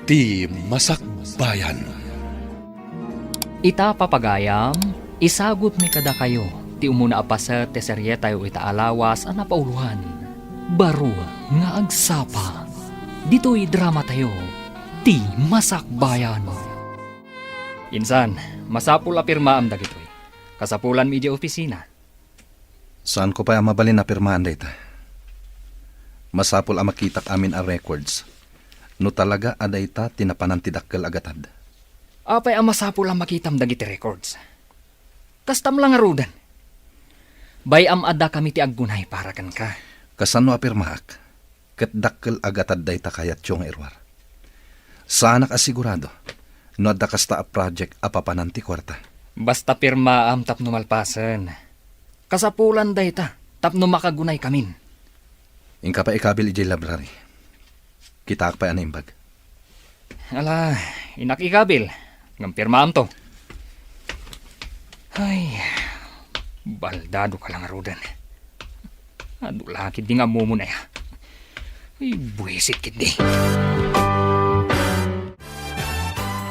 Ti Masakbayan. Ita papagayam, isagot mi kada kayo, ti umuna apasa ti serye tayo itaalawas ang napauluhan. Baro nga agsapa, dito'y drama tayo, ti Masakbayan. Insan, masapul apirma am dagitoy. Kasapulan mi di opisina. Saan ko pa mabalin na pirmahan data? Masapol ang makitak amin ang records. No talaga aday ta tinapanan ti dakkel agatad. Apay ang masapul ang makitam dagiti records. Kastam lang arudan. Bayam ada kami ti aggunay para kan ka. Kasano apirmaak? Ket dakkel agatad day ta kayat tiyong irwar. Sana kasigurado. No adda kasta a project apapanan ti kwarta. Basta pirma am tapno malpasan. Kasapulan day ta, tapno makagunay kamin. Ingka pa ikabil ijay library. Kita pa yan imbag. Ala, inakikabil. Ngam pirma am to. Ay, baldado ka lang arudan. Adulakid di nga mumunay ha. Ay, buwisit kid di.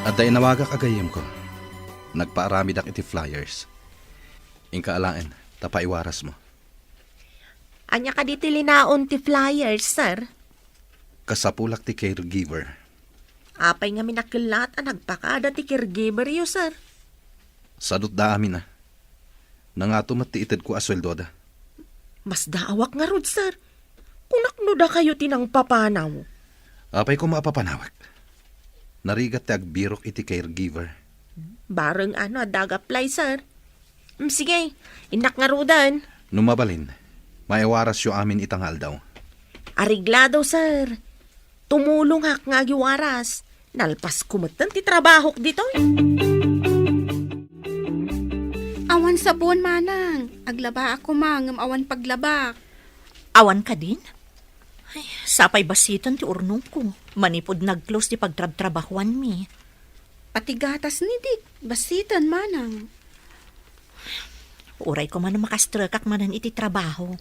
At day nawagak agayim ko. Nagpaarami dak iti flyers. Ingka alaen, tapaiwaras mo. Anya ka di tilinaon ti flyers, sir? Kasapulak ti caregiver. Apay nga minakilat ang nagpakada ti caregiver yo, sir. Sadot da amin na. Nangato matiited ko asweldo da. Mas daawak nga rod, sir. Kung naknuda kayo tinang papanaw. Apay ko maapapanawag. Narigat ti agbirok iti caregiver. Bareng dagaplay, sir. Sige, inak nga rodan. Numabalin, maiwaras yo amin itangal daw. Ariglado, sir. Tumulong hak nga giwaras. Nalpas kumatan ti trabaho dito. Awan sabon, manang. Aglaba ako, mangam awan paglaba. Awan ka din? Ay, sapay basiton ti urnong ko. Manipod nag-close ti pagtrab-trabahuan mi. Pati gatas ni Dik. Basitan, manang. Uray ko man makastrakak manan iti trabaho.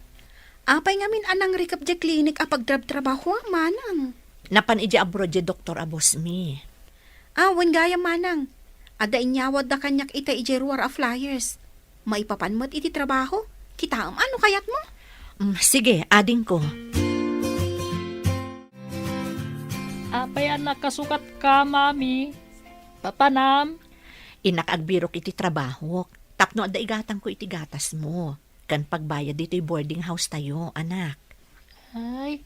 Apay ngamin anang recap di klinik a pagtrab-trabaho, manang. Napan iji abroad di Dr. Abos mi. Awan gaya, manang. Ada inyawad da kanyak ita iji ruwar a flyers. Maipapanmat iti trabaho. Kita ano kayat mo? Sige, ading ko. Apay anak kasukat ka, mami. Papanam. Inakagbirok iti trabaho. Tapno ada igatang ko iti gatas mo. Kan pagbayad dito boarding house tayo, anak. Ay,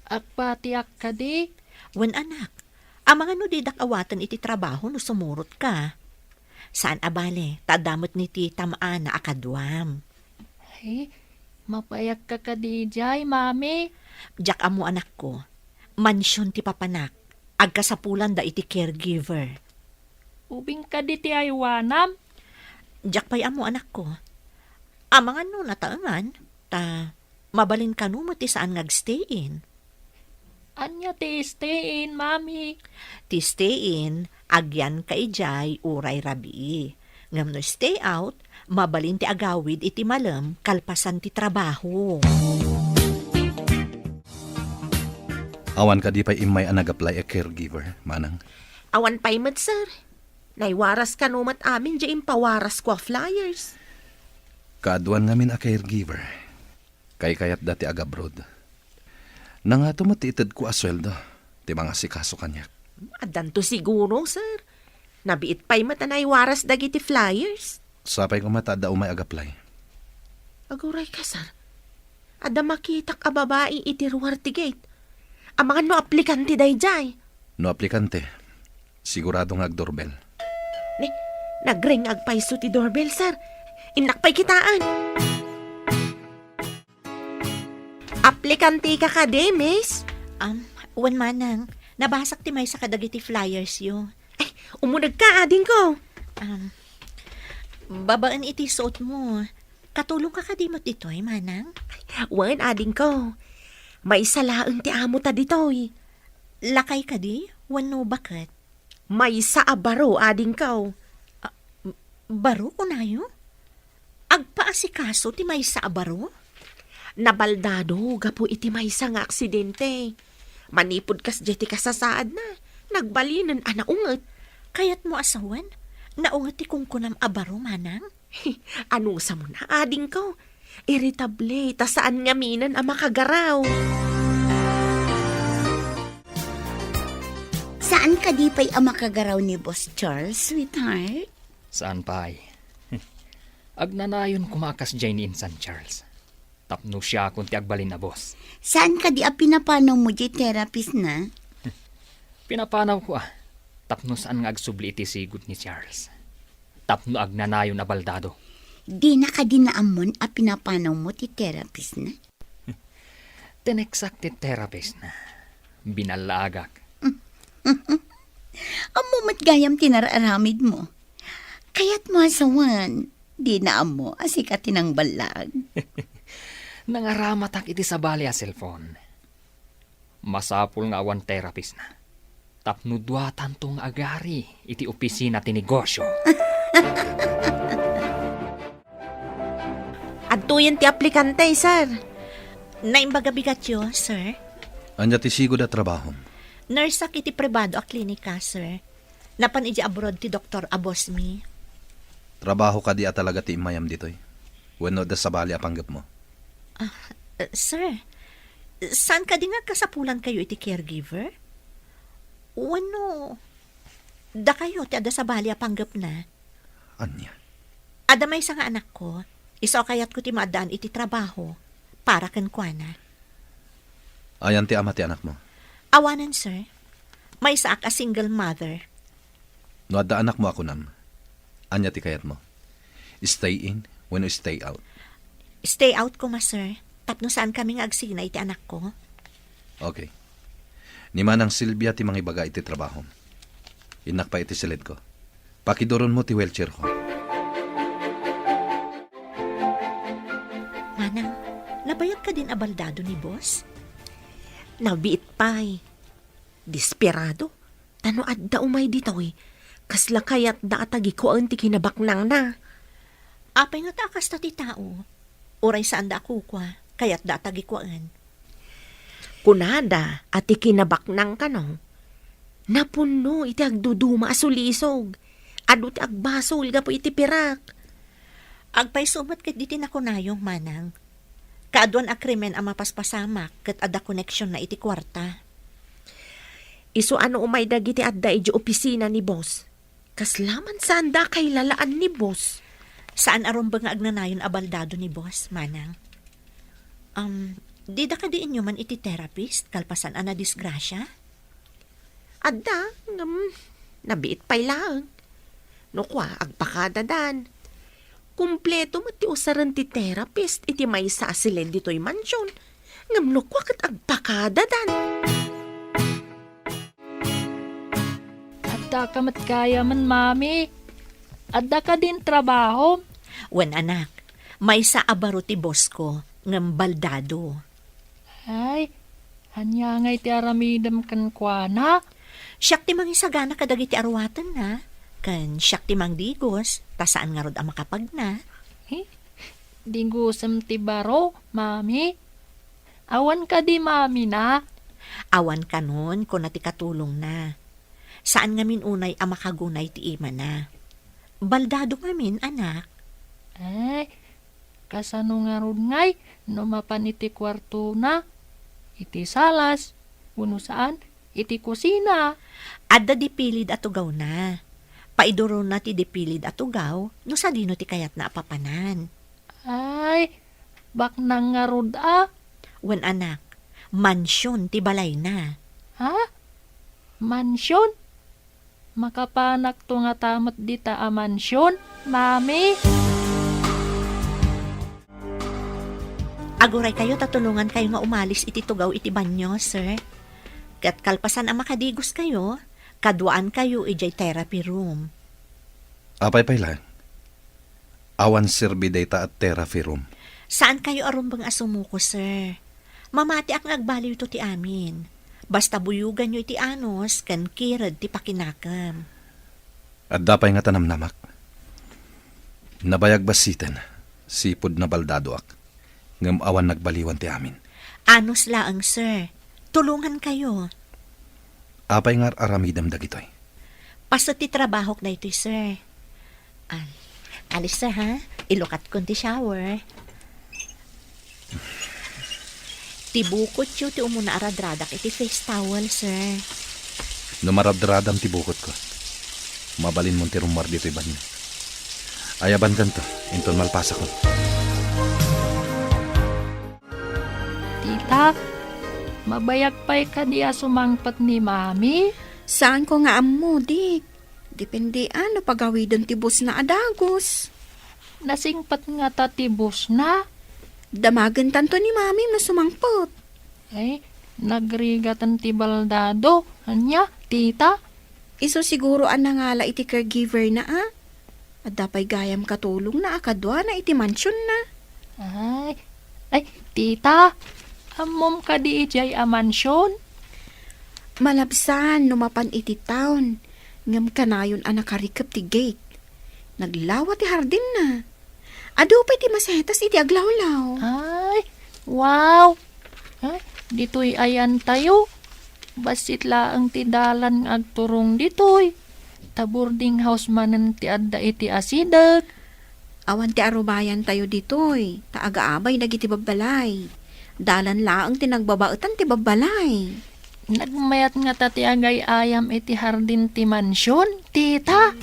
akpatiak ka di. Wen anak, amang ano didak awatan iti trabaho no sumurot ka. Saan abale, tadamot ni tita maana akadwam. Ay, mapayak ka di jay, mami. Jak amo anak ko, mansyon ti papanak, agkasapulan da iti caregiver. Ubing ka di ti aywanam. Jak pay amo anak ko, amang ano nataangan, ta mabalin ka no ti saan ngagstayin. Anya ti stay in, mami. Ti stay in, agyan ka ijay uray rabi. Ngam no stay out, mabalin ti agawid iti malam kalpasan ti trabaho. Awan ka di pa imay ang nag-apply a caregiver, manang. Awan pay mat, sir. Naiwaras ka numat amin di impawaras ko flyers. Kaaduan ngamin a caregiver. Kay kayat dati agabroad. Nangato matiitad ko asweldo. Ti mga sikaso kanyak. Adan to siguro, sir. Nabiit pa'y mata naiwaras dagiti flyers. Sapay ko mata da umay agaplay. Aguray ka, sir. Ada makitak a babae iti ruwar ti gate. Amangan no aplikante dayjay. No aplikante, sigurado nga agdoorbell. Nagring agpaiso ti doorbell, sir. Inakpay kitaan. Aplikante ka miss? Wan manang. Nabasak ti may sa kadagiti flyers yo. Ay, umunag ka, ading ko. Babaan iti suot mo. Katulong ka kadimot ditoy, manang? Wan, ading ko. May salaang ti amo ta ditoy. Lakay ka di? Wan no bakit? May sa abaro, ading ko. Baro ko na yun? Agpaasikaso ti may sa abaro? Nabaldado, gapo iti may sa nga aksidente. Manipod kas jeti kasasaad na. Nagbalinan anaungat. Kayat mo asawan? Naungat ti kungkunam abaro, manang? Anong sa mo na, ading ko? Irritable, ta saan nga minan ang makagaraw? Saan ka di pa'y ang makagaraw ni Boss Charles, sweetheart? Saan pa ay? Agnanayon kumakas dyan ni Insan Charles. Tapno siya kung ti agbalin na boss. Saan ka di a pinapanaw mo di therapist na? Pinapanaw ko Tapno saan nga agsubli iti sigot ni Charles. Tapno agnanayon na baldado. Di na ka dinaamon a pinapanaw mo ti therapist na? Tineksak ti therapist na. Binalagak. Amo matgayam tinararamid mo. Kaya't mo asawan, di na amo asikatin ang balag. Nangaramatak iti sabali a cellphone. Masapul nga awan therapist na. Tapno duatan tong agari iti opisina ti negosyo. Adtuyan ti aplikante, sir. Naimbaga bigat yo, sir. Anya ti sigod a trabaho. Nurse ak iti pribado a klinika, sir. Napan iti abroad ti Dr. Abosmi. Trabaho ka di a talaga ti imayam ditoy. Wenno da sabali a panggap mo. Sir, saan ka di nga kasapulan kayo iti caregiver? Wano, da kayo ti ada sa bali a panggap na. Anya? Ada may nga anak ko, iso kayat ko ti maadaan iti trabaho para ken kuana. Ayan ti ama ti anak mo. Awanan, sir. May saak a single mother. No adda anak mo ako nam. Anya ti kayat mo. Stay in when you stay out. Stay out ko, ma, sir. Tapno saan kami nga agsina iti anak ko. Okay. Ni manang Silvia ti mangibaga iti trabaho. Inak pa iti silid ko. Pakidoron mo ti wheelchair ko. Manang, nabayag ka din abaldado ni boss? Nabiit pa'y. Desperado. Tano adda umay dito Kasla kayat da atagi ko ang ti kinabaknang na. Apay nga takas ta ti tao. Uray saan da ako kwa, kayat da atagi kwaan. Kunada at ikinabaknang ka no. Napuno iti agduduma asulisog. Adu ti agbasol ga po iti pirak. Agpay sumat ket diti na kunayong manang. Kaadwan a krimen ang mapaspasamak ket ada koneksyon na iti kwarta. Isu ano umay dagiti adda iti opisina ni boss. Kaslaman saan da kay lalaan ni boss. Saan aron ba nga agnanayon abaldado ni boss, manang? Di da ka diin nyo man iti therapist, kalpasan ana disgrasya? Adda, nabiit pa'y lang. No kwa, agpakadadan. Kumpleto mati usaran ti therapist, iti may sa asilen dito'y mansyon. Ngamno kwa kat agpakadadan. Adda ka matkaya man, mami. Adda ka din trabaho. Wen anak, may sa abaro ti boss ko, ngam baldado. Ay, hanya ngay ti aramidam kan kuana. Siyak ti mangisagana kadagiti arwatan na. Kan siyak ti mangdigos, tasaan nga rod ang makapag na. Dingusam ti baro, mami. Awan ka di, mami na. Awan ka nun kung nati katulong na. Saan nga min unay ang makagunay ti ima na. Baldado ngamin, anak. Ay, kasano nga rod ngay, no mapan iti kwarto na. Iti salas, uno saan, iti kusina. Adda dipilid atugaw na. Paiduro na ti dipilid atugaw, no sa dino ti kayat na apapanan. Ay, bak nang nga rod Wen anak, mansyon ti balay na. Ha? Mansyon? Makapanak to nga tamot dita a mansyon, mami. Aguray kayo, tatulungan kayo nga umalis iti tugaw iti banyo, sir. Kat kalpasan ang makadigos kayo, kaduaan kayo ijay therapy room. Apay lang. Awan sirbi data at therapy room. Saan kayo arumbang asumuko, sir? Mamati ak agbaliw to ti amin. Basta buyugan nyo iti anos, kan kirad ti pakinakam. At dapay nga tanamnamak. Nabayag basitan, sipod na baldado ak. Ngam awan nagbaliwan ti amin. Anos laang, sir. Tulungan kayo. Apay nga aramidam dagitoy. Paso ti trabahok na ito, sir. Alis, sir, ha? Ilukat ko ti shower. Tibukot yun ti umuna aradradak iti face towel, sir. Numaradradam ti bukot ko. Mabalin mo ti rumar dito iban niya. Ayaban kanto, inton malpasa ko. Tita, mabayag pa'y ka diya sumangpat ni Mami? Saan ko nga ammo, dik? Depende ano pagawidon ti bus na adagos. Nasingpat nga tatibos na. Damagan tanto ni mami na sumangpot. Ay, nagrigatan ti baldado. Anya, tita? Iso siguro ang nangala iti caregiver na At dapay gayam katulong na akadwa na iti mansyon na. Ay, tita, amom ka di ijay a mansyon? Malabsan numapan iti town. Ngam kanayon ang nakarikap ti gate. Naglawa ti hardin na. Ado pa iti masetas iti aglawlaw. Ay, wow! Ay, dito'y ayan tayo. Basit laang ti dalan ng agturong dito'y. Boarding house manen ti adda iti asidag. Awan ti arubayan tayo ditoy. Taaga-abay nagiti babbalay. Dalan laang ti nagbabaetan ti babbalay. Nagmayat nga tati agay ayam iti hardin ti mansyon, tita.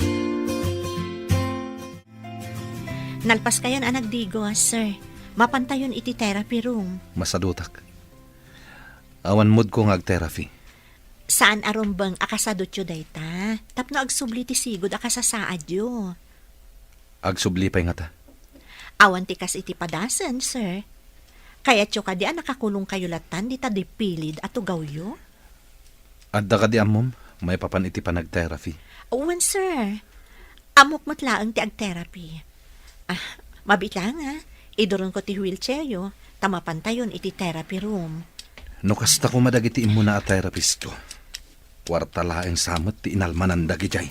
Nalpas kayan anak digo, sir. Mapantayon iti therapy room. Masadutak. Awan mood ko nga ag-therapy. Saan arumbang akasadot yo dayta? Tapno agsubli ti sigod akasasaad yo. Agsublipay nga ta. Awan ti kas iti padasan, sir. Kaya tyo ka di nakakulong kayo latan di ta dipilid at ugaw yo? Adda ka di amom, may papan iti panag-therapy. Uwan, sir. Amok matlaang ti ag-therapy. Mabitla nga. Iduron ko ti wheelchair yo. Tamapantayon iti therapy room. No kasta ko madagiti imuna a therapist ko. Kwarta laeng samot ti inalmanan dagijay.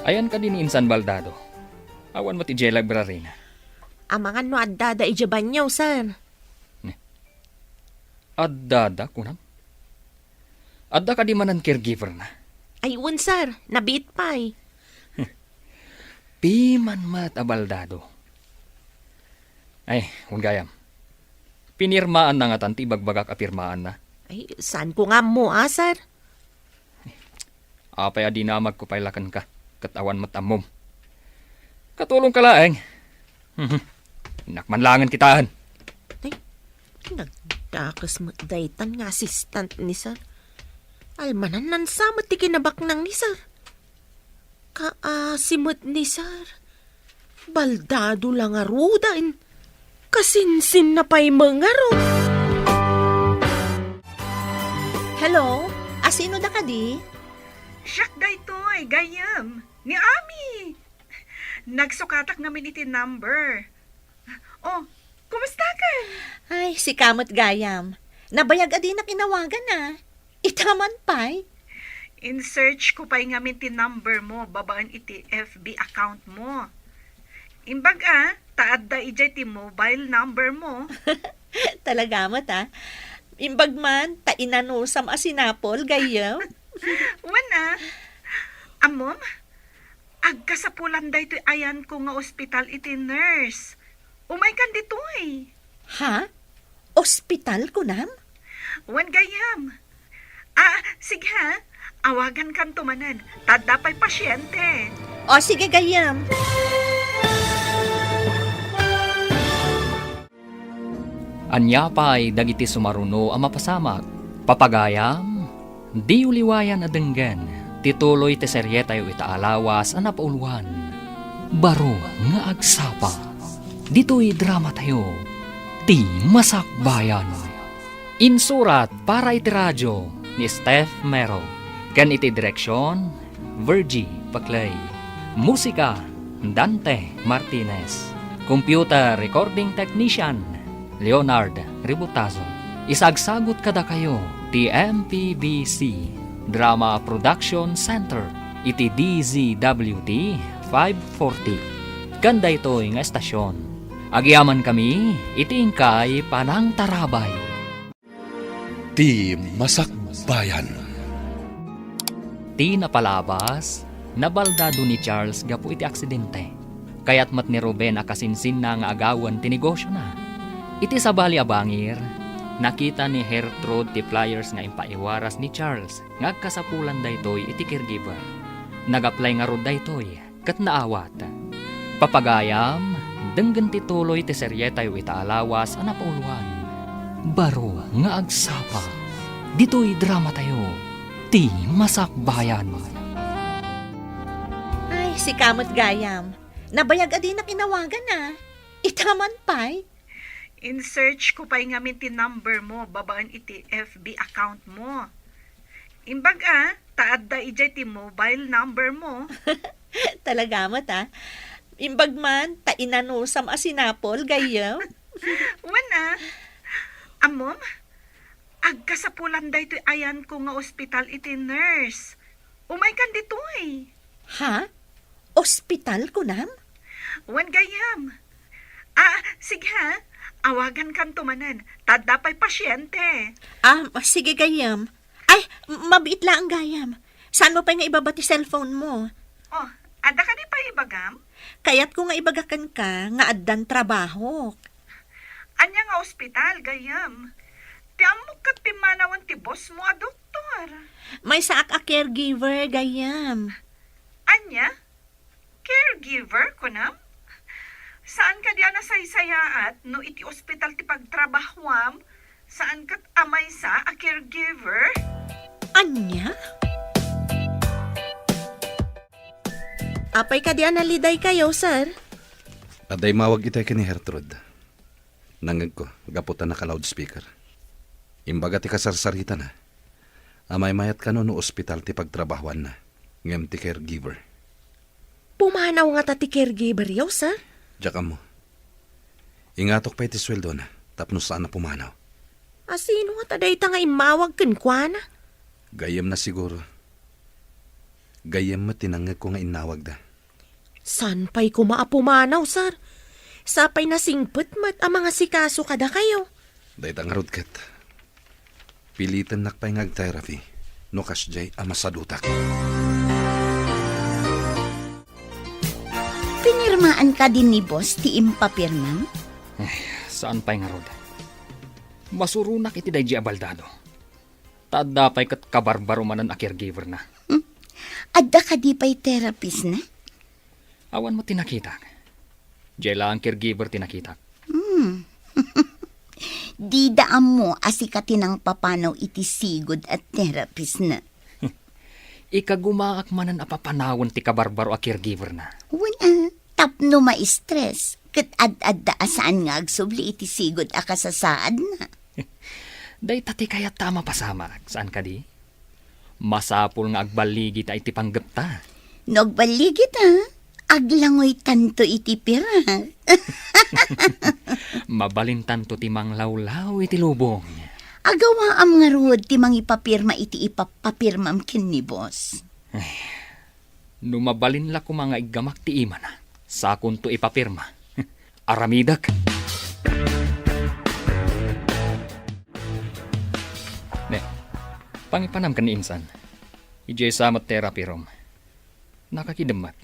Ayan ka din insan baldado. Awan mo ti J Library na. Amangan no addada ijaban nyo, sir. Adda kunam. Adda ka di manan caregiver na. Ayun, sir. Nabit pa'y. Piman mat abaldado. Ay, gayam. Pinirmaan na nga tanti bagbagak apirmaan na. Ay, saan ko nga mo, sir? Apay adi namag ko pailakan ka. Katawan matamom. Katulong ka laeng. Nakmanlangan kitaan. Nagdakas mo daytan nga assistant ni sir. Almanan nan samot ti kinabaknang ni sir. Kaasimot ni sir. Baldado lang arudan. Kasinsin na pa'y mga ro. Hello? Asino da ka di? Siyak daytoy, gayam. Ni Ami. Nagsukatak namin iti number. Oh, kumusta ka? Ay, si Kamot Gayam. Nabayag adi na kinawagan na. Itaman pa'y. In search ko pa'y ngamin ti number mo, babaan iti FB account mo. Imbag taad da ijay ti mobile number mo. Talaga mo ta. Imbag man, tainanusam asinapol, Gayam. Wana, amom, agkasapulan da ito ayan ko nga ospital iti nurse. Umay kan dito Ha? Ospital ko nam? Wan gayam. Sige ha, awagan kan tumanan, tadda pa'y pasyente. O sige, Gayam. Anya pa'y dagiti sumaruno ang mapasamak. Papagayam, di uliwayan na denggan. Tituloy ti serye tayo itaalawas ang napauluan. Baro nga agsapa. Dito'y drama tayo. Ti Masakbayan. Insurat para iti radyo ni Steph Mero. Kan iti direksyon, Virgie Paclay. Musika, Dante Martinez. Computer recording technician, Leonard Ributazo. Isagsagot kada kayo, ti MPBC Drama Production Center, iti DZWT 540. Ganda ito'y nga estasyon. Agyaman kami, iti ingkay Panang Tarabay. Ti Masakbayan. Ti napalabas, nabaldado ni Charles gapu iti aksidente. Kaya't mat ni Ruben akasinsin na nga agawan ti negosyo na. Iti sabali abangir, nakita ni Gertrude ti flyers nga impaiwaras ni Charles nga agkasapulan daytoy iti caregiver. Nag-apply nga rod daytoy kat naawat. Papagayam, denggen ti tuloy ti serye tayo itaalawas a napauluan. Baro nga agsapa. Dito'y drama tayo. Ti Masakbayan. Ay, si Kamot Gayam. Nabayag adi na kinawagan na. Itaman pa'y. In search ko pa'y ngamin ti number mo, babaan iti FB account mo. Imbag taad da ijay ti mobile number mo. Talaga mo ta. Imbag man, tainanusam asinapol, Gayam. Wana, amom, agkasapulan da ito ayan ko nga ospital iti nurse. Umay kan dito eh. Ha? Ospital ko nam? Wan gayam. Sige ha, awagan kan tumanan, tadapay pasyente. Sige Gayam. Ay, mabiit lang Gayam. Saan mo pa nga ibabati cellphone mo? Oh, ada ka di pa ibagam? Kaya't ko nga ibagakan ka, nga addan trabaho. Anya nga ospital, gayam. Ti amok kat pimanawan ti boss mo a doktor. May saak a caregiver, Gayam. Anya? Caregiver ko na? Saan ka diyan nasaysayaat no iti ospital ti pagtrabahwam? Saan kat amay sa a caregiver? Anya? Apay ka diyan naliday kayo, sir? Aday mawag itay ka ni Gertrude. Nangag ko, gaputan na ka loudspeaker. Imbaga ti kasarsarita na. Amay mayat ka no ospital ti pagtrabahuan na. Ngem ti caregiver. Pumanaw nga ta ti caregiver yaw, sir? Diyak mo. Ingatok pa iti sweldo na. Tapno saan na pumanaw. Sino nga taday ta nga imawag kan kwa na? Gayem na siguro. Gayem mo tinangag ko nga inawag da. San pa'y kumaapumanaw, sir? Sapay na singpet mat ang mga sikaso kada kayo. Dahit ang rudkat. Pilitan nakpay ngag therapy. No kasjay amasadutak. Pinirmaan ka din ni boss ti impapirmang? Saan pa'y nga rod? Masurunak iti day abaldado. Tadapay kat kabarbaro manan a caregiver na. Adda ka di pa'y therapist na? Awan mo tinakita. Jela ang caregiver tinakita. Di daan mo asikatin ang papanaw iti sigod at therapist na. Ikagumaak manan a papanawon ti kabarbaro a caregiver na. Wala, tapno ma-stress. Kat ad-adda asaan nga agsubli iti sigod a kasasaad na. Day tati kaya tama pasama. Saan ka di? Masapul nga agbaligi ta iti panggap ta. Nagbaligit aglangoy tanto iti pira. Mabalintan to ti manglawlaw iti lubong. Agawa am nga rod ti mangipapirma iti ipapapirmam kin ni boss. Numabalin la ko mga igamak ti ima na. Sakon to ipapirma. Aramidak. Ne, pangipanam ka ni insan. Ijay samat therapy room. Nakakidamat.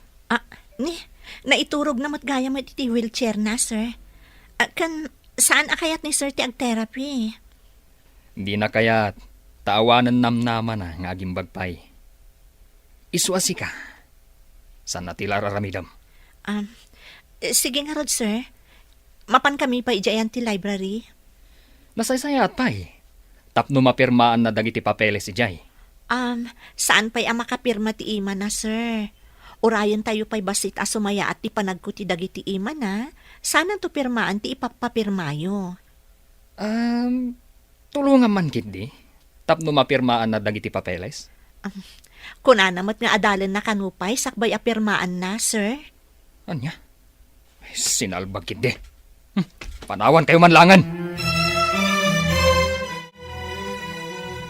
Naiturog na matgaya mo iti wheelchair na, sir. Saan akayat ni sir ti ag-therapy? Di na kaya taawanan namnaman na nga aging bagpay. Isuasi ka. Saan natila raramidam? Sige nga rod, sir. Mapan kami pa ijayan ti library. Nasaysayat pa Tapno mapirmaan na dagiti papeles si Jay. Saan pa'y ang makapirma ti ima na, sir? Urayan tayo pa'y basit asumaya at ti panagkuti dagiti ima na. Sana to pirmaan ti ipapapirmayo. Tulungan man kindi. Tapno mapirmaan na dagiti papeles. Kunanamat nga adalan na kanupay, sakbay apirmaan na, sir. Anya? Sinalbag kindi. Panawan kayo manlangan.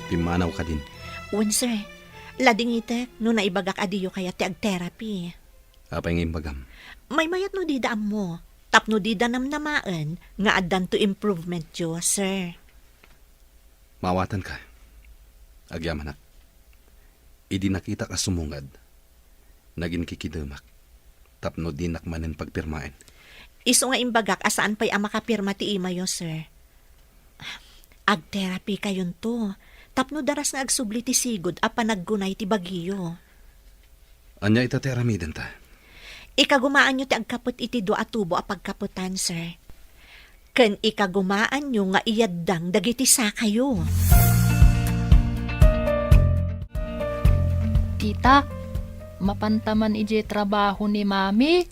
Pimanaw ka din. Wan, sir. Lading itek, no naibagak adiyo kaya ti ag-therapy. Apay ng imbagam. May mayat no didaan mo. Tapno di danam namaan nga addan to improvement yo, sir. Mawatan ka. Agyaman nak. Idi nakita ka sumungad. Naging kikidamak. Tapno di nakmanin pagpirmain. Iso nga imbagak asaan pa'y ang makapirma ti imayo, sir. Ag-therapy kayon to. Tapno daras nga agsubli ti sigod a panaggunay ti bagiyo. Anya itateramiden ta. Ikagumaan nyo ti agkapot iti do atubo a pagkaputan, sir. Ken ikagumaan nyo nga iyaddang dagiti sa kayo. Tita, mapantaman ije trabaho ni Mami.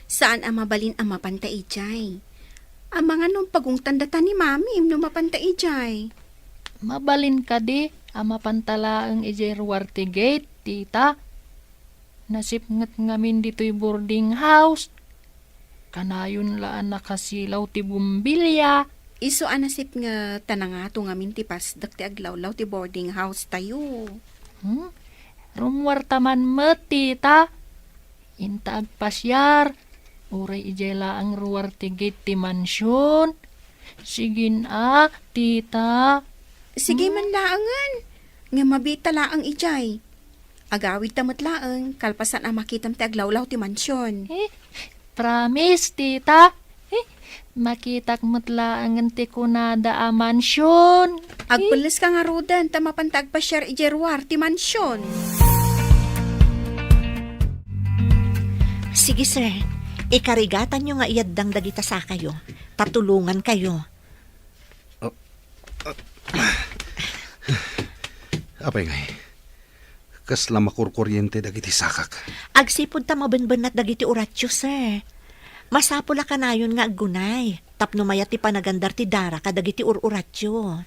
Saan ang mabalin ang mapanta ijay? Ang mga nung pagungtandatan ni Mami no mapanta ijay. Mabalin ka di, ang mapantalaang ije Ruarte Gate, tita. Nasipngat ngamin dito'y boarding house. Kanayon laan nakasilaw ti bumbilya. Iso anasip nga tanangato ngamin ti pasdak ti aglawlaw ti boarding house tayo. Rumwartaman mo, tita. Inta agpasyar. Uray ijela ang Ruarte Gate ti mansyon. Sigin tita. Sige man laangan. Nga mabita laang ijay. Agawid tamat laang, kalpasan ang makitam ti aglawlaw ti mansyon. Promise, tita. Makitak mutlaangan ti kunada a mansyon. Agpulis ka nga rodan, tamapantag pa share ijerwar ti mansyon. Sige, sir. Ikarigatan nyo nga iyaddang dagita sa kayo. Tatulungan kayo. Apay ngay. Kasla makurkuryente dagiti sakak. Agsipod ta mabenbenat dagiti oratyo, sir. Masapula ka na yun nga aggunay. Tapno mayat ti panagandar ti dara kadagiti uratyo.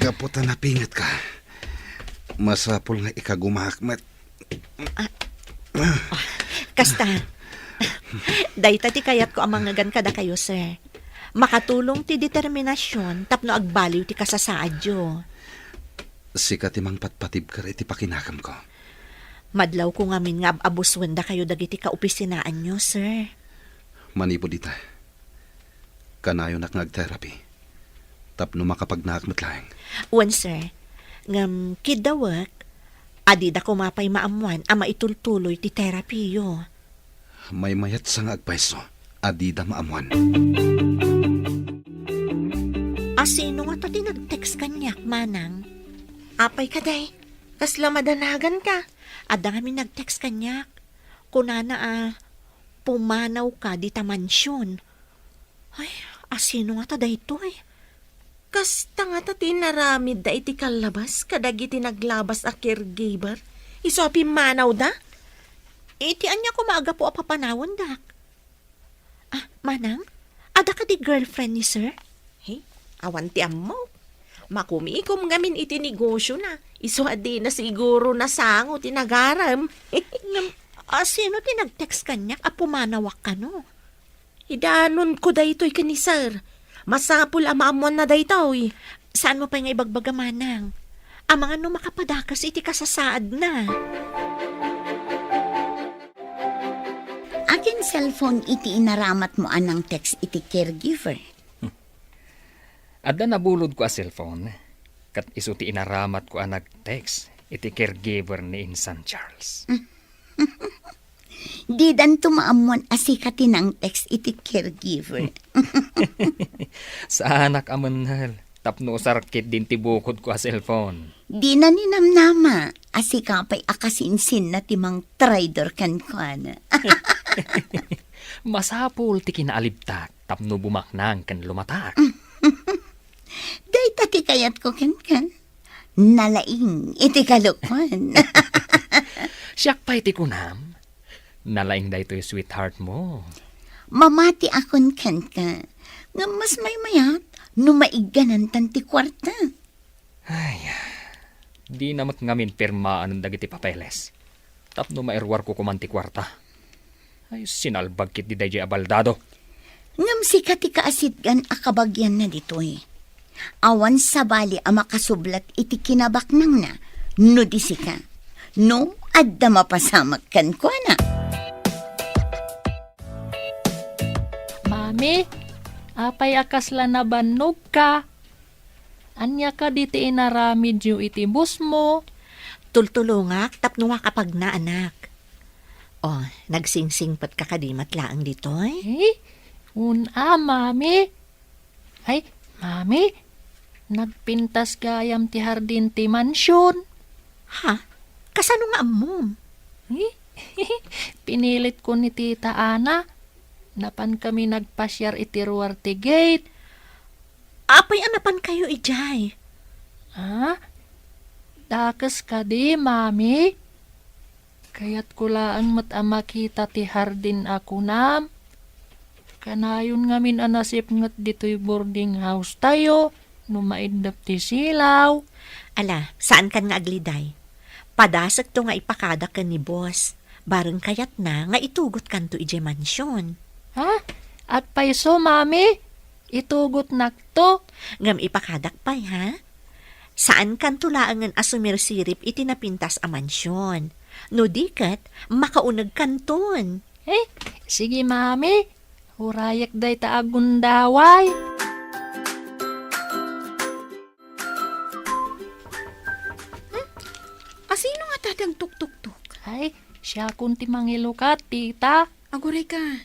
Gaputa na pingat ka. Masapul nga ikagumakmat. Kasta, dayta ti kayat ko ang mga kada kayo, sir. Makatulong ti determinasyon tapno agbaliw ti kasasaadyo. Sika timang patpatib ka iti pakinakam ko. Madlaw ko ngamin nga abuswenda kayo dagiti kaopisinaan nyo, sir. Manipo dita. Kanayon nak ngag-therapy. Tapno makapagnaakmat lang. Wan, sir. Ngam kidawak, adida ko mapay maamuan ama itultuloy ti therapy yo. May mayat sa ngagpaiso. Adida maamuan. Sino nga to tinag-text kanyak, manang? Apay ka, day. Kasla madanagan ka. Ada nga nag-text kanyak. Kunana pumanaw ka di ta mansyon. Ay, sino nga ta dayto eh? Kasta nga ta tinaramid da iti kalabas, kadagiti naglabas a caregiver. Isopi manaw da? Iti anya ko maaga po apapanawon, dak. Manang? Ada ka di girlfriend ni sir? Hey, awan ti ammo. Makumikom ngamin iti negosyo na. Iso adi na siguro na sango tinagaram. Sino tinag-text kanyak pumanawak ka no? Hidanon ko daytoy kani sir. Masapul amamon na daytoy. Saan mo pa nga ibagbaga, manang? Ang mga no makapadakas iti kasasaad na. Akin cellphone iti inaramat mo anang text iti caregiver. Adda nabulod ko a cellphone. Kat iso ti inaramat ko ang nag-text. Iti caregiver ni Insan Charles. Di dan tumaamuan asikati ng text iti caregiver. Sa anak amanhal. Tapno sarkit din ti bukod ko a cellphone. Di na ninamnama asikapay akasinsin na timang trader kan kuana. Masapul ti kinaalibtak. Tapno bumaknang kan lumatak. Day tati kayat ko kan. Nalaing iti kalukwan. Siyak pa iti kunam. Nalaing da ito'y sweetheart mo. Mamati akon kan ka. Nga mas may mayat, numaiganan tanti kwarta. Ay, di namat ngamin pirmaan ng dagiti papeles. Tapno mairwar ko kumanti kwarta. Ay, sinalbag kit di dayjay abaldado. Ngam si kati kaasitgan akabagyan na ditoy. Awan sa bali ang makasublat iti kinabaknang na. No di sika. No, adda mapasamak kan ko na. Mami, Apay akasla na banog ka. Anya ka di ti inaramid yu iti bus mo. Tultulungak, tapnuwa kapag na anak. Oh, nagsingsingpat ka kadimat laang dito eh. Mami. Ay, mami. Nagpintas gayam ti hardin ti mansyon. Ha? Kasano nga amom? Pinilit ko ni Tita Ana. Napan kami nagpasyar iti ruwar ti gate. Apay anapan kayo ijay. Dakas ka di, mami. Kaya't kulaan mat makita ti hardin ako nam. Kanayon ngamin anasip ngat dito'y boarding house tayo. Numaidap ti silaw. Ala, saan kan nga agliday? Padasag to nga ipakada ka ni boss. Bareng kayat na nga itugot kan to ije mansyon. At paiso, mami. Itugot nakto. Ngam ipakadak pay, ha? Saan kan tulaangan asumir sirip itinapintas a mansyon? No dikat, makaunag kanton. Sige, mami. Hurayak day ta agundaway. Asino nga tatang tuk-tuk-tuk? Ay, siya kunti mangilukat, tita. Aguray ka.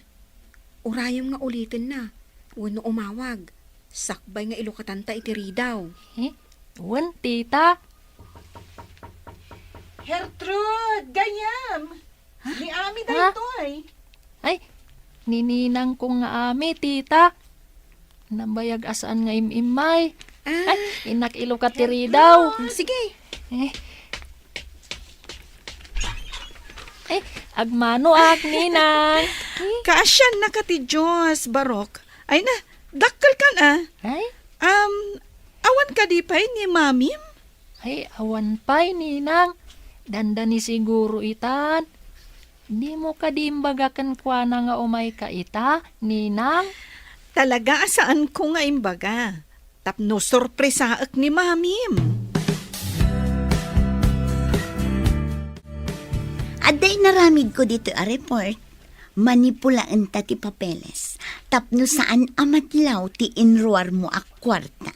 Urayam nga ulitin na. Wano umawag. Sakbay nga ilukatanta itiri daw. Wan, tita. Gertrude, gayam. Ni Ami dito ay. Ay, nininang ko nga ami, tita. Nabayag asaan nga imimay. Ay, inak ilukat tiri daw. Sige. Agmano ak, ninang. Kaasyan na ka ti Diyos, Barok. Ay na, dakkel ka na. Ay, Awan ka di pa'y ni Mamim? ay, awan pa'y, ninang. Dandani siguro itan. Di mo kadimbagakan kwa na nga umay ka ita, ninang. Talaga asaan ko nga imbaga. Tapno sorpresaak ni Mamim. Aday naramid ko dito a report. Manipulaan ta ti papeles. Tapno saan amadlaw ti inruar mo a kwarta.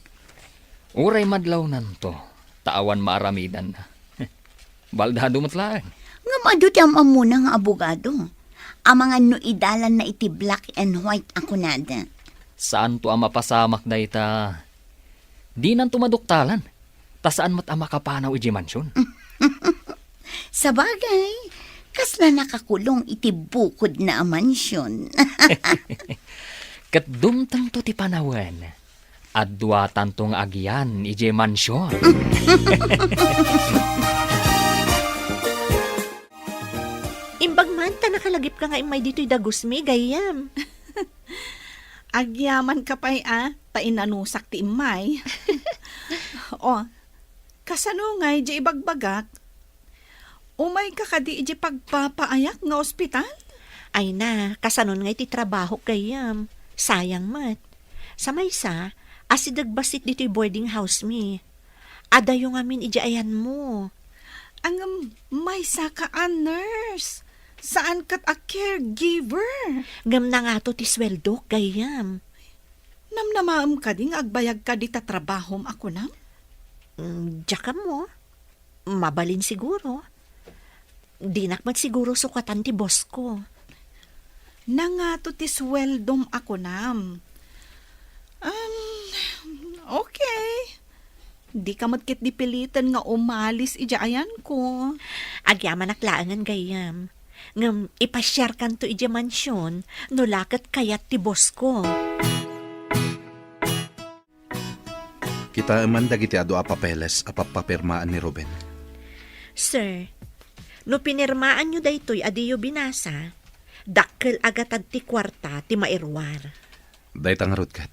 Uray madlaw nanto. Taawan maaramidan na. Baldado matlaan. Nga mado ti amamuna nga abogado. Ang mga no idalan na iti black and white ako nada. Saan to ang mapasamak na ita? Di nan tumaduktalan. Ta saan mat ang makapanaw iji mansyon? Sa bagay, kasla nakakulong iti bukod na amansyon. Kat dumtang to ti panawan. At duwatan tong agyan iji mansyon. Imbag man, ta nakalagip ka nga imay dito'y dagusmi, gayam. Agyaman ka pa'y painanusak ti imay. Kasano nga iji ibagbagak? Umay ka kadi iji pagpapaayak nga ospital? Ay na, kasanon nga iti trabaho gayam. Sayang mat. Sa maysa, asidagbasit dito'y boarding house mi. Adayo nga min iji ayan mo. Ang may saka a nurse. Saan kat a caregiver? Ngam na nga to ti sweldo, gayam. Namnamaam ka ding agbayag ka di tatrabahom ako na? Diya mo. Mabalin siguro. Di nakmat siguro sukatan ti boss ko. Nangato ti sweldom ako nam. Okay. Di ka matkit dipilitan nga umalis ijaayan ko. Agyaman aklaangan gayam. Ngam ipasyar kan to ija mansyon, no lakat kayat ti boss ko. Kita man dagiti adu a papeles a papapirmaan ni Ruben. Sir, no pinirmaan nyo daytoy adiyo binasa, dakkel agatad ti kwarta ti mairwar. Daytang rutkat.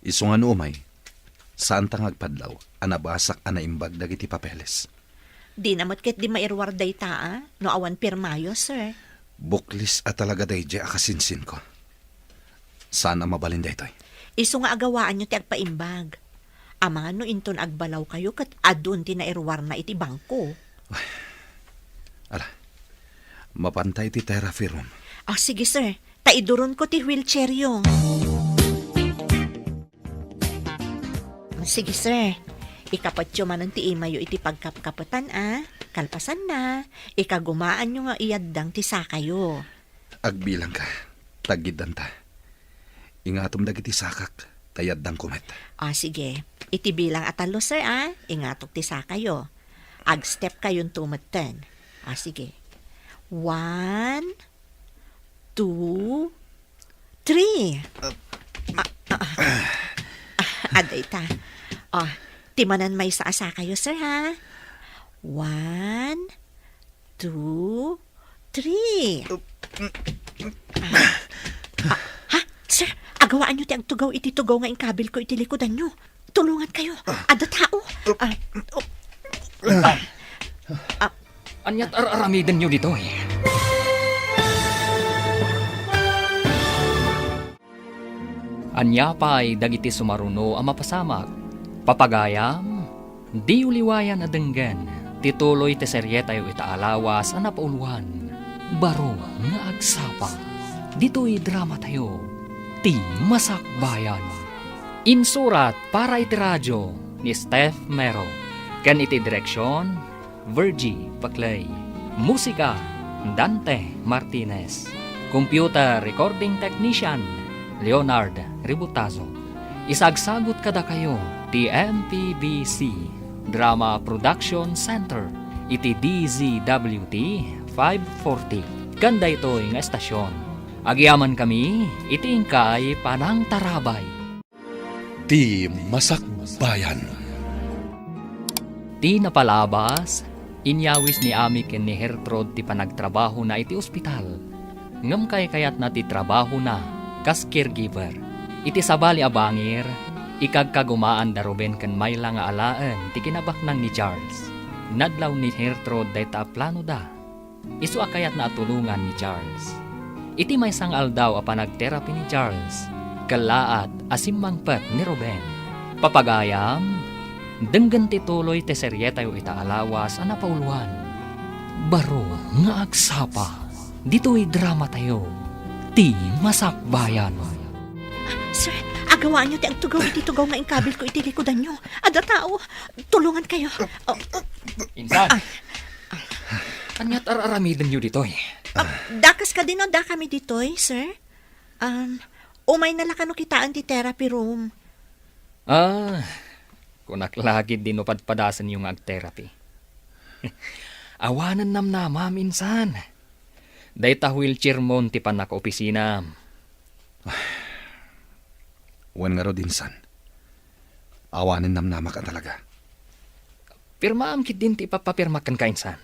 Isungan umay. Saan tang agpadlaw, anabasak anaimbag dagiti papeles. Di namat ket di mairwar dayta no awan pirmayo, sir. Buklis at talaga dayje akasinsin ko. Saan ang mabalin daytoy? Isu nga agawaan nyo ti agpaimbag. Ama no inton agbalaw kayo kat adun ti nairwar na iti bangko. Ala, mapantay ti therapy room. Sige, sir. Taiduron ko ti wheelchair yung. Sige, sir. Ikapatyo man ang ti imayo iti pagkapkapatan, kalpasan na. Ikagumaan nyo nga iyaddang ti sakayo. Agbilang ka. Tagidan ta. Ingatom dagiti sakak. Tayaddang kumet. Sige. Iti bilang atalo, sir, Ingatok ti sakayo. Ag-step kayon tumatan. Sige. 1, 2, 3. Aday ta. Timanan may sa asa kayo, sir, 1, 2, 3. Sir, agawaan nyo ti ang tugaw iti tugaw nga ingkabil ko iti likodan nyo. Tulungan kayo. Ada tao. Anyat aramiden nyo dito eh. Anya pa'y dagiti sumaruno ang mapasamak. Papagayam, di uliwayan adenggan. Tituloy te serye tayo itaalawas ang napauluhan. Baro nga agsapa. Dito'y drama tayo. Ti Masakbayan. Insurat para iti radyo ni Steph Mero. Kan iti direksyon, Virgie Paclay. Musika, Dante Martinez. Computer Recording Technician, Leonard Ributazo. Isagsagot kada kayo, TMPBC Drama Production Center, iti DZWT 540. Kanda ito'y nga estasyon. Agyaman kami, itingkay panang tarabay. Ti Masakbayan. Ti napalabas, inyawis ni Ami ken ni Hertrod ti panagtrabaho na iti ospital. Ngam kayat na ti trabaho na, kas caregiver. Iti sabali abangir, ikagkagumaan daruben ken mayla nga alaan ti kinabaknang ni Charles. Nadlaw ni Hertrod dayta plano da. Isu akayat na atulungan ni Charles. Iti may sangal daw a panagterapi ni Charles. Kalaat asimmangpet ni Ruben. Papagayam, denggan ti tuloy te serye tayo itaalawas a napauluhan. Baro nga agsapa. Dito'y drama tayo. Ti Masakbayan. Sir, agawaan nyo ti ang tugaw iti tugaw nga ingkabil ko iti likodan nyo. Ada tao. Tulungan kayo. Insan! Anyat aramiden nyo dito eh. Dakas ka din o da kami dito, sir? Umay nalakano kitaan ti therapy room. Kunaklagid din upadpadasan yung ag-therapy. Awanan namnama minsan. Dayta wheelchair mon ti panak opisina. Wan nga ro dinsan. Awanin namnama ka talaga. Pirmaam kit din ti ipapapirmakan ka insan.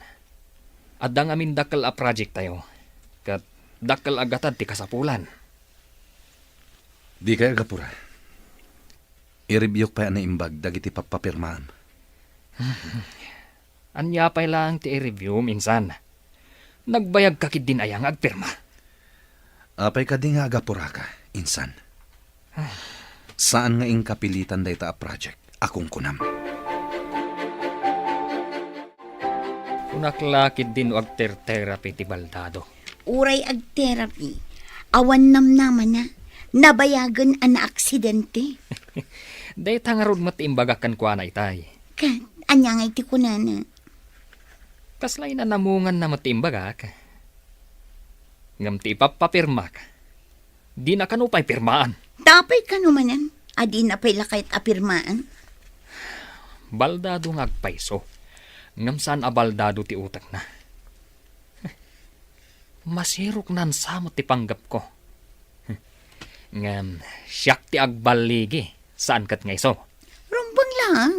Adang amin dakal a project tayo. Kat dakal agatad ti kasapulan. Di kaya gapura. I-review pa na imbag dagiti papapirmaan. Anya pa'y lang ti i-review minsan. Nagbayag kakid din ayang agpirma. Apay ka di nga gapura ka, insan. Saan nga ingkapilitan dayta a project? Akong kunam. Kunaklakid din o agter-therapy ti baldado. Uray ag therapy. Awan namnaman na. Nabayagan an aksidente. Dayta nga rod matiimbagakan kwa na itay. Kat, anya nga iti kunana. Kaslay na namungan na matiimbagak. Ngam ti ipapapirma ka. Di na kanupay pirmaan. Tapay ka numanan. Adi na pay lakayt apirmaan. Baldado nga agpaiso. Ngam saan abaldado ti utak na. Masirok nan samot ti panggap ko. Ngam siyak ti agbaligi. Saan kat nga iso? Rumbang lang.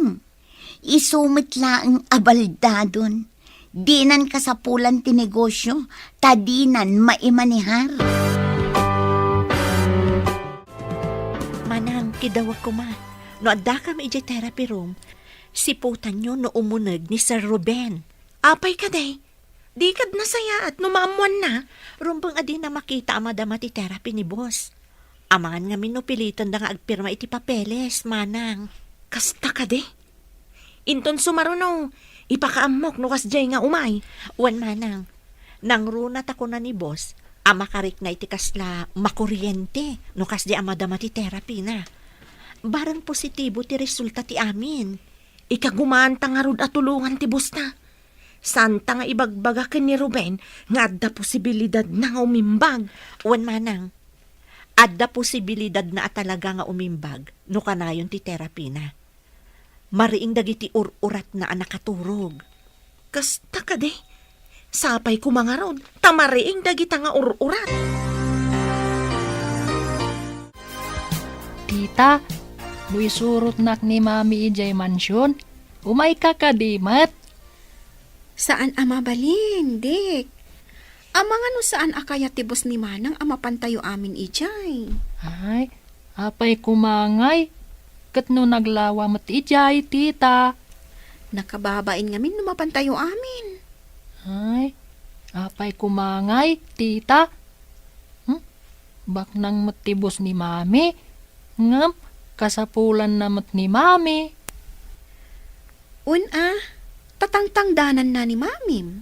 Isumit lang abaldadon. Dinan kasapulan ti negosyo. Tadinan maimanihar. Manang, kidawag ko ma. No adda kami iti therapy room, siputan nyo no umunag ni Sir Ruben. Apay ka day. Di kad nasaya at numamuan na. Rumbang adi na makita ang madama ti therapy ni boss. Amangan nga minupilitan da nga agpirma iti papeles, manang. Kasta ka de. Inton sumaruno, ipakaamok no kasjay nga umay. Wan manang, nang runat ako na ni boss, amakarik na iti kasla makuryente no kas di amadama ti therapy na. Barang positibo ti resulta ti amin. Ikagumanta nga rod at tulungan ti busta. Santa nga ibagbaga ken ni Ruben nga adda posibilidad na nga umimbag. Wan manang, adda posibilidad na talaga nga umimbag no kanayon ti therapy na. Mariing dagiti urat na nakatulog. Kasta ka de. Sapay ko mga rod. Tamariing dagita nga urat. Tita, luisurot nak ni Mami ijay mansyon. Umay ka kadimat. Saan ama balin, dik? Amang ano saan akaya tibos ni Manang ama pantayo amin ijay? Ay, apay kumangay. Kat no naglawa mat ijay, tita. Nakababain ngamin numapantayo amin. Ay, apay kumangay, tita. Bak nang matibos ni Mami. Ngam, kasapulan na mat ni Mami. Tatangtangdanan na ni Mamim.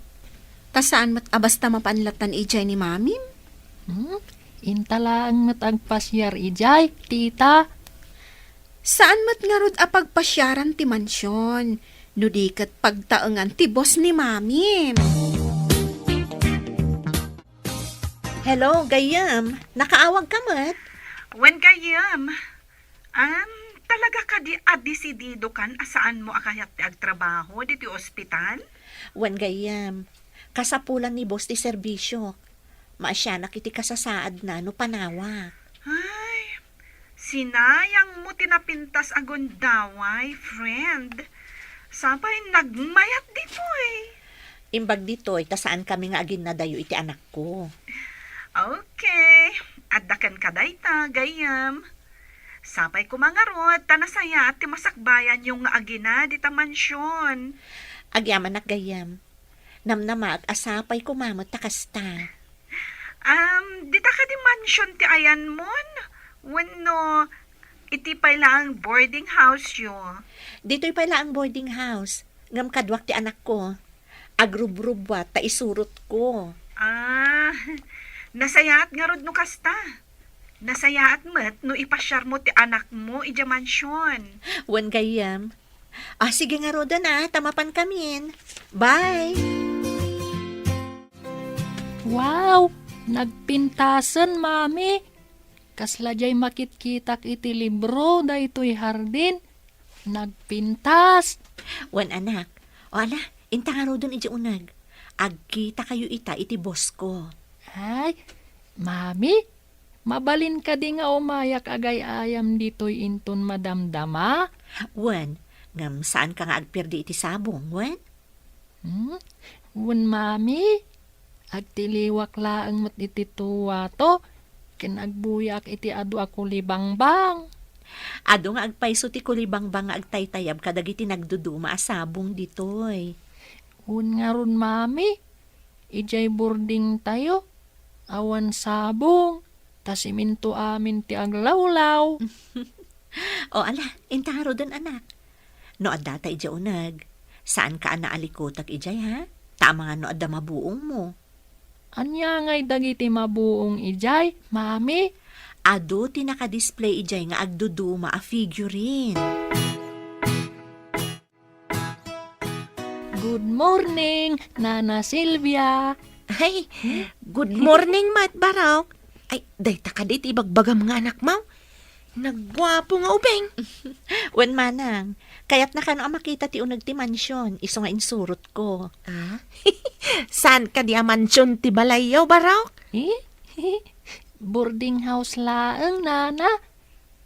Tasaan mat abasta mapanlatan ijay ni Mamim? Intalaang mat agpasyar ijay, tita. Saan mat nga rod apagpasyaran ti mansyon? Nudikat pagtaengan ti boss ni Mamim. Hello, Gayam. Nakaawag ka mat? Wen gayam, talaga ka di adisidido kan asaan mo akayat ti agtrabaho di ti ospital? Wan Gayam. Kasapulan ni boss ti serbisyo. Maasya nakiti kasasaad na no panawa. Ay, sinayang mo tinapintas agon daway, friend. Sapay nagmayat dito eh. Imbag dito'y tasaan kami nga agin na dayo iti anak ko. Okay, addakan ka dayta, gayam. Sapay ko mga rod, tanasaya at timasakbayan yung nga agina di ta mansyon. Agyaman nak Gayam. Namnama ag asapay kumamot takasta. Di ta ka di mansyon ti ayan mon? Wenno, iti pay lang boarding house yo. Dito'y pala ang boarding house. Ngam kadwak ti anak ko. Agrubrubwat ta isurot ko. Nasayaat nga rod no kasta. Nasayaat met no ipasyar mo ti anak mo ija mansyon. Wan Gayam. Sige nga roda na, tamapan kamin. Bye! Wow, nagpintasan, Mami. Kaslajay makitkitak iti libro da ito'y hardin. Nagpintas. Wan anak. O ala, inta nga rodon iti unag. Agkita kayo iti boss ko. Ay, Mami, mabalin ka di nga umayak agay ayam dito'y inton madamdama. Wan, ngam saan ka nga agperdi iti sabong, wan? Wan, Mami, agtiliwak laang mat iti tuwa to, kinagbuyak iti adu ako libangbang. Ado nga agpaiso ti kulibangbang nga agtaytayab kadagiti nagduduma asabong ditoy. Un nga ron, Mami, ijay boarding tayo, awan sabong, tasiminto amin ti aglawlaw. O ala, intaro doon anak. No adda ta ija unag. Saan ka naalikotak ijay ha? Tama nga no adda mabuong mo. Anya ngay dagiti mabuong ijay, Mami? Ado ti naka-display ijay nga agduduma a figurine. Good morning, Nana Silvia. Ay, good morning, Mat Barok. Ay, dayta ka dit ibagbaga mga anak mo. Nagwapo nga ubeng. Wan manang, kayat na kano makita ti unag ti mansyon, iso nga insurot ko. San ka di amansyon ti balayaw, Barok? Boarding house laeng, Nana.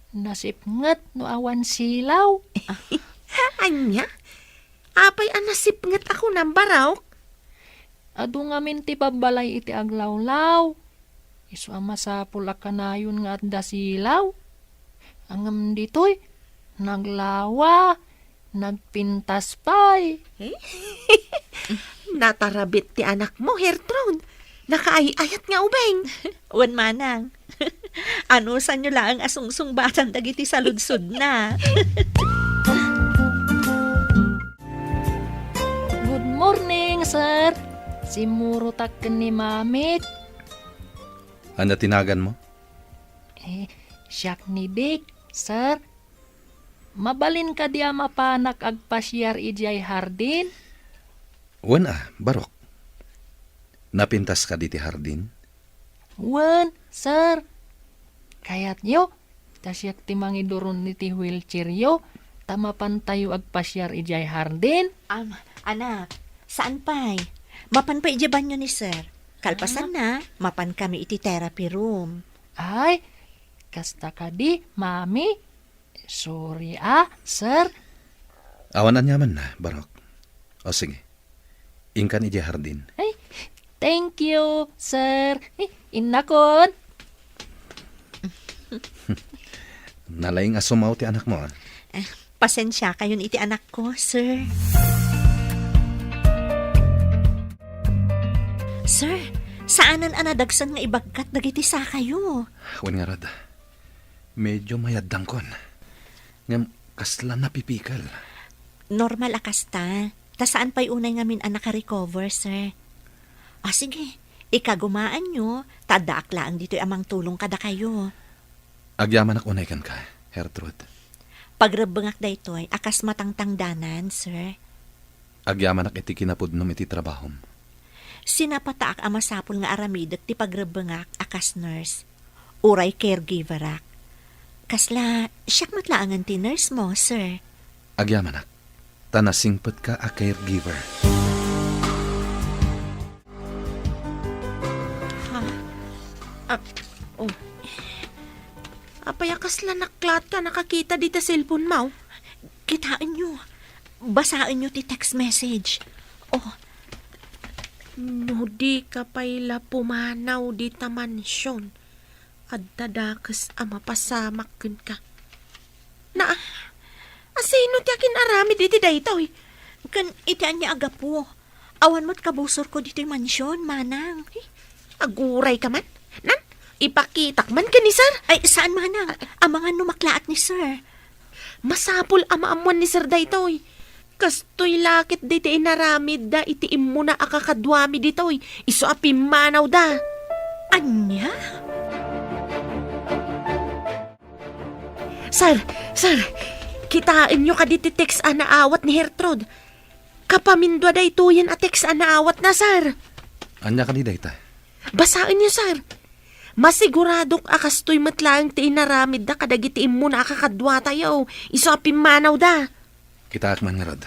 Nasipnget no awan silaw. Anya? Apay anasipnget ako ng Barok? Adu ngamin ti babalay iti aglawlaw. Isu ama sa pulakanayon nga at dasilaw. Angam ditoy, naglawa, nagpintas pay. Natarabit ti anak mo, Hertrude. Nakaayayat nga ubeng. Wan manang, anusan nyo lang ang asungsung batan dagiti saludsod na. Good morning, sir. Simurutak ni Mamik. Ano tinagan mo? Siyak ni Dick, sir. mabalin ka diya mapanak agpasyar ijay hardin? Wan Barok. Napintas ka diti hardin? Wen, sir. Kayat nyo, tasyak timang idurun ni ti wheelchair yo, tamapan tayo agpasyar ijay hardin. Anak, saan pa'y? Mapan pa ijaban nyo ni sir. Kalpasan na, mapan kami iti therapy room. Ay, kasta ka di, mami. Sorry sir. Awanan yaman na, Barok. O sige, ingkan ijay hardin. Ay, thank you, sir. Inakon. Nalaing asumaw ti anak mo. Pasensya kayon iti anak ko, sir. Sir, saanan anadagsan nga ibagkat dagiti sa kayo? Wan nga rad. Medyo mayaddang kon. Ngam kasla napipikal. Normal akasta. Ta saan pa'y unay ngamin anak recover, sir? Sige, ikagumaan nyo, tadaak laang dito'y amang tulong kada kayo. Agyaman ak unay kan ka, Gertrude. Pagrabangak da ito'y akas matangtangdanan, sir. Agyaman ak iti kinapudnom iti trabahom. Sinapataak amasapol nga aramid at ti pagrabangak akas nurse. Uray caregiver ak. Kasla, siyak matlaangan ti nurse mo, sir. Agyaman ak, tanasingpet ka a caregiver. Apayakas la naklat ka nakakita dito cellphone mo. Kitaan nyo. Basaan nyo ti text message. No di ka payla pumanaw di ta mansyon. At dadakas ama pasamak ka. Asino ti akin arami diti daytoy? Kan itian niya aga po. Awan mo't kabusor ko dito'y mansyon, manang. Aguray ka man? Nan, ipakitak man ka ni sir. Ay, saan manang? Amangan numaklaat ni sir. Masapul amaamuan ni sir daytoy. Kastoy lakit diti inaramid da itiim mo na akakadwami ditoy. Iso apimanaw da. Anya? Sir, kitain nyo ka diti text anaawat ni Gertrude. Kapamindwa da ito yan a text anaawat na, sir. Anya ka ni dayta? Basaan niyo, sir. Masiguradong akastoy matlaang ti inaramid da kadagitiim mo na akakadwa tayo. Iso apimanaw da. Kita ak man nga rad.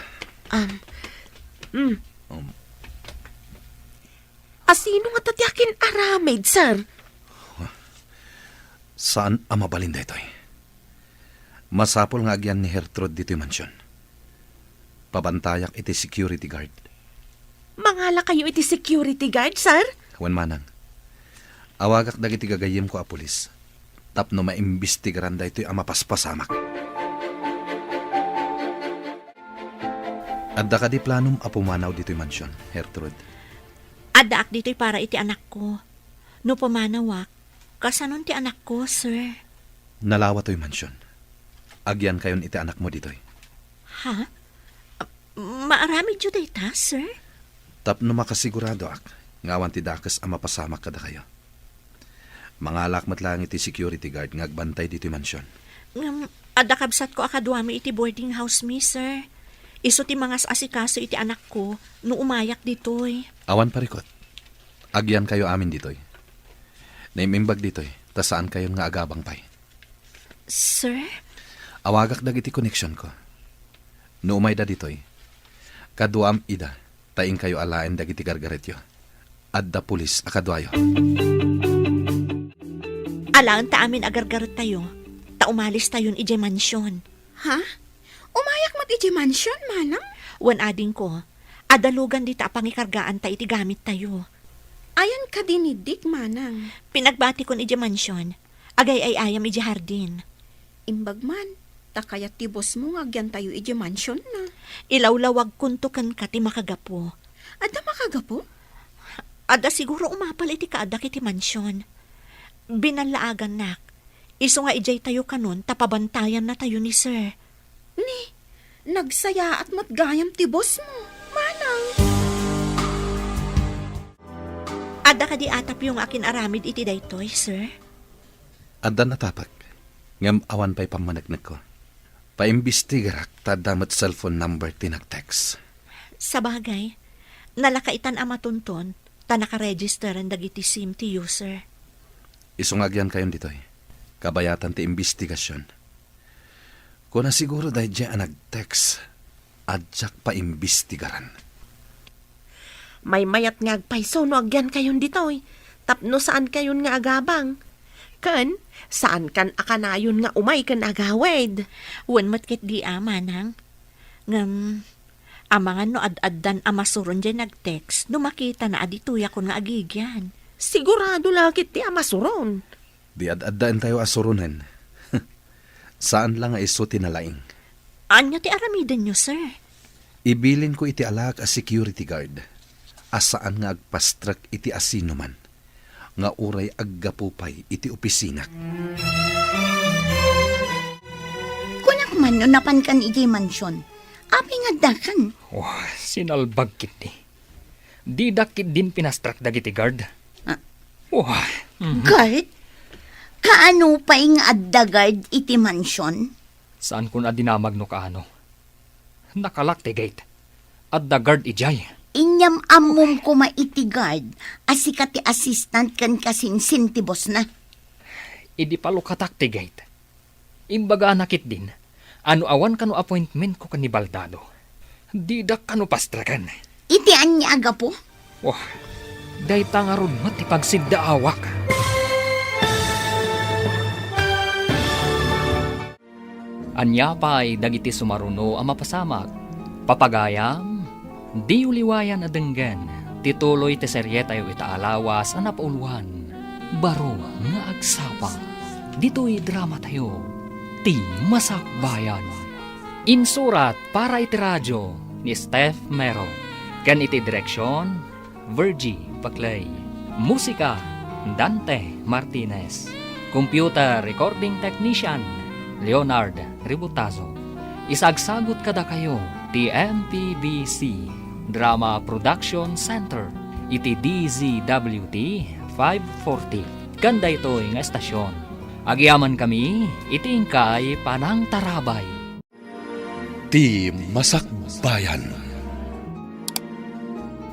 Asino nga tatyakin aramid, sir? Saan ang mabalin daytoy? Masapol nga agyan ni Gertrude dito mansyon. Pabantayak iti security guard. Mangala kayo iti security guard, sir? Wan manang. Awagak dagiti gagayim ko a pulis. Tapno maimbestigaran daytoy ang mapaspasamak. Adda ka di planom a pumanaw dito'y mansyon, Gertrude. Adaak dito'y para iti anak ko. No pamanawak, kasanon ti anak ko, sir? Nalawa to'y mansyon. Agyan kayon iti anak mo dito'y. Ha? Maarami dyo dayta, sir? Tapno makasigurado ak, ngawan ti dakas ang mapasamak kada kayo. Mangalakmat lang iti security guard ngagbantay dito'y mansyon. Adakabsat ko akadwami iti boarding house mi, sir. Iso ti mga asikaso iti anak ko no umayak ditoy. Awan parikot. Agyan kayo amin ditoy. Naimimbag ditoy, ta saan kayo nga agabang pay. Sir? Awagak dagiti connection ko. No umay da ditoy. Kaduam ida, taing kayo alaen dagiti gargaretyo. Adda pulis akadwayo. Alaan ta amin agargarot tayo. Ta umalis tayon ije mansyon. Ha? Umayak mat iti mansion, manang? Wan ading ko, adalugan di ta pangikargaan ta iti gamit tayo. Ayan ka dinidik, manang. Pinagbati kon ije mansyon, agay ay ayam ije hardin. Imbagman, takayat ti boss mo ngagyan tayo iti mansion na. Ilawlawag kuntukan ka ti makagapo. Adda makagapo? Ada siguro umapal iti kaadak iti mansyon. Binalaagan nak. Iso nga ijay tayo kanon, tapabantayan na tayo ni sir. Ni, nagsaya at matgayam ti boss mo, manang. Ada ka di atap yung akin aramid iti daytoy, sir? Adda natapak. Ngam awan pa'y pamanagnag ko. Paimbestigarak tadamat cellphone number tinag-text. Sa bagay, nalakaitan ang matunton, ta nakaregister ang dagiti SIM ti user. Isungagyan kayon ditoy. Kabayatan ti imbestigasyon. Kung na siguro dahil dyan ang nag-text, adyak pa imbestigaran. May mayat nga agpayso no agyan kayon ditoy. Tapno saan kayon nga agabang? Kan, saan kan akanayon nga umay kan agawid? Wan matkit di manang. Ngam, amangan no ad-addan amasuron dyan nag-text, no makita na adituya ko nga agigyan. Sigurado lakit ti amasuron. Di ad-addaan tayo asurunan. Saan lang nga iso tinalaing? Anya ti aramidan nyo, sir? Ibilin ko iti alak a security guard. Asaan nga agpastrak iti asino man. Nga uray aggapupay iti opisinak. Kunak man no napan kan iti mansyon. Apay nga dakan. Oh, sinalbag kit ni. Di dakit din pinastrak dagiti guard. Ah. Oh, Guard? Kaano pa'y nga addagard iti mansyon? saan kun adinamag no kaano? Nakalak ti gate. At the guard ijay. Inyam amom ko maitigard, asika ti assistant kan kasing sintibos na. Idi palukatak ti gate. Imbaga nakit din. Ano awan kano appointment ko kani Baldado. Didak kano pastrakan. Iti anya aga po? Wah, day tangarun mo ti pagsidda awak. Anya pa'y dagiti sumaruno ang mapasamak. Papagayam, di uliwayan adenggan. Tituloy ti serye tayo itaalawas ang napauluhan. Baro nga agsapa. Dito'y drama tayo. Ti Masakbayan. Insurat para iti radyo ni Steph Mero. Kan iti direksyon, Virgie Paclay. Musika, Dante Martinez. Computer recording technician, Leonard Ributazo. Isagsagot kada kayo, ti MPBC Drama Production Center, iti DZWT 540. Kanda ito'y nga estasyon. Agyaman kami, itingkay panang tarabay. Ti Masakbayan.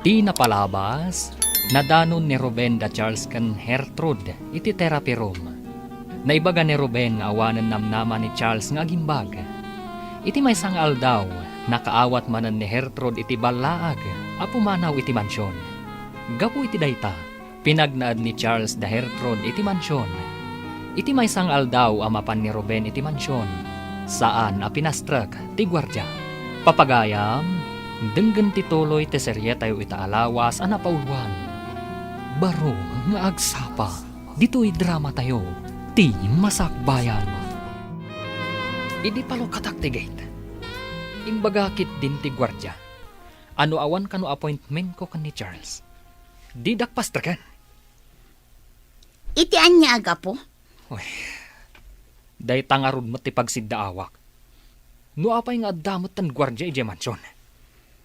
Ti napalabas, nadanon ni Ruben da Charles kan Hertrude, iti therapy room. Naibaga ni Ruben nga awanan namnaman ni Charles nga gimbag. Iti may sangal daw, nakaawat manan ni Hertrude iti balaag, apumanaw iti mansyon. Gapu iti dayta, pinagnaad ni Charles da Hertrude iti mansyon. Iti may sangal daw amapan ni Ruben iti mansyon, saan a pinastrak ti gwardya. Papagayam, denggen tituloy ti serye tayo itaalawas a napauluan. Baro nga agsapa, dito'y drama tayo, ti Masakbayan. Idi palukatak ti gate. Imbagakit din ti gwardya. Ano awan kano appointment ko kan ni Charles. Didak pastrakan. Iti anya aga po? Day tangarod mo ti pagsidda awak. No apay nga damot tan gwardya ije mansyon.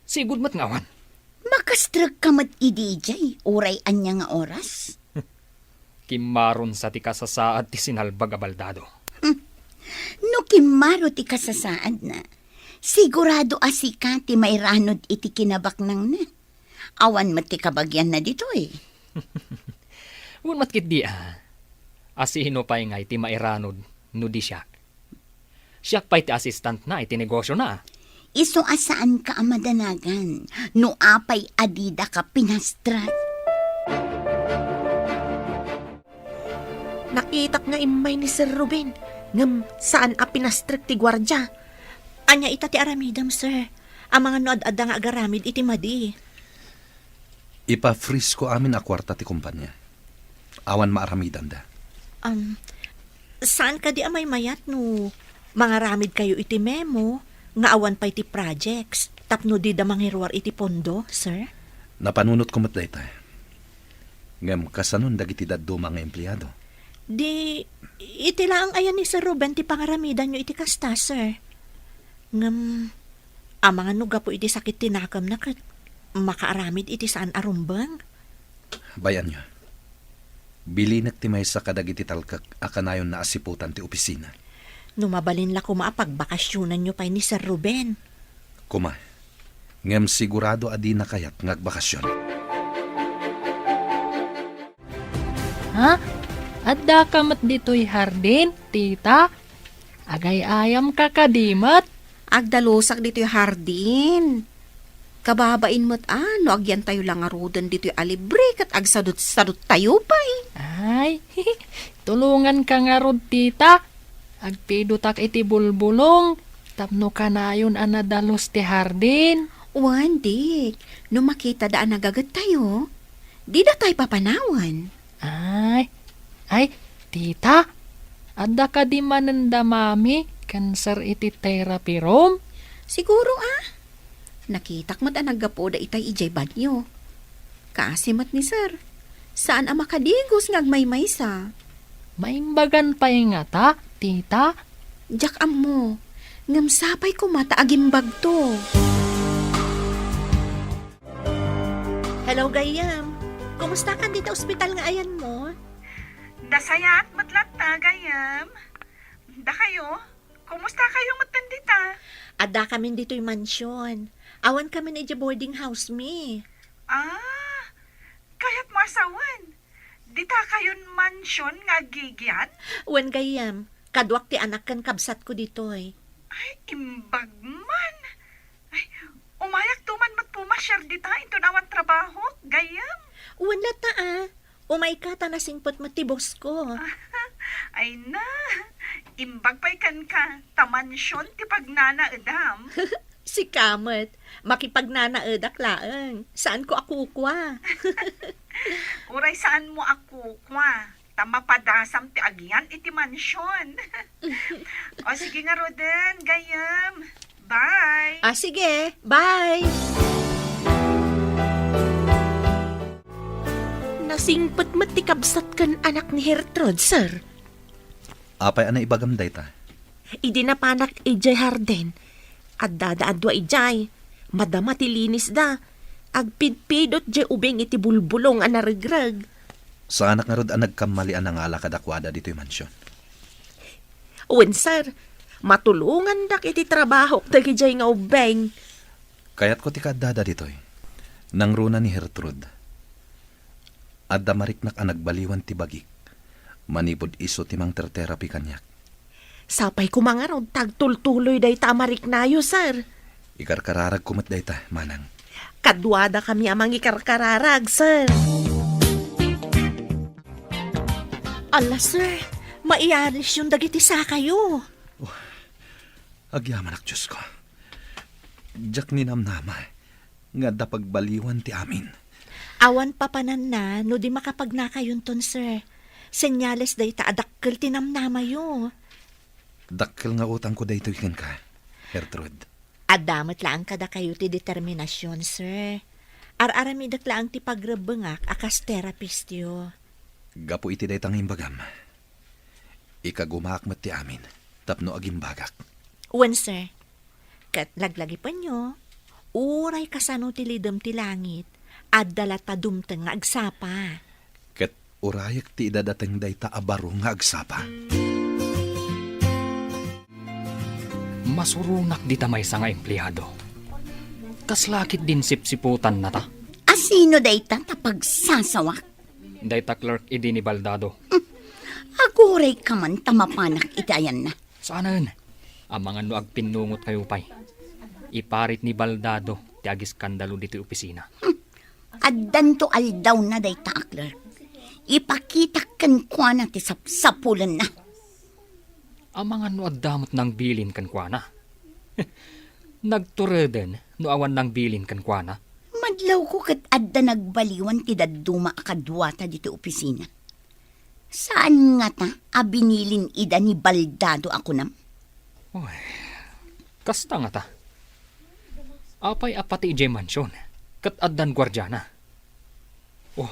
Sigud mat nga awan. Makastrag ka mat idijay, oray anya nga oras. Kimaron sa ti kasasaad ti sinalbag a Baldado. No kimaro ti kasasaad na. Sigurado asika ti may ranod iti kinabak nang na. Awan mat ti kabagyan na dito eh. Wun matkit di asino pa'y nga iti mairanod no di siyak. Siyak pa'y ti assistant na iti negosyo na. Iso asaan ka amadanagan, no apay adida ka pinastrat. Nakitak nga imay ni Sir Ruben. Ngam saan a pinastrik ti gwardya? Anya ita ti aramidam, sir. Ang mga noad-adda nga agaramid iti madi. Ipa-freeze ko amin a kwarta ti kumpanya. Awan maaramidan da. Saan ka di amay mayat no? Mga ramid kayo iti memo, nga awan pa iti projects, tapno di da mangirwar iti pondo, sir? Napanunot ko matday tayo. Ngam kasanon dagiti daddo mga empleyado. Di, iti lang ayan ni Sir Ruben ti pangaramidan nyo iti kasta, sir. Ngam, mga nuga po iti sakit tinakam na kat makaaramid iti saan arumbang. Bayan nyo. Bilinak ti may sa kadagiti talkak akanayon na asiputan ti opisina. Numabalin la ko maapagbakasyonan nyo pa ni Sir Ruben. Kuma, ngem sigurado adi na kayat ngagbakasyon. Ha? Adda kamat dito'y hardin, tita? Agay ayam ka kadimat? Agdalusak dito'y hardin. Kababain mo't ano, agyan tayo lang arudan dito'y alibre kat agsadot-sadot tayo pa eh. Ay, tulungan ka nga rod, tita. Agpidutak iti bulbulong. Tapno ka na yun anadalos ti hardin. Wan, dik. No makita daan nagagat tayo, di na tayo papanawan. Ay, tita. Adda ka di mananda mami, cancer iti therapy room. Siguro Nakitak mo't naggapoda itay ijay banyo. Kaasimat ni sir. Saan ang makadigos ngagmaymay sa? Maimbagan pa nga ta, tita. Jak mo. Ngamsapay ko mata agimbag to. Hello, Gayam. Kumusta ka dito ospital nga ayan mo? Dasayat matlat ta, Gayam. Da kayo? Kumusta kayo matandita? Ada kami dito'y mansyon. Awan kami na boarding house mi. Kaya't mo asawan. Dita kayon mansyon nga gigyan? Wan Gayam, kadwak ti anak kan kabsat ko dito'y. Ay, imbag man. Ay, umayak tuman matpumasyar dita into nawan trabaho, Gayam. Wan lata umay ka ta nasingpot matibos ko. Ay na, imbag pa'y kan ka, tamansyon ti pagnana edam. Si Kamet, makipagnanaedak laeng. Saan ko akukwa? Uray saan mo ako, kwa? Tamapadasam ti agyan iti mansyon. O sige nga, Roden, Gayam. Bye! Sige, bye! Nasingpot matikabsat kan anak ni Hertrud, sir. Apay ana ibagam dayta. Idi na panak ijay harden. At dadaadwa ijay. Madama ti linis da. Agpidpidot jay ubing iti bulbulong anarigrag. Sa anak nga rod ang nagkamalian ang ala kadakwada dito'y mansyon. Uwan, sir. Matulungan dak iti trabaho dagi jay nga ubeng. Kaya't ko ti kadada dito'y. Nang runa ni Hertrud. Adda mariknak ang nagbaliwan ti bagik. Manipod iso ti mang therapy kanyak. Sapay ko mga rod tagtultuloy day tamarik nayo, sir. Ikarkararag kumat dayta, manang. Kadwada kami amang ikarkararag, sir. Ala, sir. Maialis yung dagiti sa kayo. Agyaman ak Diyos ko. Diyak ni namnama. Nga da pagbaliwan ti amin. Awan papanan na, no di makapagnakayon ton, sir. Senyales day ta adakkel tinamnama yo. Dakkel nga utang ko dayto ikan ka, Hertrud. Adamat lang kada kayo ti determinasyon, sir. Ar-aramidak lang ti pagrebengak akas therapist yo. Gapo iti daytang imbagam. Ikagumakmat ti amin, tapno agimbagak. Wen, sir. Kat laglagi pa nyo, uray kasano ti lidem ti langit, at dalat padumteng nga agsapa. Ket urayak ti idadateng dayta abaro nga agsapa. Masurunak di tamay sa nga empleyado. Kaslakit din sipsiputan na ta. Asino dayta tapagsasawak? Dayta clerk idi ni Baldado. Aguray ka man tamapanak itayan na. Saanan? Ang mga nuag pinungot kayo pay. Iparit ni Baldado ti agis skandalo dito opisina. Addan to aldaw na dayta akler. Ipakita kan kwa na ti sapsapulan na. Ang mga nuag damot ng bilin kan kwa na. Nagtureden no awan ng bilin kan kwa na. Madlaw ko kat adda nagbaliwan ti dadduma akadwata dito opisina. Saan nga ta abinilin ida ni Baldado ako nam? Uy, kasta nga ta. Apay apati ijay mansyon. Kat addan gwardyana. Oh,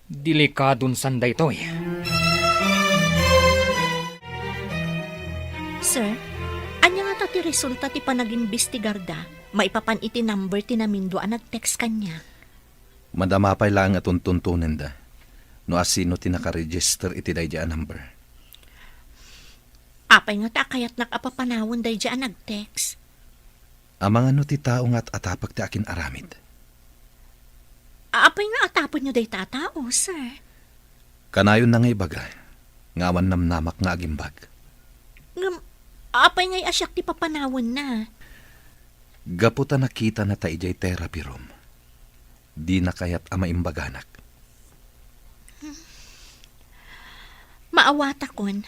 delikadon sanday to eh. Sir, anya nga ta ti resulta ti panagimbestigarda, maipapan iti number ti namindo ang nag-text kanya. Madamapay lang at tuntunin da. No asino ti nakaregister iti daydya number. Apay nga ta kayat nakapapanawon day dyan nag-text. Ang mga no ti tao nga't atapag ti akin aramid. Apay nga atapon nyo day tatao, sir. Kanayon na nga ibaga, ngawan namnamak nga agimbag. Apay nga'y asyak ti papanawon na. Gaputa nakita na ta ijay therapy room. Di na kayat ama imbaganak. Maawata kon,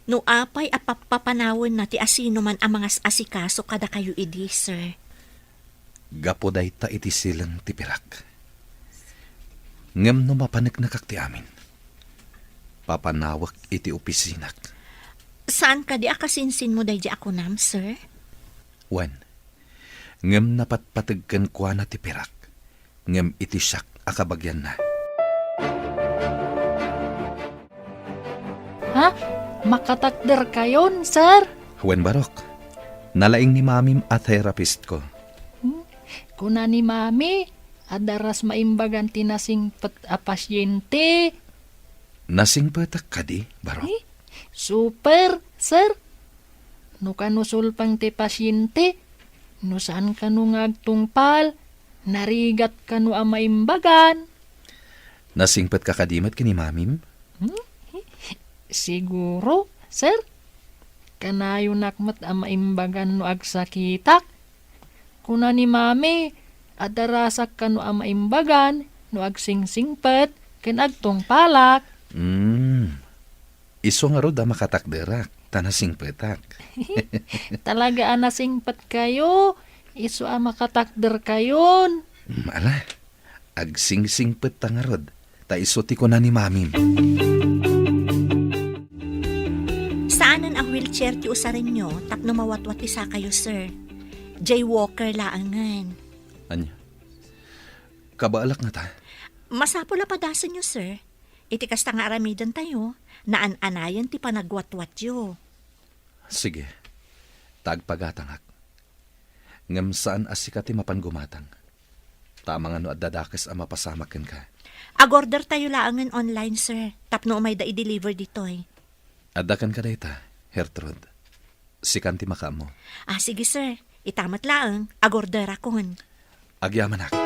no apay apapapanawon na ti asino man ang mga asikaso kada kayo idi, sir. Gapuday ta iti silang tipirak. Ngem no mapanek na kakti amin. Papanawak iti opisinak. Saan ka di akasinsin mo day di ako nam, sir? Wan, ngem napatpatagkan kwa na tipirak. Ngem iti siyak akabagyan na. Ha? Makatakder kayon, sir? Wen Barok, nalaing ni mamim a therapist ko. Kuna ni mami, adaras maimbagan tinasingpet a pasyente. Nasing patak ka di, Barok? Super, sir. No kanusul pang ti pasyente, no saan ka no ngagtungpal, narigat ka no a maimbagan. Nasingpat ka kadimat kini mamim? Siguro, sir. Kanayo nakmat a maimbagan no agsakitak. Kuna ni mami, adarasak ka no a maimbagan no agsingsingpet ken agtungpalak. Iso nga rod makatakderak, tanasing petak. Talaga anasingpet kayo, iso a makatakder kayon. Mala, agsingsing pet nga rod, ta isuti ko na ni mamim. Saanan ang wheelchair ti usarin nyo, tapno mawatwat isa kayo, sir. Jaywalker laangan. Anya? Kabaalak nga ta? Masapol na padasan nyo, sir. Iti kasta nga aramidan tayo, naan-anayan ti panagwatwat yo. Sige, tagpagatangak. Ngam saan asika ti mapangumatang. Tama nga no at dadakas ang mapasamakin ka. Agorder tayo laangan online, sir. Tapno may da i-deliver ditoy. Adakan ka dayta, Hertrud. Sikan ti maka mo. Sige, sir. Itamat laang. Agorder akon. Agyaman ako.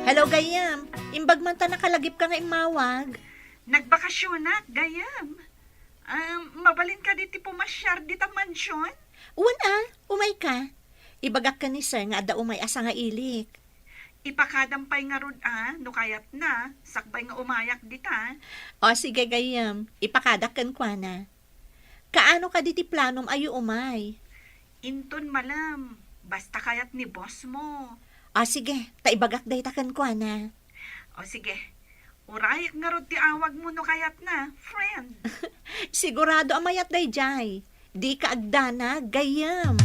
Hello, Gayam. Imbag man ta nakalagip ka nga imawag. Nagbakasyon na, gayam. Mabalin ka diti pumasyar dita mansyon? Umay ka. Ibagak ka ni sir nga ada umay asa nga ilik. Ipakadampay nga rod no kayat na, sakbay nga umayak dita. Sige, Gayam. Ipakadakan kwa na. Kaano ka diti planom ayo umay? Inton malam, basta kayat ni boss mo. Sige. Taibagak daytakan kwa na. Sige, urayak nga rod ti awag mo no kayat na, friend. Sigurado amayat day jay. Di ka agdana, Gayam.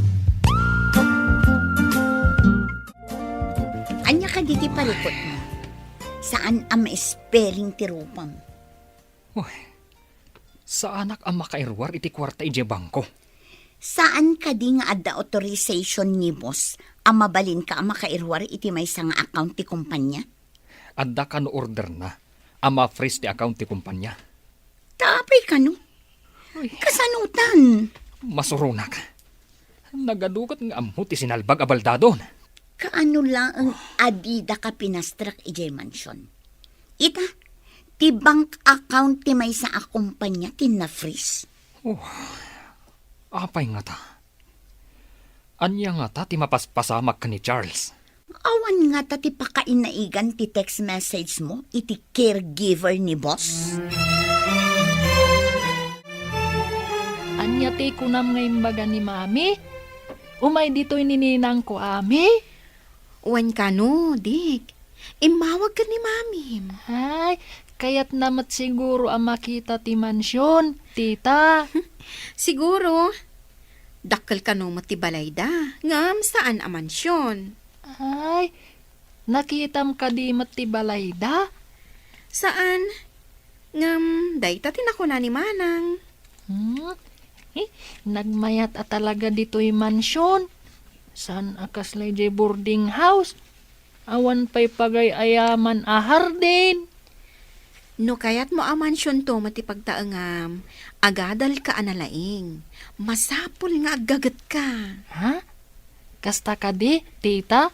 Anya ka diti parikot mo? Saan ang spelling ti rupam? Sa anak ang makairwar iti kwarta ije bangko. Saan ka di nga adda authorization ni boss ang mabalin ka ang makairwar iti may nga account ti kumpanya? Adda ka no order na, ama freeze ti account ti kumpanya. Tapay ka no? Kasanutan. Masurunak. Nagadukat nga amho ti sinalbag abaldadon. Kaano lang ang adida ka pinastrak ijay mansyon? Ita, ti bank account ti may sa kumpanya ti na-freeze. Apay nga ta. Anya nga ta ti mapaspasamak ka ni Charles. Awan nga ta ti pakainaigan ti text message mo iti caregiver ni boss. Anya ti kunam nga imbaga ni mami. Umay dito'y nininang ko ami. Uwan ka no, Dik. Imawag ka ni mamim. Ay, kayat namat siguro ang makita ti mansyon, tita. Siguro. Dakkel ka no matibalay da. Ngam saan a mansyon? Ay, nakitam ka di matibalay da. Saan? Ngam, dayta tinako na ni Manang. Nagmayat at talaga dito'y mansyon. San akaslay jay boarding house? Awan pa'y pagay ayaman ahar din. No kayat mo amansyon to matipagtaangam, agadal ka analaing. Masapul nga agagat ka. Ha? Kasta ka di, tita?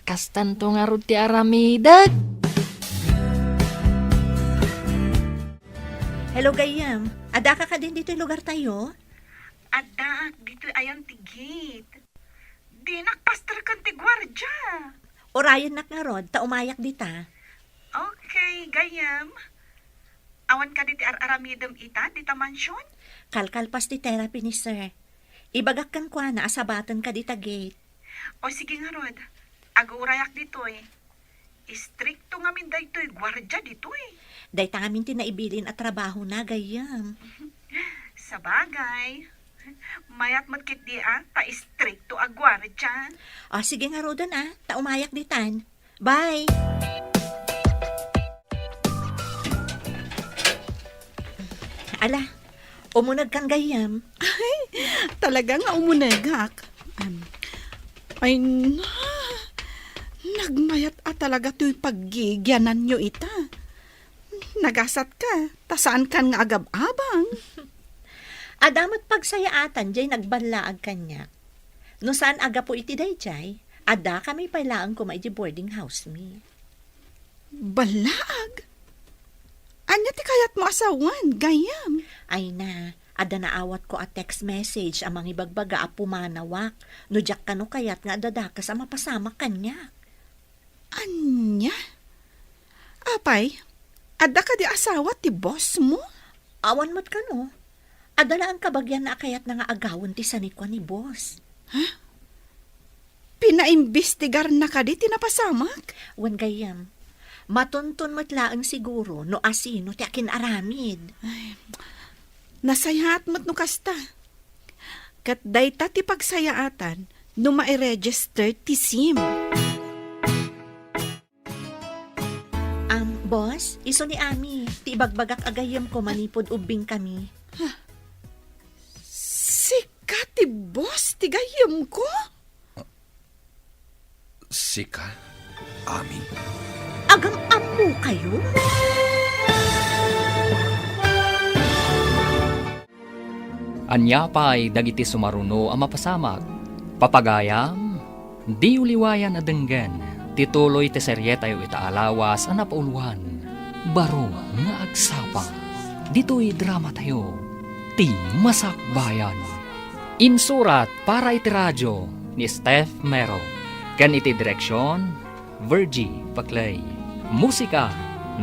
Kastan to nga rod ti aramidag. Hello, Gayam. Ada ka din dito yung lugar tayo? Adak, dito ayan ti gate. Di nakpastar kan ti gwardya. Orayan nak nga rod, ta umayak dita. Okay, gayam. Awan ka diti aramidem ita, dita mansyon? Kalkalpas di therapy ni sir. Ibagak kan kwa na asabatan ka dita gate. O sige nga rod, agurayak dito eh. Istrikto nga min daytoy gwardya dito eh. Day ta ngamin tinaibilin at trabaho na, Gayam. Sa bagay, mayat magkit di ta istrikto ag gwardya. O sige nga rodan ta umayak ditan. Bye! Ala, umunag kang Gayam. Talaga nga umunagak. Ay, nagmayat talaga to'y paggigyanan nyo ita. Nagasat ka, tasaan kan nga agab-abang. Adamat pagsayaatan jay nagbanlaag kanya. No saan aga po iti day jay, ada kami pailaan ko may boarding house me. Balag? Anya ti kayat mo asawan, gayam. Ay na, ada naawat ko a text message amang ibagbaga a pumanawak. No jak kano kayat nga dadakas a mapasama kanya. Anya? Apay, ada ka di asawa ti boss mo? Awan mo't kano. Adala ang kabagyan na kayat na nga agawon ti sanikwa ni boss. Pinaimbestigar na ka di tinapasamak? Wan gayam, matuntun mo't laang siguro no asino ti akin aramid. Nasayaat mo't no kasta. Kat dayta ti pagsayaatan no ma-register ti SIM. Boss, iso ni Ami, ti ibagbagak agayam ko manipod ubing kami. Sika ti boss ti gayam ko? Sika? Ami? Agam amu kayo? Anya pa'y dagiti sumaruno ang mapasamag. Papagayam, di uliwayan adenggan. Tituloy ti serye tayo itaalawas ang napauluhan. Baro nga agsapa. Dito'y drama tayo. Ti Masakbayan. Insurat para iti radyo ni Steph Mero. Kan iti direksyon, Virgie Paclay. Musika,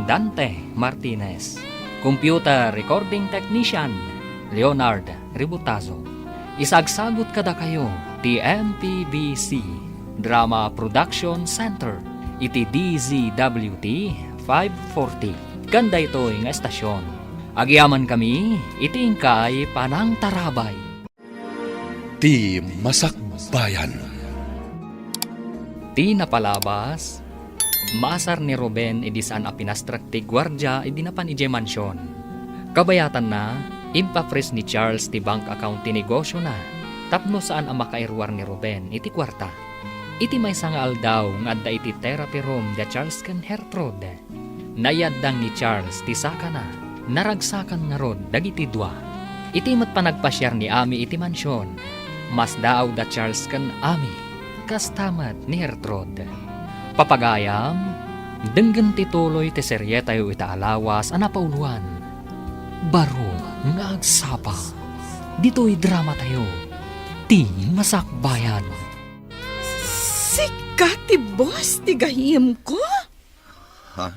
Dante Martinez. Computer recording technician, Leonard Ributazo. Isagsagot kada kayo, ti MPBC Drama Production Center, iti DZWT 540. Kanda ito'y nga estasyon. Agyaman kami, iti ingkay Panang Tarabay. Ti Masakbayan. Ti napalabas, maasar ni Ruben idisaan a pinastrak ti gwardya idinapan ije mansyon. Kabayatan na, impapres ni Charles ti bank account ti negosyo na, tapno saan ang makairwar ni Ruben iti kwarta. Iti may sangal daw nga adda iti therapy room da Charles ken Gertrude. Nayaddang ni Charles ti saka na, naragsakan nga rod dagiti dua. Iti mat panagpasyar ni Ami iti mansyon, mas daaw da Charles ken Ami, kastamat ni Gertrude. Papagayam, denggen tituloy ti serye tayo itaalawas ang napauluan. Baro nga agsapa. Dito'y drama tayo. Ti Masakbayan. Sika ti boss ti gayam ko? Ha?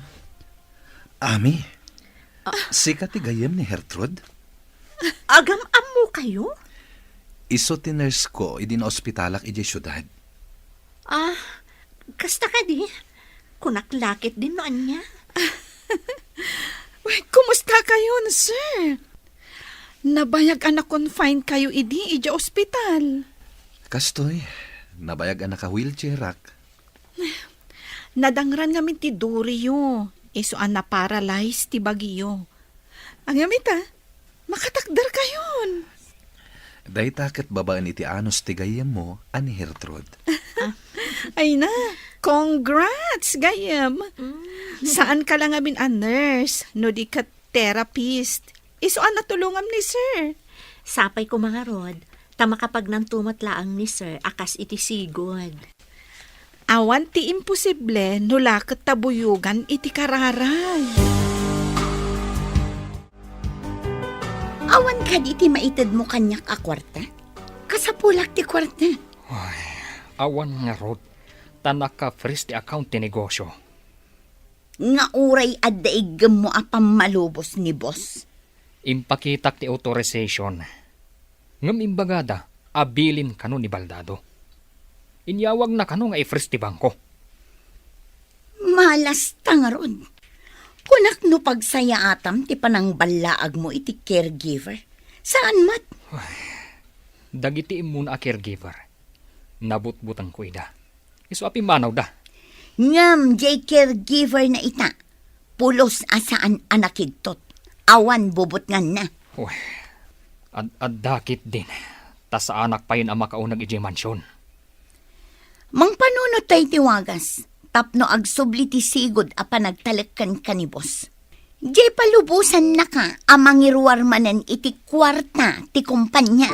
Ami? Sika ti gayam ni Gertrude? Agam amu kayo? Iso ti nurse ko idin ospitalak ije syudad. Kasta ka di? Kunaklakit din no anya. Uy, kumusta kayo, sir? Nabayag anak confine kayo iji ospital. Kastoy, nabayag ang naka-wheelchair rak. Nadangran nga min ti Dorio. Iso an na-paralyze ti Baguio. Ang gamita, makatakdar kayon. Day takit babaan iti anos ti gayam mo, ani Gertrude. Ay na, Congrats, gayam. Saan ka lang amin a nurse, no di ka therapist. Isuan na tulungam ni sir. Sapay ko mga rod, tama kapag nang tumatlaang ni sir, akas iti sigod. Awan ti imposible, no lakot tabuyugan iti kararay. Awan ka di ti maitid mo kanyak a kwarta? Kasapulak ti kwarta. Awan nga rod, tanak ka first account ti negosyo. Nga uray at daigam mo a pamalubos ni boss. Impakitak ti authorization. Ngam imbagada, abilin kano ni Baldado. Inyawag na kano nga i-first ti bangko. Malas nga ron. Kunak no pagsaya atam ti panang balaag mo iti caregiver. Saan mat? Dagiti imuna a caregiver. Nabutbutang ko ida. Iso api manaw da. Ngam jay caregiver na ita. Pulos asaan anakigtot. Awan bubot nga na. Ad-dakit din. Ta sa anak pa yun ang makaunag iji mansyon. Mang panunot tayo tiwagas. Tapno agsubli ti sigod a panagtalekkan ka ni boss. Jay palubusan na ka amang iruwarmanan iti kwarta ti kumpanya.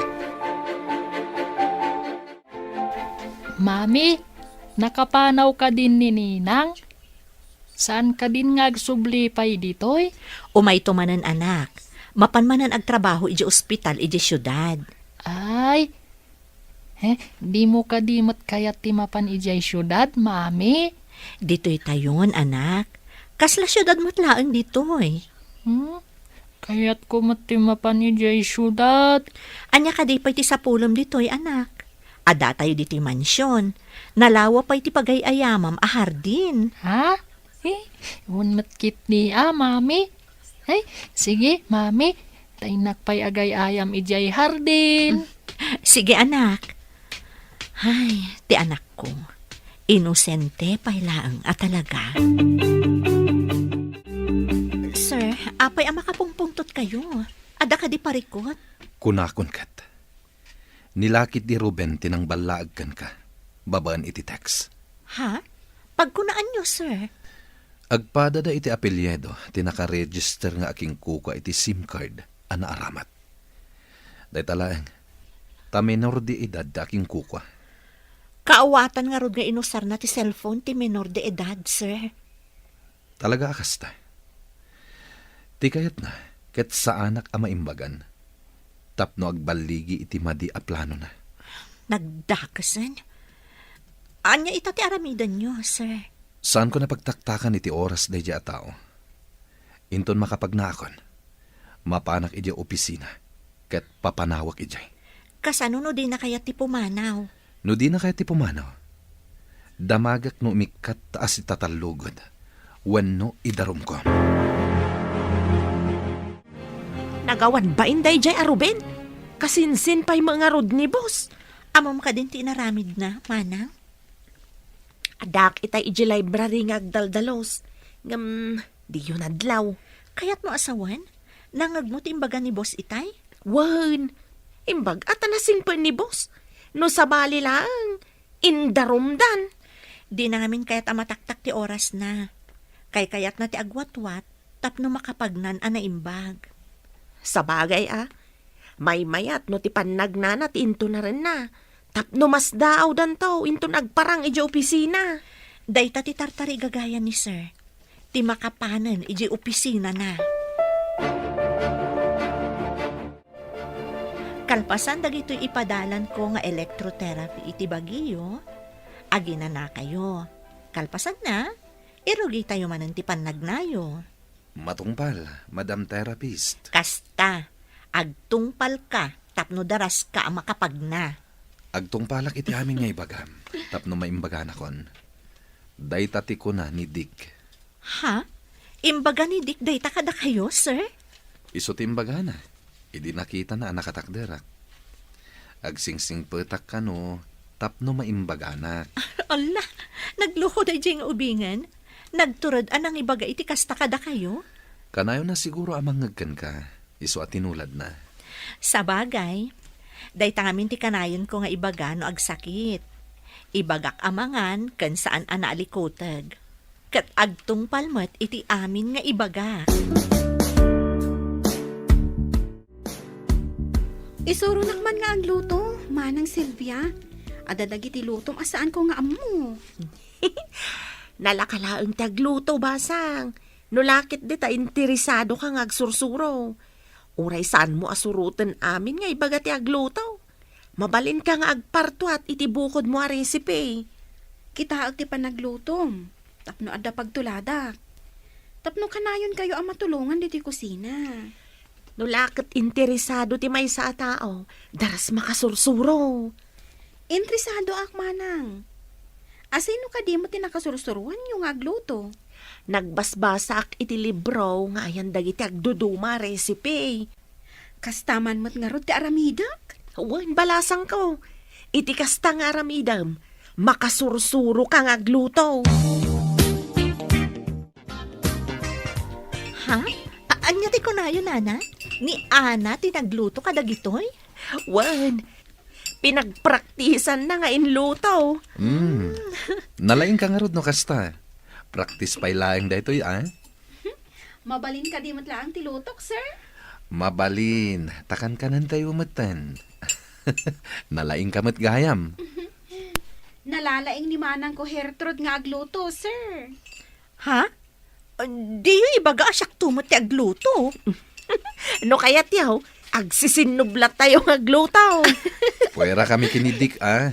Mami, nakapanaw ka din ni Ninang? Saan ka din nga agsubli pa'y ditoy? Umay tumanan anak, mapanmanan ag trabaho iji ospital iji syudad. Ay, di mo ka dimot kayat ti mapan ijay syudad, mami? Dito'y tayon anak, kasla syudad matlaang dito'y. Kayat ko matimapan ijay syudad. Anya ka di pa'y ti sapulom dito'y anak. Ada tayo diti mansyon, nalawa pa'y ti pagayayamam a hardin. Ha? Unmatkit ni mami. Sige, mami. Tainak pa'y agay ayam ijay hardin. Sige anak. Ay, ti anak ko. Inosente pa'y laang at talaga. Sir, apay ang makapungpungtot kayo. Ada ka di parikot. Kunakon kat. Nilakit di Ruben tinang balaag kan ka. Babaan iti text. Ha? Pagkunaan nyo, sir. Agpada da iti apelyedo, tinaka-register nga aking kuka iti SIM card, ana aramat. Day talaeng, ta menor di edad da aking kuka. Kaawatan nga rod nga inusar na ti cellphone ti menor de edad, sir. Talaga akasta. Ti kayat na, ket sa anak ama imbagan, tapno agbaligi iti madi a plano na. Nagdakasan? Anya ita ti aramidan nyo, sir. Saan ko napagtaktakan iti oras day a tao? Inton makapagnakon, mapanak iti opisina, ket papanawak ijay. Kasano no di na kaya ti pumanaw? No di na kaya ti pumanaw, damagak no umikat taas itatalugod, wenno idarum ko. Nagawan ba inday jay Ruben? Kasinsin pa'y mga rod ni boss. Amam ka din ti inaramid na, manang? Adak itay iji library nga agdaldalos. Di yun adlaw. Kaya't mo asawan? Nangag mo ti imbaga ni boss itay? Wan, imbag at anasing pa ni boss. No sa bali lang, indarumdan. Di namin kaya't amataktak ti oras na. Kayat na ti agwatwat, tapno makapagnan ana imbag. Sa bagay may mayat no ti pannagnanat into na rin na. Tapno mas daaw dan to, into nagparang iji opisina. Dayta ti tartari gagaya ni sir. Ti makapanan iji opisina na. Kalpasan dagito'y ipadalan ko nga electrotherapy iti Baguio, agina na kayo. Kalpasan na, irugi tayo manan ti pannagnayo. Matungpal, Madam Therapist. Kasta, agtungpal ka, tapno daras ka ang makapagna. Agtungpalak iti amin nga ibagam, tapno maimbaga na kon. Daytati ko na ni Dick. Ha? Imbaga ni Dick dayta kada kayo, sir? Iso timbaga na. Idi nakita na nakatakderak. Agsingsing petak ka no, tapno maimbaga na. Ala, nagluho da nga ubingan. Nagturod anang ibaga iti kasta kada kayo? Kanayo na siguro amang ngagkan ka, iso at tinulad na. Sa bagay, dayta ngamin ti kanayon ko nga ibaga no agsakit. Ibagak amangan kan saan analikotag. Kat agtong palmat iti amin nga ibagak. Isuro nakman nga ang luto, manang Silvia. Adadag iti lutom asaan ko nga amo. Nalakalaang tagluto, basang. Nulakit di ta interesado ka nga agsursuro. Uray saan mo asurutan amin nga ibagati agluto. Mabalin ka nga agparto at itibukod mo a recipe. Kita ag ti panaglutom. Tapno adda pagtuladak. Tapno kanayon kayo ang matulungan diti kusina. Nulakit interesado ti may sa tao. Daras makasursuro. Interesado ak manang. Asino ka di mo tinakasursuruan yung agluto? Nagbasbasak iti libro nga ayan dagiti agduduma recipe. Kastaman mo't nga rod ti aramidak? Wan balasang ko. Iti kasta nga aramidam. Makasursuro kang agluto. Ha? Anya ti kunayo, nana? Ni Ana tinagluto ka dagitoy? Wan. Pinagpraktisan na nga inluto. Nalaing ka nga rod no kasta. Practice pa'y laing da ito'y, ah? Mabalin ka di mo't lang ti lutok, sir? Mabalin. Takan ka nan tayo matan. Nalaing ka mat gayam. Nalalaing ni manang ko Hertrud nga agluto, sir. Ha? Di yung ibaga asyak tumot ti agluto. No kaya tiyaw, agsisinublat tayo ng agluto. Pwera kami kinidik, ah.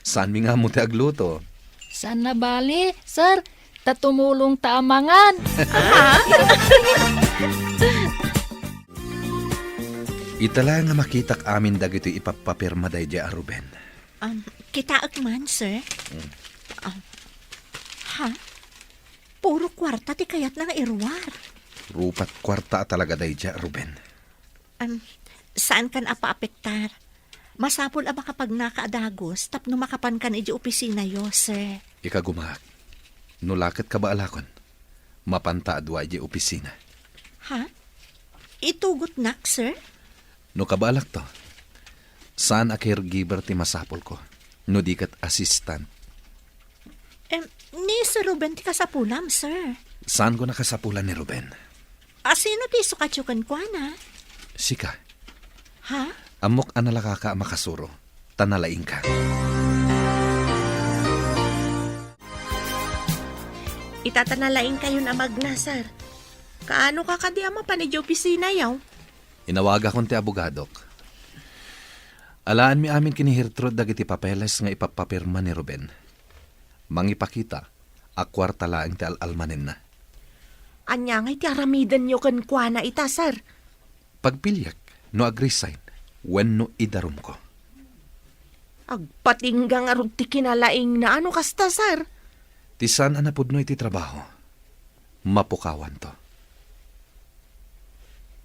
Saan mi nga mo ti agluto? Saan na bali, sir? Tatumulong taamangan. Itala nga makitak amin dagito ipapapirma day di Ruben. Kita man, sir. Ha? Puro kwarta ti kayat na nga irwar. Rupat kwarta talaga day di Ruben. Saan kan apa-apektar? Masapol aba kapag nakaadagos, tapno makapan kan iji opisina yo, sir. Ikagumak. Nulakit ka ba alakon? Mapanta adwa iji opisina. Ha? Itugot nak, sir? No kabalak to. Saan a caregiver ti masapol ko? No di kat assistant. Ni Sir Ruben ti kasapulam, sir. Saan ko nakasapulan ni Ruben? Asino ti sukatyukan kwa na? Sika. Ha? Amok analaka ka makasuro. Tanalaing ka. Itatanalain kayo na magnasar. Kaano ka kadi ama pa ni opisina yaw? Inawaga kon ti abogadok. Alaan mi amin kini Hertrud dagiti papeles nga ipapapirma ni Ruben. Mangipakita, akwarta laang ti alalmanin na. Anya nga iti aramidan nyo kan kwa na itasar. Pagpilyak, no agresign, when no idarum ko. Agpatinggang arod ti kinalaing na ano kasta, sar? Tisan anapod no iti trabaho. Mapukawan to.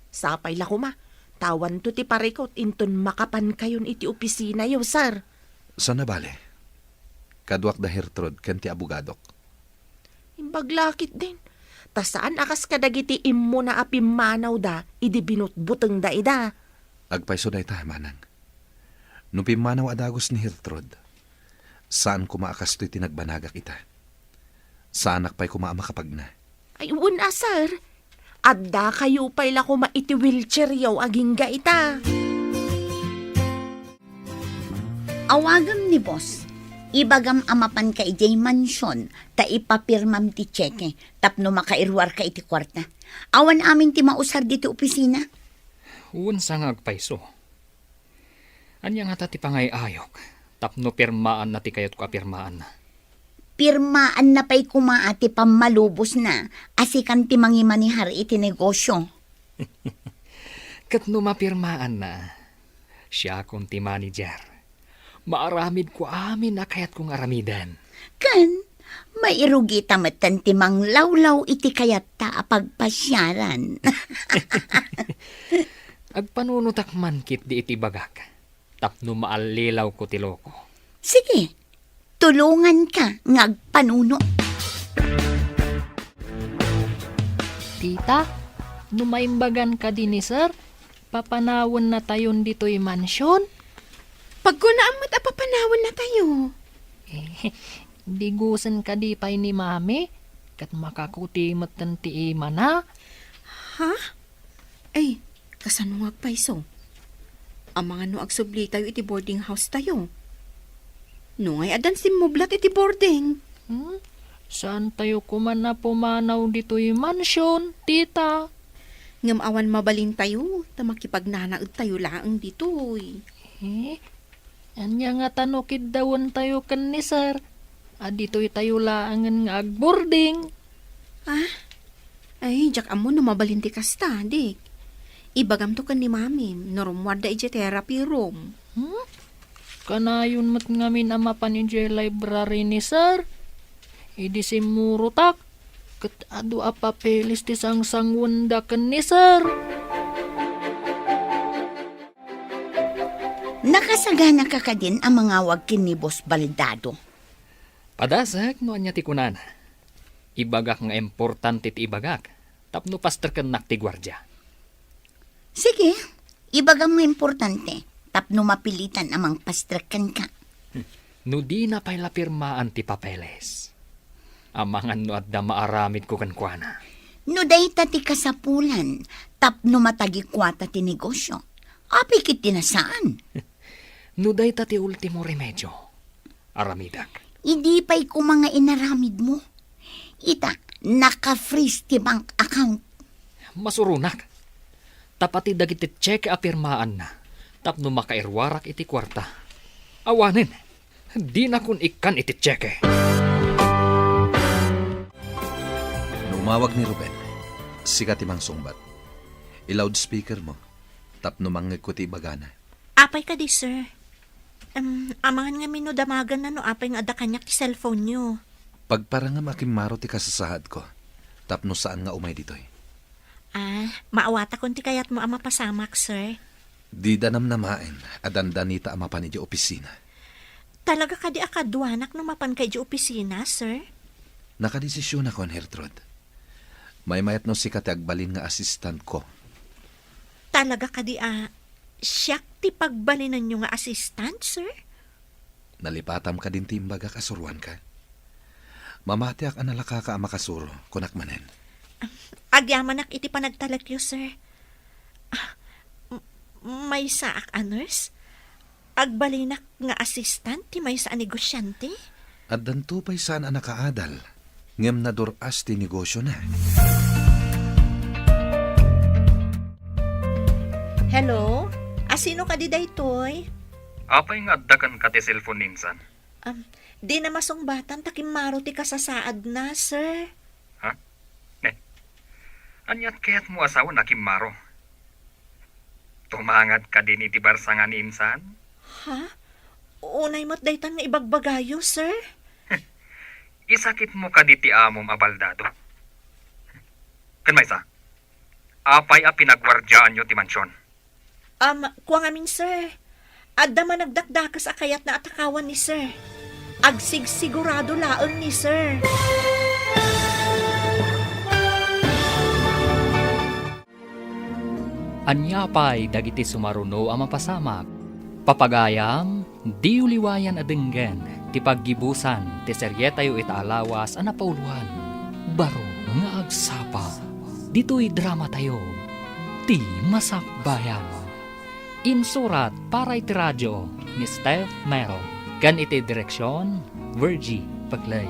Sapay la kuma. Tawan to ti parikot inton makapan kayon iti opisina yaw, sar. Sana bale? Kadwak da Hertrud ken ti abogadok. Imbaglakit din. Tasaan akas kadagiti immo na apimanaw da, idi binutbuteng da ida. Agpaiso da ita, manang. No pimanaw adagos ni Hertrud, saan kumaakas to'y tinagbanaga kita? Saan akpay kumaama kapag na? Ay, una, sir. Adda kayo pa'y la kuma iti wheelchair yaw aging ga ita. Awagam ni boss. Ibagam amapan ka ijay mansyon, ta ipapirmam ti tseke, tapno makairwar ka iti kwarta. Awan amin ti mausar diti opisina. Unsa nga agpaiso. Anya nga ta ti pangay ayok. Tapno pirmaan na ti kayot ko apirmaan na. Pirmaan na pa'y kumaati pamalubos na, asikan ti mangimanihar iti negosyo. Kat no mapirmaan na, siya akong ti manager. Maaramid ko amin na kayat kong aramidan. Kan, mairugi tamatan ti manglawlaw iti kayat ta apagpasyaran. Agpanunutak man kit di iti bagak. Tapno maalilaw ko ti loko. Sige, tulungan ka ngagpanuno. Tita, numaimbagan ka din ni sir. Papanawon na tayon dito'y mansyon. Pagkunaan mo't apapanawan na tayo. Digusan ka di pa'y ni mami, kat makakuti matan ti ima na. Ha? Ay, kasanungag pa iso. Ang mga no agsubli tayo iti boarding house tayo. No ay adan simublat iti boarding. Saan tayo kuman na pumanaw dito'y mansyon, tita? Ngam awan mabalin tayo, tamakipagnanaad tayo laang ditoy. Anya nga tanokid dawon tayo kan ni sir. Dito'y tayo laangan nga agboarding. Ay, jak amo no mabalin ti kasta, dik. Ibagam to kan ni mami, norumwada iti therapy room. Kanayon mat ngamin ama paninjay library ni sir. Idi simurutak. Kat adu apa pelis ti sang-sangwanda kan ni sir. Nakasagana ka ka din ang mga wagkin ni Boss Baldado. Padasak no anya ti kunan. Ibagak nga importante ti ibagak. Tapno paster ken nak ti gwardya. Sige, ibagam mo importante. Tapno mapilitan amang pastrakan ka. No di na pay lapirmaan ti papeles. Amangan no adda maaramid ko kankwana. No dayta ti kasapulan, tapno matagikwata ti negosyo. Apikit tinasaan. No dayta ti ultimo remedyo. Aramidak. Hindi pa'y ko mga inaramid mo. Ita, naka-freeze ti bank account. Masurunak. Tapati dagiti check apirmaan na. Tapno makairwarak iti kwarta. Awanin. Di na kun ikan iti check. Numawag ni Ruben. Sikat imang sungbat. I-loudspeaker mo. Tapno mangikuti bagana. Apay ka di, sir. Amangan nga minudamagan na no apay nga ada kanyak ti cellphone nyo. Pagparangam akimaro ti kasasahad ko. Tapno saan nga umay ditoy. Maawata kun ti kayat mo ama pasamak, sir. Di danam namain. Adandanita ama pa ni di opisina. Talaga ka di akadwanak no mapan kay di opisina, sir? Nakadesisyon ako, Hertrud. May mayat no sikat agbalin nga assistant ko. Talaga ka di siyak ti pagbalinan nyo nga assistant, sir? Nalipatam ka din timbaga kasuruan ka. Mamatiak ang nalaka ka makasuro, kunak manen. Agyamanak iti panagtalakyo, sir. May saak nurse? Agbalinak nga assistant ti may sa negosyante? At dantupay saan ang nakaadal. Ngem na duras ti negosyo na. Hello? Sino ka di daytoy? Apay nga addakan ka ti cellphone ninsan. Di na masungbatan takimaro ti kasasaad na, sir. Ha? Ne. Anyat kaya't mo asawa na kimaro. Tumangat ka din iti barsangan insan? Ha? Unay mo't daytan nga ibagbagayo, sir. Isakit mo ka di ti amom abaldado. Kanmaysa, apay a pinagwardyaan nyo ti mansyon. Kuwang amin, sir. Adda man nagdakdakas akayat na atakawan ni sir. Agsigsigurado laon ni sir. Anyapay dagiti sumaruno ang mapasamak. Papagayam, di uliwayan adenggen, ti paggibusan, ti seryetayo itaalawas ang napauluhan. Baro nga agsapa, dito'y drama tayo, ti masakbayan. Insurat para iti radyo ni Steph Mero. Kan iti direksyon, Virgie Paglay.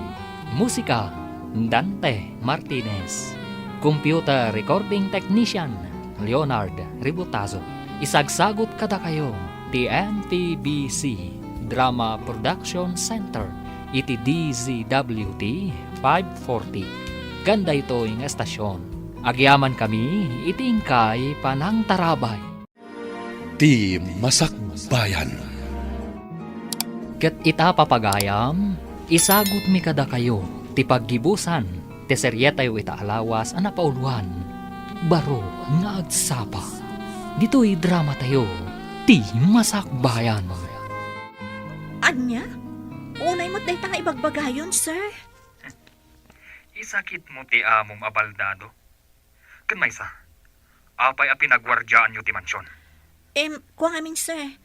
Musika, Dante Martinez. Computer Recording Technician, Leonard Ributazo. Isagsagot kada kayo, ti MTBC Drama Production Center, iti DZWT 540. Ganda ito yung estasyon. Agyaman kami, itingkay panang tarabay. Ti Masakbayan. Ket ita papagayam, isagot mi kada kayo, ti paggibusan, ti seryetayo itaalawas ang napauluhan. Baro nga agsapa. Dito'y drama tayo, ti Masakbayan. Anya? Unay mo't dayta nga ibagbagayon, sir. Isakit mo ti amom abaldado. Kanmaysa, apay a pinagwardyaan nyo ti mansyon. Kuwang amin, sir.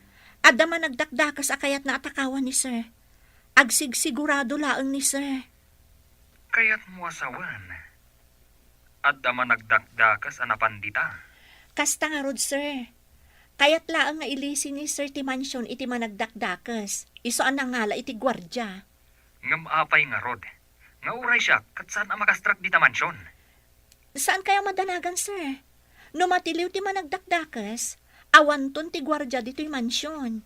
Adda man nagdakdakas akayat na atakawan ni sir. Agsigsigurado laang ni sir. Kaya't mo asawan. At ama nagdakdakas anapan dita. Kasta nga rod, sir. Kaya't laang nga ilisi ni Sir ti mansyon iti managdakdakas. Isoan na ngala iti gwardya. Ngam apay nga rod. Nga uray siya, kat saan ang makastrak dita mansyon? Saan kaya madanagan, sir? No matiliw ti managdakdakas, awanton ti gwardya dito'y mansyon.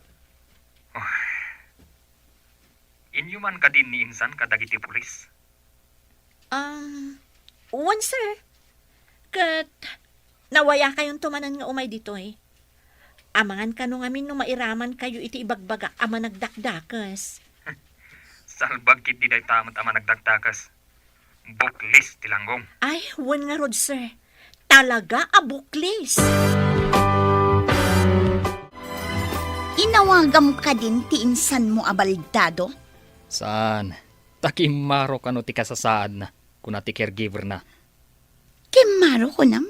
Inyuman ka din ni insan kadagiti pulis. One, sir. Kat, nawaya kayong tumanan nga umay dito'y. Amangan ka no ngamin no mairaman kayo iti ibagbaga ama nagdakdakas. Salbag kit di day tamat ama nagdakdakas. Buklis tilanggong. Ay, wan nga rod, sir. Talaga a buklis. Inawagam ka din ti insan mo abaldado? Saan? Takimaro ka no ti kasasaad na. Kuna ti caregiver na. Kimaro ko nam.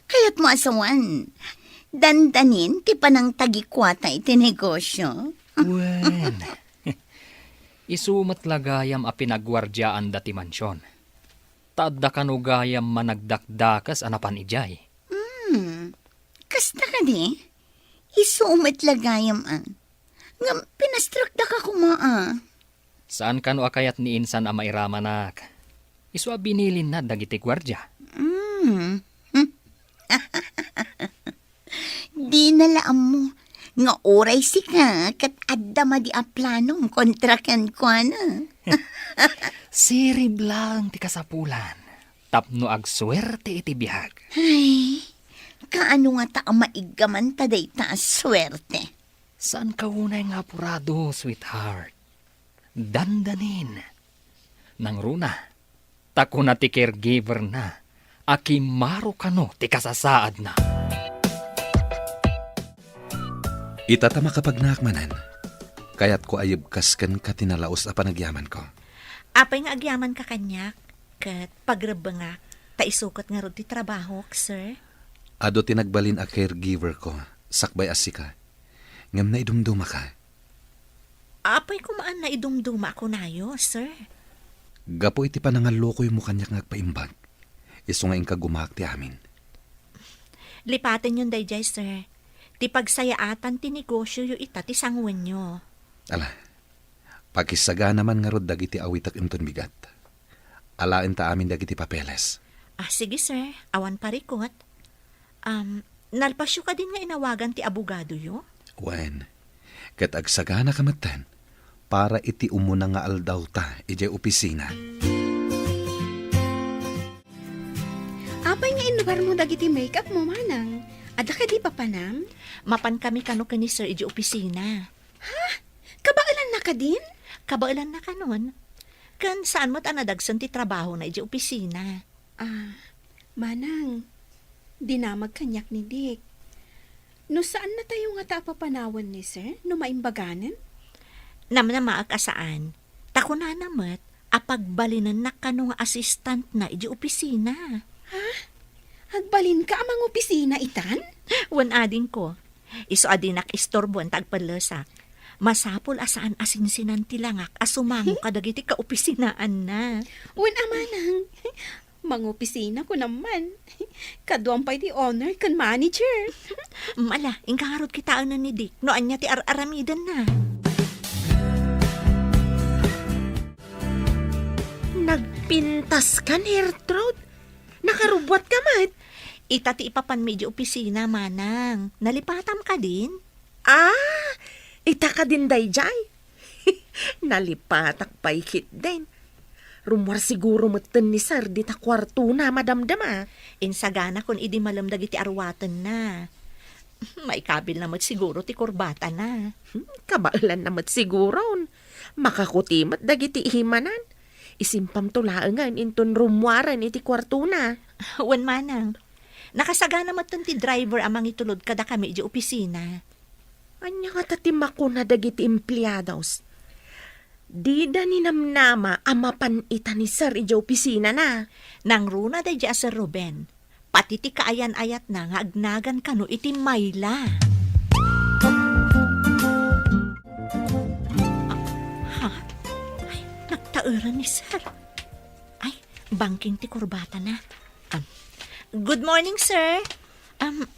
Kaya't mo asawan. Dandanin ti panang tagikwata iti negosyo. Wen. Isumat lagayam a pinagwardyaan dati mansyon. Tadda kanugayam managdakdakas anapan ijay. Kasta ka di? Isumat lagayam an. Ngam pinastrakda ka kumaa. Saan kano akayat ni insan a mairamanak? Isu a binilin na dagiti gwardya. Di nalaam mo. Nga oray si ka kat adda madi a planong kontrakan ko na. Sirib lang ti kasapulan. Tapno agswerte iti bihag. Ay, kaano nga ta ang maigaman taday ta swerte? Saan ka unay nga apurado, sweetheart? Dandanin. Nang runa, tako na ti caregiver na. Akimaro kano ti kasasaad na. Itatama kapag nakmanan. Kaya't ko ayib kasken ka tinalaos a panagyaman ko. Apay nga agyaman ka kanyak. Kat pagraba nga, taisukot nga rod ti trabaho, sir. Ado tinagbalin a caregiver ko, sakbay asika. Ngam na idumduma ka. Apay kumaan na idumduma ako nayo, sir. Gapo iti panangalukoy mo kanyak ngagpaimbag. Isu nga ingka gumaak ti amin. Lipatin yun dayjay, sir. Ti pagsayaatan ti negosyo yu ita ti sangwen nyo. Ala, pakisaga naman nga rod dagiti awitak imton bigat. Alain ta amin dagiti papeles. Sige, sir. Awan parikot. Nalpasyo ka din nga inawagan ti abogado yu? Wen, ket agsaga na kamatan para iti umuna nga aldaw ta ijay opisina. Apay nga inugar mo dagiti makeup mo, manang. Ada ka di papanam? Mapan kami kano ka ni sir iji opisina. Kabailan na ka din? Kabailan na kanon. Kan saan mo't anadagsan ti trabaho na iji opisina. Manang, dinamag kanyak ni Dick. No saan na tayo nga tapapanawan ni sir? No maimbaganan? Namnamaag asaan. Tako na namat, apagbalinan na kano nga assistant na iji opisina. Agbalin ka amang opisina itan? Wan ading ko. Iso adinak istorbuan tagpalasak. Masapol asaan asinsinan tilangak asumango kadagiti ka opisinaan na. Wan amanang. Mangopisina ko naman. Kaduang pa'y di owner kan manager. Mala, ingkaharot kitaan na ni Dick. Noan niya ti aramidan na. Nagpintas ka, Gertrude. Nakarubwat ka, mat. Ita ti ipapan medyo opisina, manang. Nalipatam ka din? Ita ka din dayjay. Nalipatak pa'y hit din. Rumwar siguro matan ni sir di ta kwarto na madamdama. Insagana kun idi malamdag iti arwatan na. Maikabil namat siguro ti kurbata na. Kabailan namat siguro. Makakutimot dagiti ihimanan. Isimpam tulaangan inton rumwaran iti kwarto na. Wan manang. Nakasagana matan ti driver amang itulod kada kami iti opisina. Anya nga tatimako na dagiti emplyados. Di da ni namnama amapan ita ni sir iti opisina na. Nang runa da iti Sir Ruben. Pati ti kaayan-ayat na nga agnagan kano iti Mayla. tauran ni sir. Ay, banking ti kurbata na. Good morning, sir.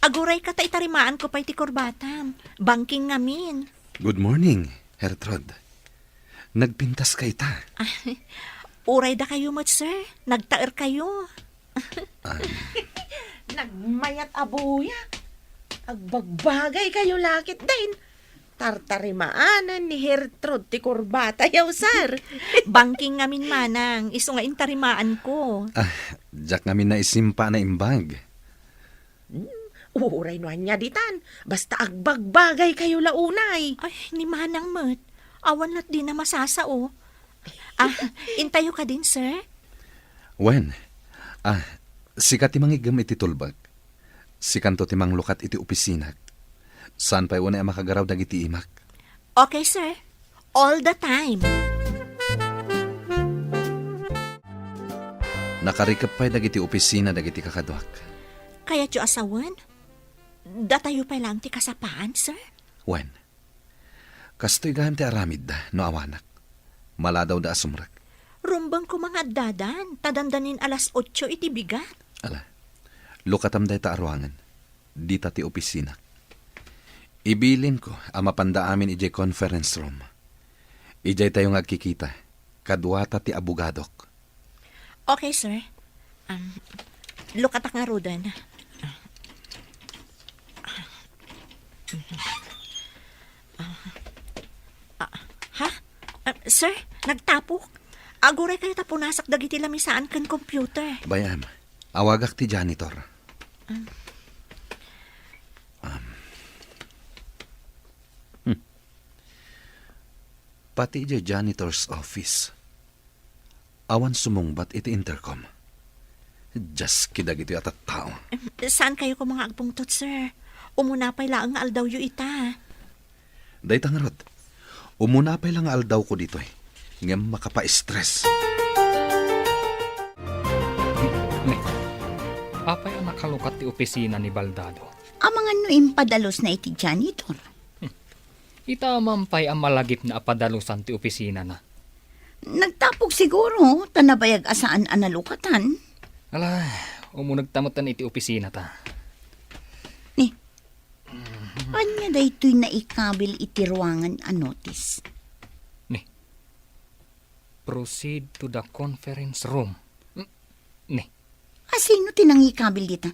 Aguray ka ta itarimaan ko pa iti kurbata. Banking ngamin. Good morning, Hertrud. Nagpintas kay ta. Uray da kayo mat, sir. Nagtaer kayo. Nagmayat abuya. Agbagbagay kayo lakit din. Tartarimaanan ni Hertrud ti kurbata yaw, sir. Banking ngamin manang. Iso nga intarimaan ko. Diyak ngamin na isimpa na imbag. Uray no niya ditan. Basta agbagbagay kayo launay. Ay, ni manang mat. Awan lat di na masasao. Intayo ka din, sir? Wen, sikat timang igam iti tulbag. Sikanto timang lukat iti opisina. Saan pa una makagaraw dagiti imak? Okay, sir. All the time. Nakarikap pa'y dagiti opisina dagiti kakadwak. Kaya tiyo asawan? Datayo pa lang ti kasapaan, sir? Wen, kastoy gahan ti aramid da, no awanak. Maladaw da asumrak. Rumbang ko mga dadan. Tadandanin alas 8 iti bigat. Ala, lukatam day ta arwangan. Dita ti opisina. Ibilin ko ang mapanda amin ijay conference room. Ijay tayo ngagkikita. Kadwata ti abugadok. Okay, sir. Lukatak nga rodan. Ha? Sir, nagtapok. Aguray kayo tapunasak dagiti lamisaan kan computer. Bayam, awagak ti janitor. Pati ijay janitor's office. Awan sumungbat iti intercom. Just kidag iti atat tao. Saan kayo ko mga agpungtot, sir? Umuna pa'y laang nga aldaw yu ita. Day tangarod, umunapay lang aldaw ko dito eh. Ngam makapa-stress. Apay ang nakalukat ti opisina ni Baldado. Ang mga nuim padalos na iti janitor. Itamampay ang malagip na apadalusan ti opisina na. Nagtapog siguro, tanabayag asaan analukatan. Ala, umunagtamutan iti opisina ta. Ni, anya da ito'y naikabil iti ruangan a notice. Proceed to the conference room. Ni. Sino tinangikabil dita?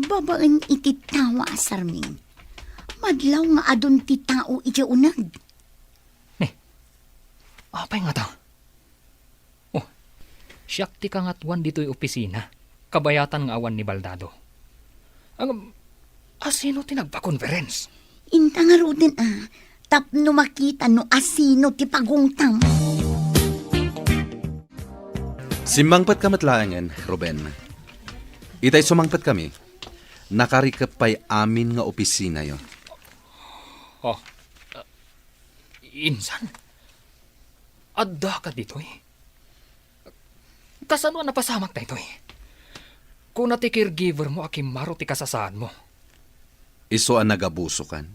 Babaan iti tawa asarming. Madlaw nga adon ti tao iti unag. Apay nga ta? Siyak ti kangatuan dito'y opisina. Kabayatan nga awan ni Baldado. Asino ti nagpa-conference? Inta nga rodin tapno makita no asino ti pagungtam. Simbangpat kamatlaangan, Ruben. Itay sumangpat kami. Nakarikap pa'y amin nga opisina yo. Insan? Adda ka dito'y? Kasano ang napasamak na ito'y? Kung nati caregiver mo, akimaro ti kasasaan mo. Iso ang nagabuso kan.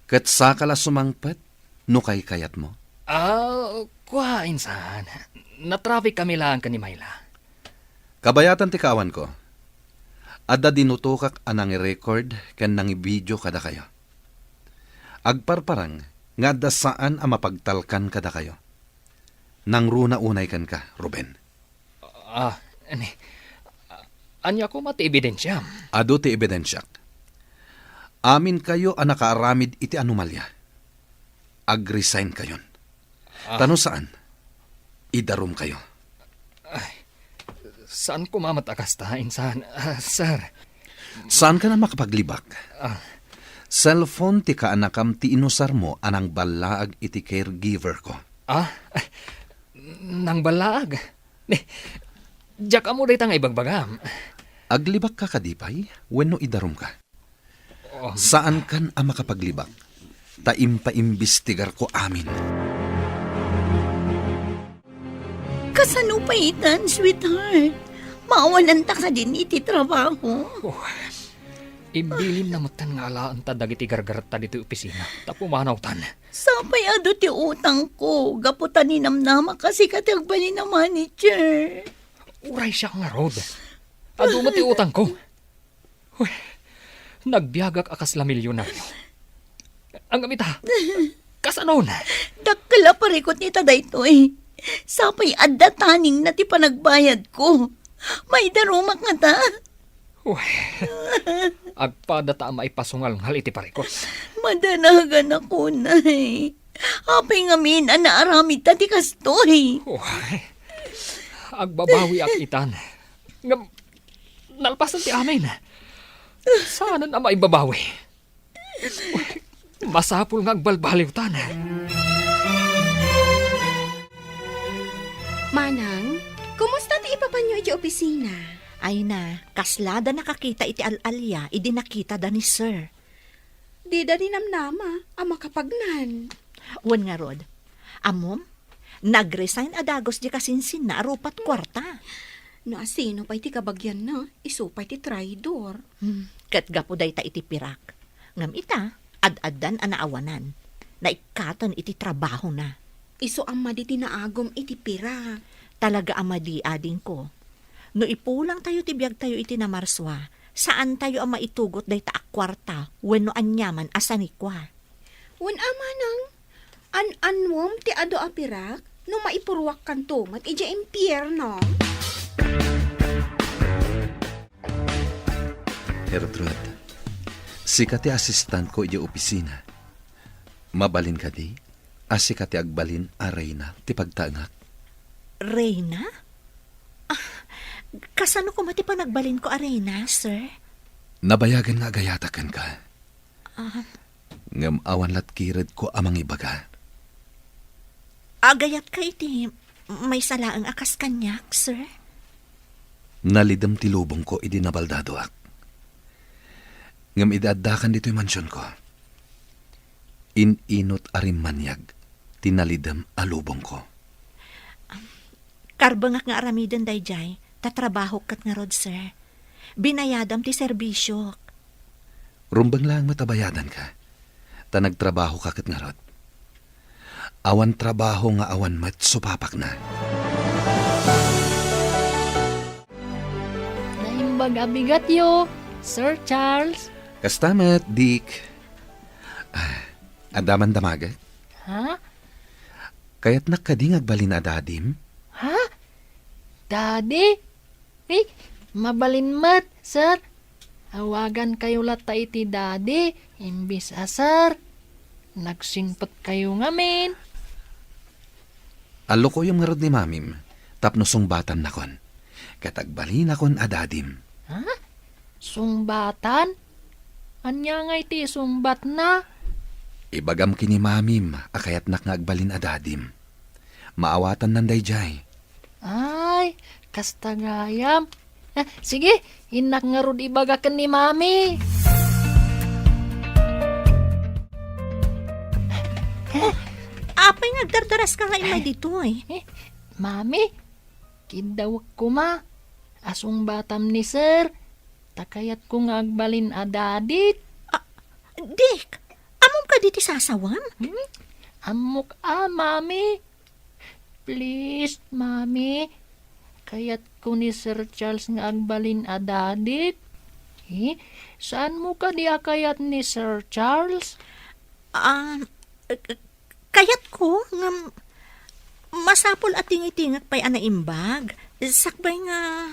Kat sakala sumangpat, no kay kayat mo. Kwa, insan. Na-traffic kami lang ka ni Mayla. Kabayatan ti kawan ko. Adda dinutukak anang i-record ken nang i-video kada kayo. Agparparang nga adda saan ang mapagtalkan kada kayo. Nang runa unay kan ka, Ruben. Anya ko mati ebidensya. Ado ti ebidensyak. Amin kayo ang nakaaramid iti anomalya. Ag-resign kayon. Tano saan? Idarum kayo. Saan ko mamatakas ta, insan? Sir. Saan ka na makapaglibak? Cellphone ti kaanakam ti inusar mo anang balaag iti caregiver ko. Nang balaag? Diyak amo day tang ibagbagam. Aglibak ka kadipay, wenno idarum ka. Saan kan ang makapaglibak? Taim-paimbestigar ko amin. Kasano pa itan, sweetheart? Maawanan ta ka din iti trabaho. Imbilin na matan nga alaan ta dagiti gargarata dito opisina. Tapo manawtan. Sapay ado ti utang ko. Gaputan ni namnama kasi katagba ni na manager. Uray siya nga rod. Ado mo ti utang ko. Uy, nagbiagak akas la milyonaryo. Ang amita, kasanon. Dakala parikot ni taday to eh. Sapay adda taning na ti panagbayad ko. May darumak nga ta. Uy, agpada ta maipasungal ng haliti parikot. Madanagan ako na eh. Apay nga min, anaaramid ta ti kastoy. Uy, agbabawi ak itan. Ngam, nalpasan ti amin. Sana na maibabawi. Uy, masapul nga agbalbaliw tan. Manang, kumusta ti ipapanyo iti opisina? Ay na, kaslada nakakita iti alalya, idi nakita da ni sir. Di da rin namnama, ang makapagnan. Wan nga rod, amom, nag-resign adagos di kasinsin na arupat kwarta. No asino pa iti kabagyan na, iso pa iti traidor. Kat gapo day ta iti pirak. Ngam ita, ad-addan anaawanan. Naikatan iti trabaho na. Iso ang maditi naagom iti pira. Talaga amadi ading ko. No ipulang tayo tibiyag tayo iti na marswa, saan tayo ang maitugot day ta akwarta, wenno anyaman asanikwa. Wan amanang, an-anwom ti ado apirak, no maipurwak kan tumat, ija impyerno. Gertrude, sikat ti asistant ko iti opisina. Mabalin ka di, asikat ti agbalin a Reyna ti pagtangak. Reyna? Kasano ko mati pa nagbalin ko arena, sir? Nabayagan nga agayatakan ka. Ngam awan lat kired ko amang ibaga. Agayat ka iti, may salaang akas kanyak, sir? Nalidam ti lubong ko idi nabaldado ak. Ngam idadakan dito'y mansyon ko. Ininot arim manyag, tinalidam a lubong ko. Karbangak nga aramiden day jay, tatrabaho kat nga rod, sir. Binayadam ti serbisyo. Rumbang lang matabayadan ka. Ta nagtrabaho ka kat nga rod. Awan trabaho nga awan mat supapak na. Naimbag abigat yo, Sir Charles. Kastamat, Dick. Adaman damaga. Ha? Kaya't nakading agbalin adadim. Ha? Daddy? Eh, mabalin mat, sir. Hawagan kayo lata iti daddy, imbis sir. Nagsingpot kayo ngamin. Alo ko yung ngarod ni mamim, tapno sungbatan na kon. Katagbalin akon adadim. Ha? Sungbatan? Anya nga iti sungbat na? Ibagam kini mamim, akayat nakagbalin adadim. Maawatan nanday jay. Ay, kastagayam. Sige, inak nga rod ibagakan ni mami. Apay nagdardaras ka nga imay dito eh. Mami, kidawak ko ma. Asong batam ni sir. Takayat ko nga agbalin adadit. Dick, amom ka diti sasawam? Amok mami. Please, mami. Kayat ko ni Sir Charles nga agbalin adadit. Saan mo ka di akayat ni Sir Charles? Kayat ko nga masapol at tingitingak pa'y anaimbag. Sakbay nga...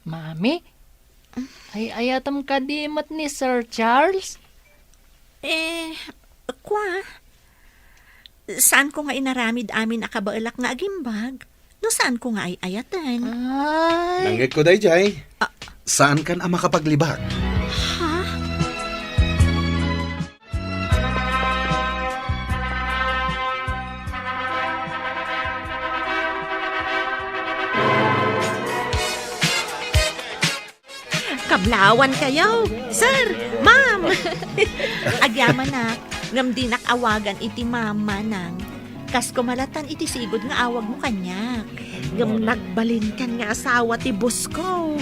Mami, ay ayatam ka di mat ni Sir Charles? Saan ko nga inaramid amin akabaelak nga agimbag? No saan ko nga ay ayatan? Ay, Nangit ko day jay. Saan kan ang makapaglibak? Ha? Kablawan kayo, sir, ma'am. Agyaman na, ngam di nakawagan iti mama nang kas kumalatan iti sigod nga awag mo kanyak. Ngam nagbalin kan nga asawa ti boss ko.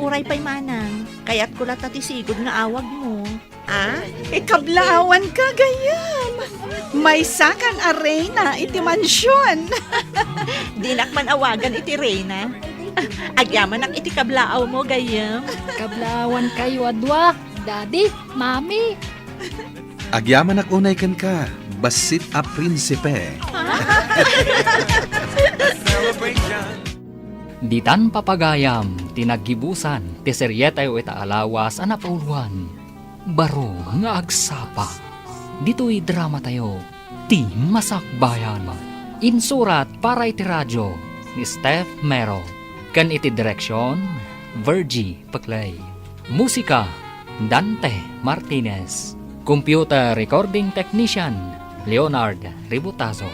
uray pa'y manang. Kaya't kulat at isigod nga awag mo. Ah? Ikablaawan ka gayam. May sakang arena iti mansyon. Dinak man awagan iti Reyna. Agyaman ang iti kablaaw mo, gayam. Kablawan kayo adwa, daddy, mami. Agyaman ak unay ken ka, basit a prinsipe. Ditan papagayam, tinaggibusan, ti seryetayo ita alawas, anapauluan. Baro nga agsapa. Dito'y drama tayo, ti masakbayan. Insurat para iti radyo, ni Steph Mero. Kan iti direksyon, Virgie Paclay. Musika, Dante Martinez. Computer recording technician, Leonard Ributazo.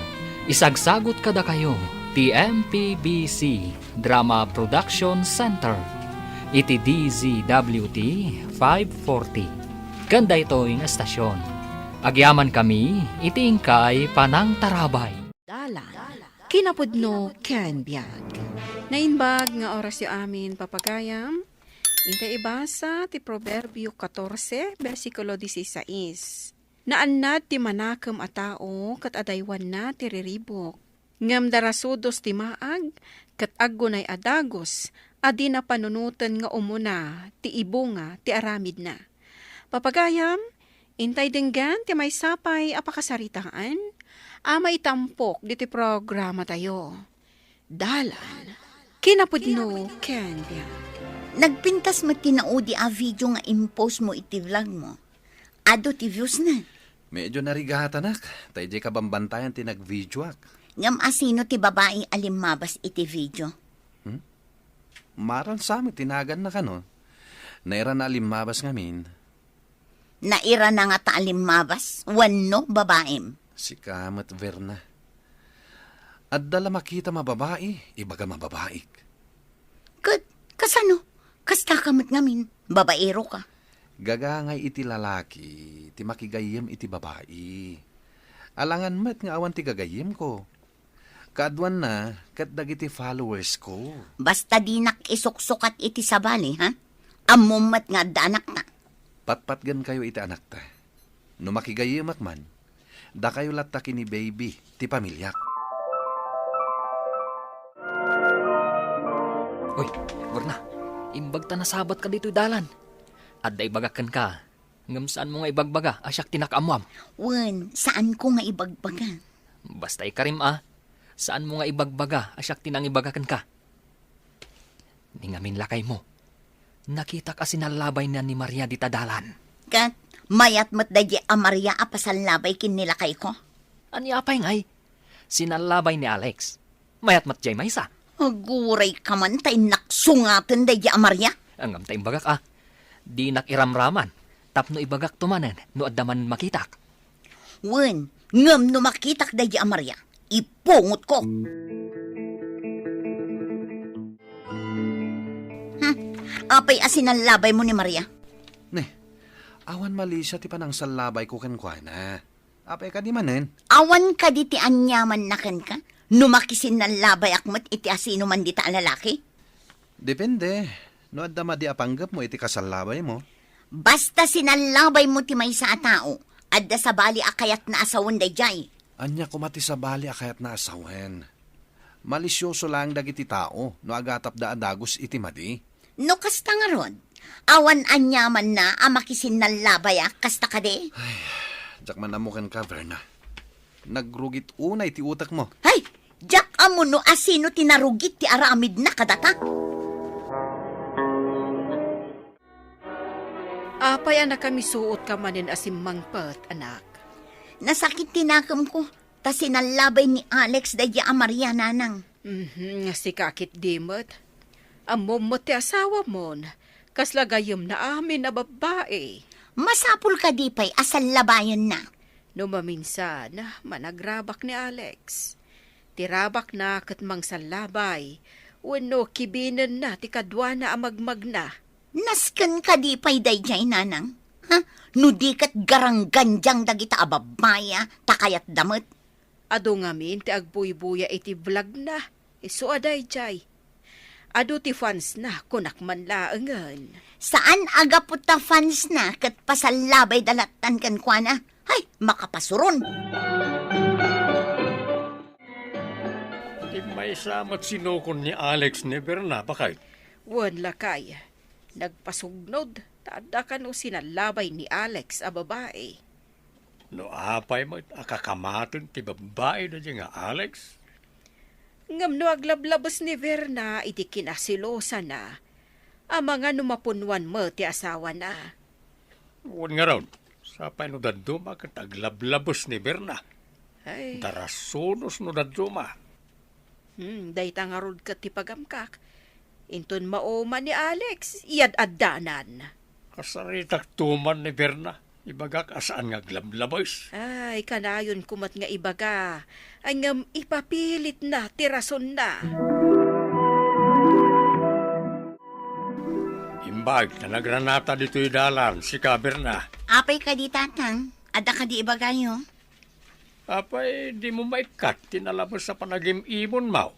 Isagsagot kada kayo, TMPBC Drama Production Center. Iti DZWT 540. Ganda ito'y nga estasyon. Agyaman kami, iti ingkay panang tarabay. Dala, kinapudno ken biag. Nainbag nga oras yu amin papagayam. Intay ibasa ti Proverbio 14, versikulo 16. Naannad ti manakam a tao kat adaywan na ti riribok. Ngam darasudos ti maag kat aggunay adagos adi na panunutan nga umuna ti ibunga ti aramid na. Papagayam, intay denggan ti may sapay apakasaritaan, ama itampok di ti programa tayo. Dalan, kinapudno ken biag. Nagpintas mo tinaudi a video nga impose mo iti vlog mo. Ado ti views na. Medyo narigatanak, tayo di ka bambantayan ti nag-videoak. Ngam asino ti babae alimabas iti video. Maran sa amin, tinagan na ka no. Naira na alimabas ngamin. Naira na nga ta alimabas, wano babaem. Si Kamat Verna. At dala makita mababae, ibaga mababaik. Kasano? Kasta kamot ngamin, babaero ka. Gagangay iti lalaki, ti makigayem iti babae. Alangan met nga awan ti gagayem ko. Kadwan na, kat dagiti followers ko. Basta di nakisuksukat iti sabali, ha? Amumat nga danak na. Patpatgan kayo iti anak ta. No makigayem man, da kayo lataki ni baby, ti pamilyak. Uy, Verna, imbag ta na sabat ka dito'y dalan. At da ibagakan ka. Ngam saan mo nga ibagbaga, asyak tinakamuam. Wen, saan ko nga ibagbaga? Basta ikarim saan mo nga ibagbaga, asyak tinang ibagakan ka. Ningamin lakay mo. Nakita kasi nalabay na ni Maria di tadalan. Kat, mayat mat da a Maria apasalabay kin nilakay ko. Ani apay ngay? Sinalabay ni Alex. Mayat mat jay maysa. Aguray ka man tay naksungatan da a Maria. Angam tayong bagak Di nakiramraman. Tapno ibagak tumanan, no addaman makitak. Wen, ngam no makitak da a Maria. Ipungot ko. Apay asinalabay mo ni Maria. Ne, awan mali siya ti panang salabay ko kenkwana. Apay ka di manen. Awan ka di ti anyaman na ken ka? Numakisin ng labay akmat iti asino man di ta lalaki? Depende. No adda madi apanggap mo iti kasalabay mo. Basta sinalabay mo ti may sa tao, adda sa bali akayat na asawon da jay. Anya kumati sa bali akayat na asawen. Malisyoso lang dagiti tao no agatap da adagos iti madi. No kasta nga ron, awan anyaman na amakisin ng labay kasta ka de? Diyak man amukan ka, Verna. Nagrugit unay ti utak mo. Hay! Diyak amo no asino tinarugit ti aramid na kadata? Apay anak kami suot ka manin asimmangpat, anak. Nasakit tinakam ko, ta sinalabay ni Alex da a Maria nanang. Nga si kakit dimot. Amom mo ti asawa mon, kaslagayom na amin na babae. Masapul ka di pa'y asal labayan na. No maminsan, managrabak ni Alex. Tirabak na kat mang salabay, wano kibinan na ti kadwa na amagmag na. Nasken ka di pa'y dayjay nanang. Ha? No di kat garangganjang dagita ababaya, takayat damot. Ado ngamin ti agbuy-buya iti vlog na, iso aday jay. Adu ti fans na kunak man laangan. Saan aga puta fans na kat pasalabay dalatan kan kuana? Hay, makapasuron. Di may samat sinukon ni Alex ni Berna, bakay? Wan lakay. Nagpasugnod. Tada ka no sinalabay ni Alex a babae. No apay mo akakamaton ti babae na di nga Alex? Ngam no aglablabas ni Verna iti kinasilosa na. Ang mga numapunwan mo ti asawa na. Huwag nga raw, sa no daduma kat aglablabos ni Berna. Ay, Darasunos no daduma. day tangarod ka ti pagamkak. Inton maoma ni Alex, iyad addanan. Kasaritak tuman ni Berna. Ibagak asaan nga aglablabos. Ay, kanayon kumat nga ibaga. Ay ngam ipapilit na, tirason na. Imbag na nagranata dito'y dalan, si ka Berna. Apay ka di tatang, ada ka di ibagayo. Apay, di mo maikat, tinalabas sa panagim-imon mo.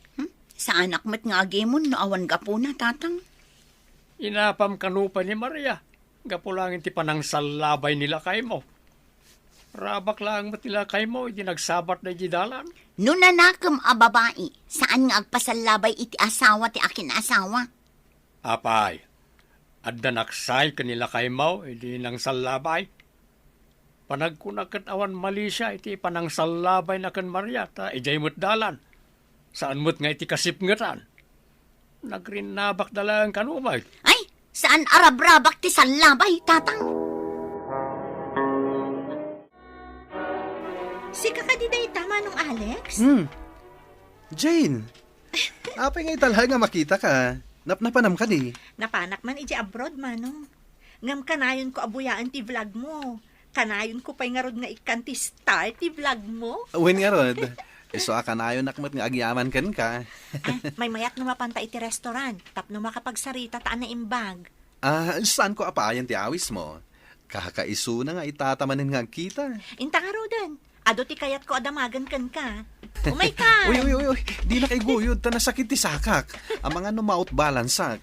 Sa anak mat nga agemon no awan gapo na tatang. Inapam kanupa ni Maria. Gapulangin ti panang salabay nila kay mo. Rabak lang mat nila kay mo, hindi nagsabat na dalan. No nanakam a babae, saan nga agpasalabay iti asawa ti akin asawa? Apay, adda naksay kanila kay mo, hindi nang salabay. Panagkunakat awan mali siya, iti panang salabay na kan Maria, ta ijay mo't dalan. Saan mo't nga iti kasipngatan? Nagrinabak dalang kanumay. Ay, saan arab-rabak ti salabay, tatang? Si kakadiday tama nung Alex? Jane, apay nga italha nga makita ka. Napnapanam ka di. Napanak man iji abroad, manong. Ngam kanayon ko abuyaan ti vlog mo. Kanayon ko pa'y nga rod nga ikan ti star ti vlog mo. Uwin nga rod. Iso akanayon nakmat nga agyaman kan ka. May mayat no mapanta iti restaurant. Tapno makapagsarita taan na imbag. Saan ko apayan ti awis mo? Kakaiso na nga itatamanin nga kita. Inta nga rodan. Ado ti kayat ko adamagan kan ka. Umay ka! Uy. Di na kay guyod, ta nasakit ti sakak. Ang mga numaut balansak.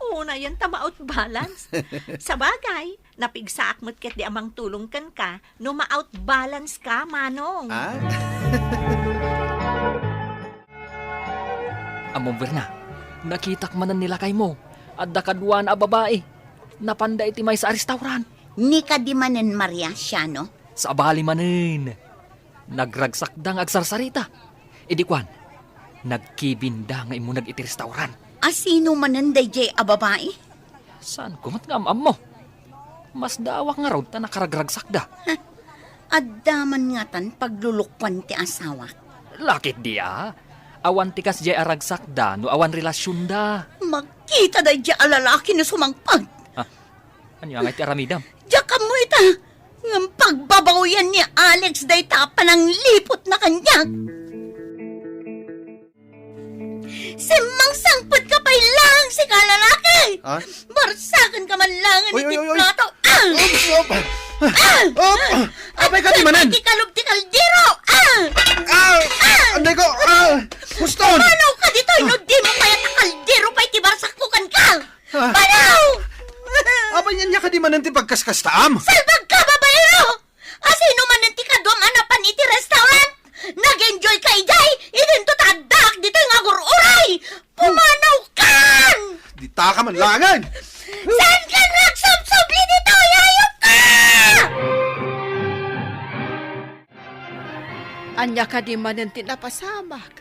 Una yan tamaot balance. Sa bagay, napigsaak mo't ket di amang tulong kan ka, no ma-out balance ka, manong. Among Verna, nakitak manan nila kay mo. At dakadwan a babae. Napanda iti may sa restaurant. Ni ka di manen Maria siya, no? Sa abali manin. Nagragsakdang agsarsarita. Idi kwan, nagkibinda nga imo iti restaurant. Asino manen day a babae? Saan kumat nga am mo? Mas dawak nga raw ta nakaragragsakda. Addaman nga tan paglulukwan ti asawa. Lakit dia. Awan tikas jay aragsakda no awan relasyon da. Magkita day a lalaki na sumangpag. Ano nga iti aramidam? Diya ka mo ita. Ng pagbabawian ni Alex day tapan ang lipot na kanya. Simang sangpot ka pa'y lang si kalalaki. Barsakan ka man lang Uy, iti uy, uy. plato. Apay ka di manan. Iti kalog ti kaldero. Anday ko. Huston. Panaw ka dito. No di mo kaya ta kaldero pa iti barsaktukan ka. Panaw! Apay niya ka di manan ti pagkaskastaam. Salbag ka, babayero! Asino man nanti ka dumanapan iti restaurant? Nag-enjoy ka, ijay! Idinto tadak dito yung agur-uray! Pumanaw kan! Di ta ka man langan. Saan ka nagsubsubli dito? Yayop ka! Anya ka di manan tinapasamak.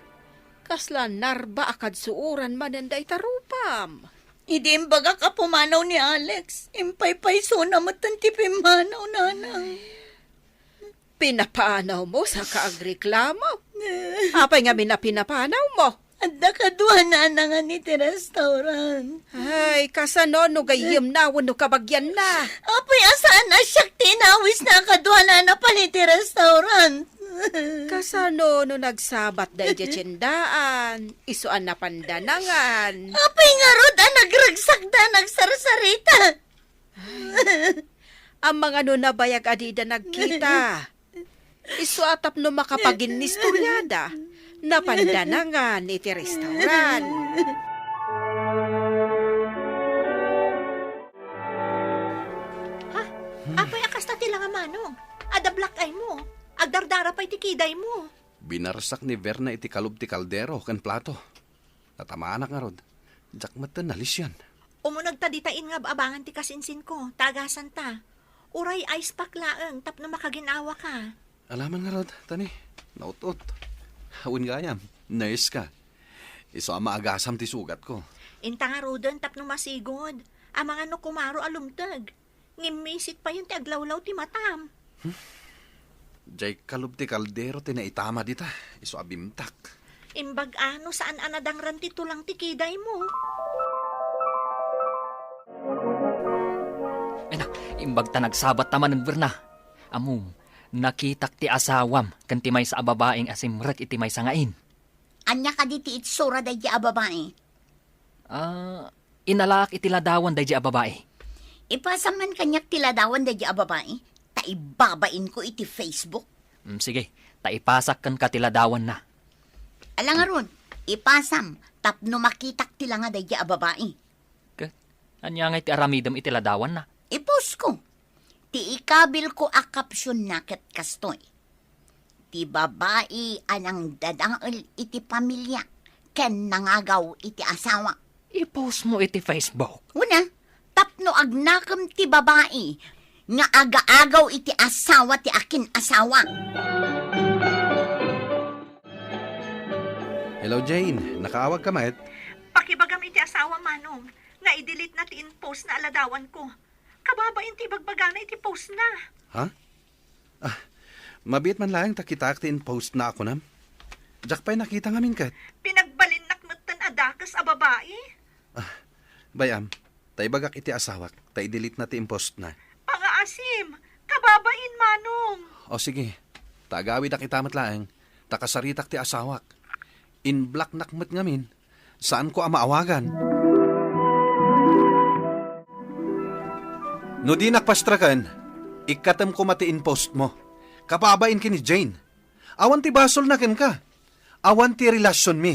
Kasla narba akad suuran manan day tarupam. Idi imbaga ka pumanaw ni Alex. Impay-payso na matantipin manaw, nanang. Pinapanaw mo sa kaagreklamo. Apay nga pinapanaw mo. Adda ka duha nanangan iti restaurant. Ay, kasano no gayim na wano kabagyan na. Apay asaan na siyak tinawis na kaduha na napan iti restaurant. Kasano no nagsabat da iti tiyendaan, isuan na pandanangan. Apay nga rod nagragsak da nagsarsarita. Ang mga no nabayag adida nagkita. Isu atap no makapaginis tulyada, napandanangan iti restaurant. Apay akas na tila nga manong. Ada black eye mo. Agdardara pa iti kiday mo. Binarsak ni Verna iti kalub ti kaldero ken plato. Natamaanak nga rod. Jak matan nalis yan. Umunag ta ditain nga abangan ti kasinsin ko. Tagasan ta. Uray ice pack laeng tap na makaginawa ka. Alaman nga rod, tani. Nautot. Hawin gayam. Nurse ka. Iso ang maagasam ti sugat ko. Inta nga rodan tap no masigod. Ang mga no kumaro alumtag. Ngimisit pa yun ti aglawlaw ti matam. Jay kalub ti kaldero ti naitama dita. Iso abimtak. Imbag ano saan anadang rantito lang ti kiday mo. Imbag ta nagsabat taman ng Verna. Amum, nakitak ti asawam kan ti may sa ababaeng asimrek iti may sangain. Anya ka di ti itsura day a babae. Inalak iti ladawan day a babae. Ipasaman kanyak tiladawan day a babae. Ta ibabain ko iti Facebook. Sige, taipasak kan katiladawan na. Alang nga ron, ipasam, tapno makitak tila nga day a babae. Anya nga iti aramidam iti ladawan na. Ipos ko. Ti ikabil ko a kapsyon na ket kastoy. Ti babae anang dadangel iti pamilya ken nangagaw iti asawa. I-post mo iti Facebook. Una, tapno agnakam ti babae nga aga-agaw iti asawa ti akin asawa. Hello, Jane. Nakaawag ka, Maet? Pakibagam iti asawa manong, nga i-delete na ti in-post na aladawan ko. Kababain ti bagbagana iti post na. Ha? Mabit man lang takitak ti in-post na ako nam. Jak pa'y nakita ngamin kat. Pinagbalin nakmatan adakas a babae. Bayam, tay bagak iti asawak, tay delete na ti in-post na. Pangaasim, kababain manong. O sige, tagawi na kita matlaeng, takasaritak ti asawak. In-block nakmat ngamin, saan ko ang maawagan? No di nakpastrakan, ikatam ko mati in-post mo. Kapabain ki ni Jane. Awan ti basol na ken ka. Awan ti relasyon mi.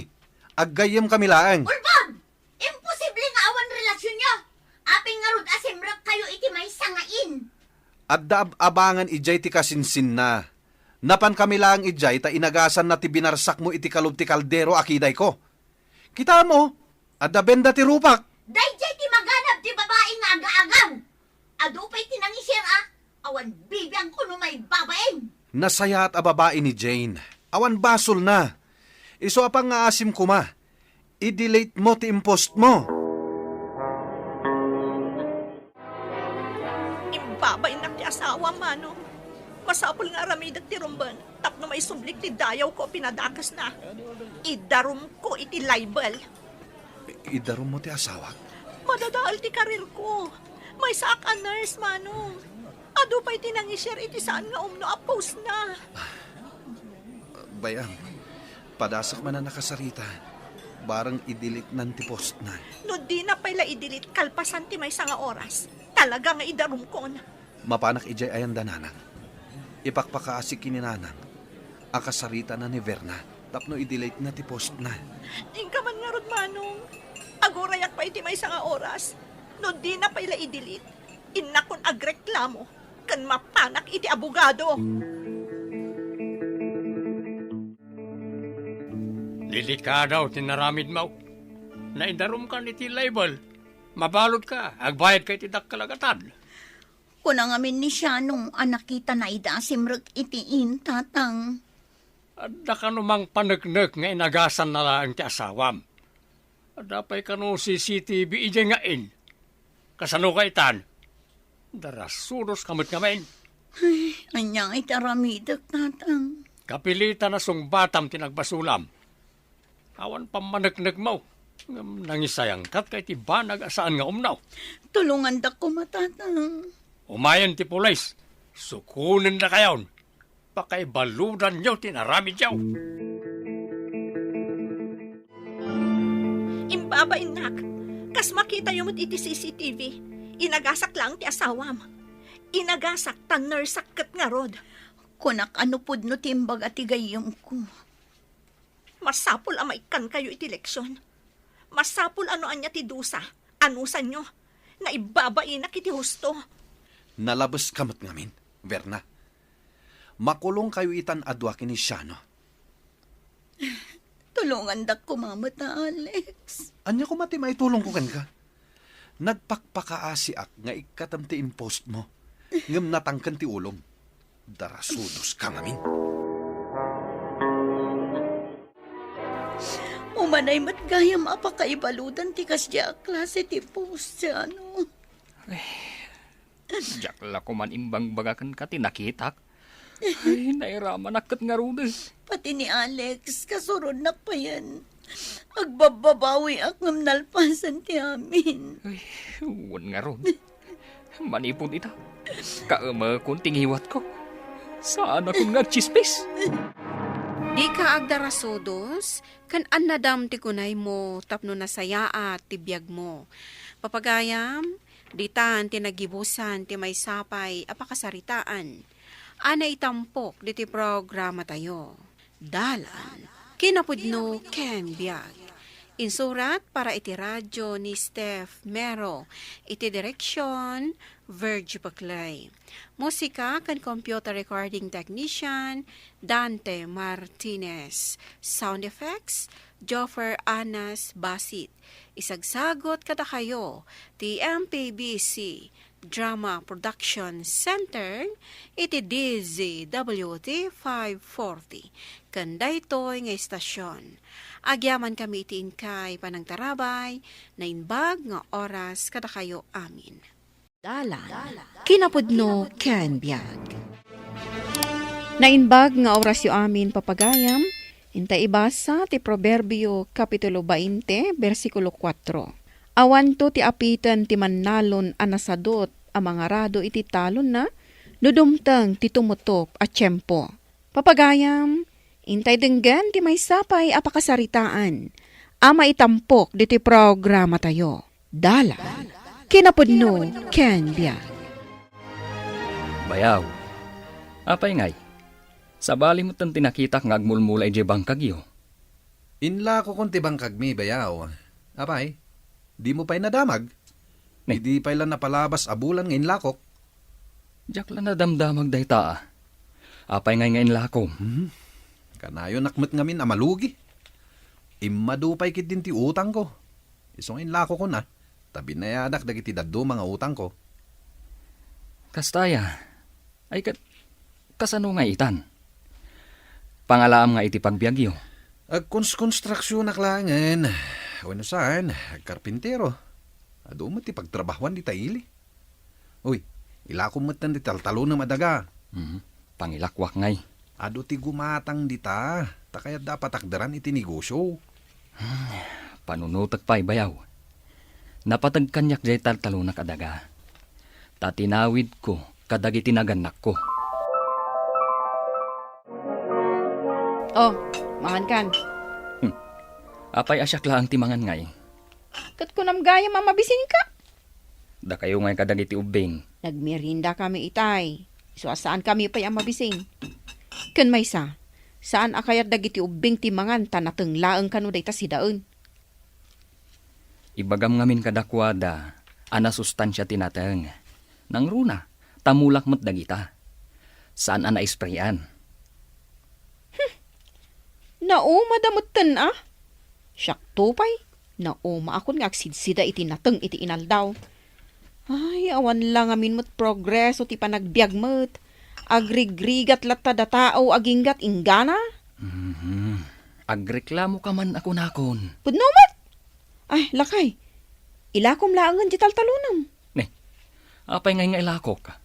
Aggayam kami laang. Urbag! Imposible nga awan relasyon nyo. Aping nga rod asimrak kayo iti may sangain. Adda abangan ijay ti kasinsin na. Napan kami lang ijay ta inagasan na ti binarsak mo iti kalub ti kaldero akiday ko. Kita mo, adda benda ti rupak. Dayjay ti maganap ti babae nga aga-agaw. Ado pa'y tinangisir awan bibiyang kuno may babaeng. Nasaya at ababae ni Jane. Awan basol na. Iso apang nga asim kuma. I-delete mo ti impost mo. Imbabain na ti asawa manong. Masapol nga aramidag ti rumban. Tapno may sublik ti dayaw ko pinadakas na. Idarum ko iti libel. Idarum mo ti asawak. Madadaal ti karir ko. May saak a nurse, manong. Ado pa'y tinangishare iti saan nga a-post na. Bayang, padasak man na nakasarita. Barang i-delete nan ti post na. No di na pala i-delete kalpasan ti may nga oras. Talaga nga idarum ko na. Mapanak ijay ayan dananang. Ipakpakaasik kininanang. Ang kasarita na ni Verna. Tapno i-delete na ti post na. Ingka man nga rod, manong. Agorayak pa iti may nga oras. No di na pala i-delete. Inakon agreklamo. Kan mapanak iti abogado. Delikadaw tinaramid mo. Naidarum ka ni ti label. Mabalot ka, agbayad ka iti dakkalagatan. Kuna ngamin ni siya nung anakita na ida simrek itiin tatang. Adda ka numang panagnek nga inagasan na lang ti asawam. Adda pa'y ka no CCTV ije nga in. Kasano ka itan? Darasuros kamot ngamin. Ay, anyang itaramidak tatang. Kapilitan na sung batam tinagbasulam. Awan pamanagnag mo. Nangisayang kat kay ti banag asaan nga umnaw. Tulungan da ko matatang. Umayan ti pulis. Sukunin na kayon. Pakaibaludan nyo tinaramid yaw. Imbabain nak. Kas makita yung iti CCTV. Inagasak lang ti asawam. Inagasak tan nursak kat nga rod. Kunak ano pud no timbag at igayong ko. Masapul amaikan kayo iti leksyon. Masapul ano anya ti dusa. Anusan nyo. Na ibabain na kiti husto. Nalabas kamot ngamin, Verna. Makulong kayo itan adwa kini siya, no? Tulungan dak ko, Mama ta Alex. Anya ko mati maitulong ko kan ka. Nagpakpakaasi ak nga ikatamti impost mo. Ngam natangkan ti ulong. Darasudos ka ngamin. Umanay matgayam apa kaibaludan ti kasya klase ti post siya, no? Jak la ko man imbang bagakan ka tinakitak. Ay, nairaman akat nga ruda. Pati ni Alex, kasurod na pa yan. Agbababawi akong nalpasan ti amin. Ay, huwag nga ron. Manipon ita. Kaama kong tingiwat ko. Saan akong nga chispis? Di ka agdarasodos, kan annadam ti kunay mo, tapno nasaya at tibiyag mo. Papagayam, ditan ti nagibusan ti may sapay apakasaritaan. Ana itampok di ti programa tayo. Dalan, kinapudno Ken Biag. Insurat para iti radyo ni Steph Mero. Iti direksyon, Virgie Paclay. Musika kan computer recording technician, Dante Martinez. Sound effects, Joffer Anas Basit. Isagsagot kada kayo, ti MPBC Drama Production Center, iti DZWT 540. Kanday to'y nga istasyon. Agyaman kami itiin kay panangtarabay, na inbag nga oras kada kayo amin. Dalan, kinapudno Ken Biag. Nainbag nga oras yu amin papagayam, inta ibasa ti Proverbio Kapitulo 20, versikulo 4. Awan to ti apitan ti mannalon anasadot a mga rado iti talon na, nudumtang ti tumutop a tiyempo. Papagayam, intay denggan ti may sapay apakasaritaan, ama itampok di ti programa tayo. Dalan, kinapudno Ken Biag. Bayaw. Apay ngay. Sa bali mo tan tinakitak nga agmulmulay di bangkagyo. Inla ko kung tibangkag mi, bayaw. Apay, di mo pa'y nadamag. Hindi pa'y lang napalabas abulan ngayon lakok. Jak la nadamdamag day taa. Apay ngay ngayon lakom. Kanayo nakmet ngamin amalugi. Imadupay kit din ti utang ko. Isong inlako ko na. Tabi na yadak dagiti daddo mga utang ko. Kastaya. Ay kasano nga itan? Pangalaam nga iti pagbiagyo. Agkonstruksyon naklangan. Wano saan? Karpintero. Ado mo ti pagtrabahuan di taili. Uy, ilako mo't nan di taltalo na madaga. Pangilakwak ngay. Ado ti gumatang di ta. Takayat dapat akdaran iti negosyo. Panunutag pa'y bayaw. Napatag kanyak jay taltalo na kadaga. Tatinawid ko kadagi tinaganak ko. Oh, mangan kan. Apay asyak laang timangan ngay. Kat ko namgaya mamabising ka. Da kayo ngay kadagi ti ubing. Nagmerinda kami itay. So saan kami pa'y ang mabising? Kan may saan akayat dagiti ubing timangan tanateng laeng kanu dayta sidaen? Ibagam ngamin kadakwada, ana sustansya tinateng. Nang runa, tamulak mo't dagita. Saan ana isprayan? Madamuten ah. Siyak tupay. Akon nga agsidsida iti nateng iti inaldaw. Ay, awan lang amin mo't progreso ti panagbiag mo't. Agrigrigat latta da tao aginggat ingana. Agreklamo ka man ako nakon. Pudnomat! Ay, lakay. Ilakom laangan di taltalunam. Apay ngay nga ilakok ka.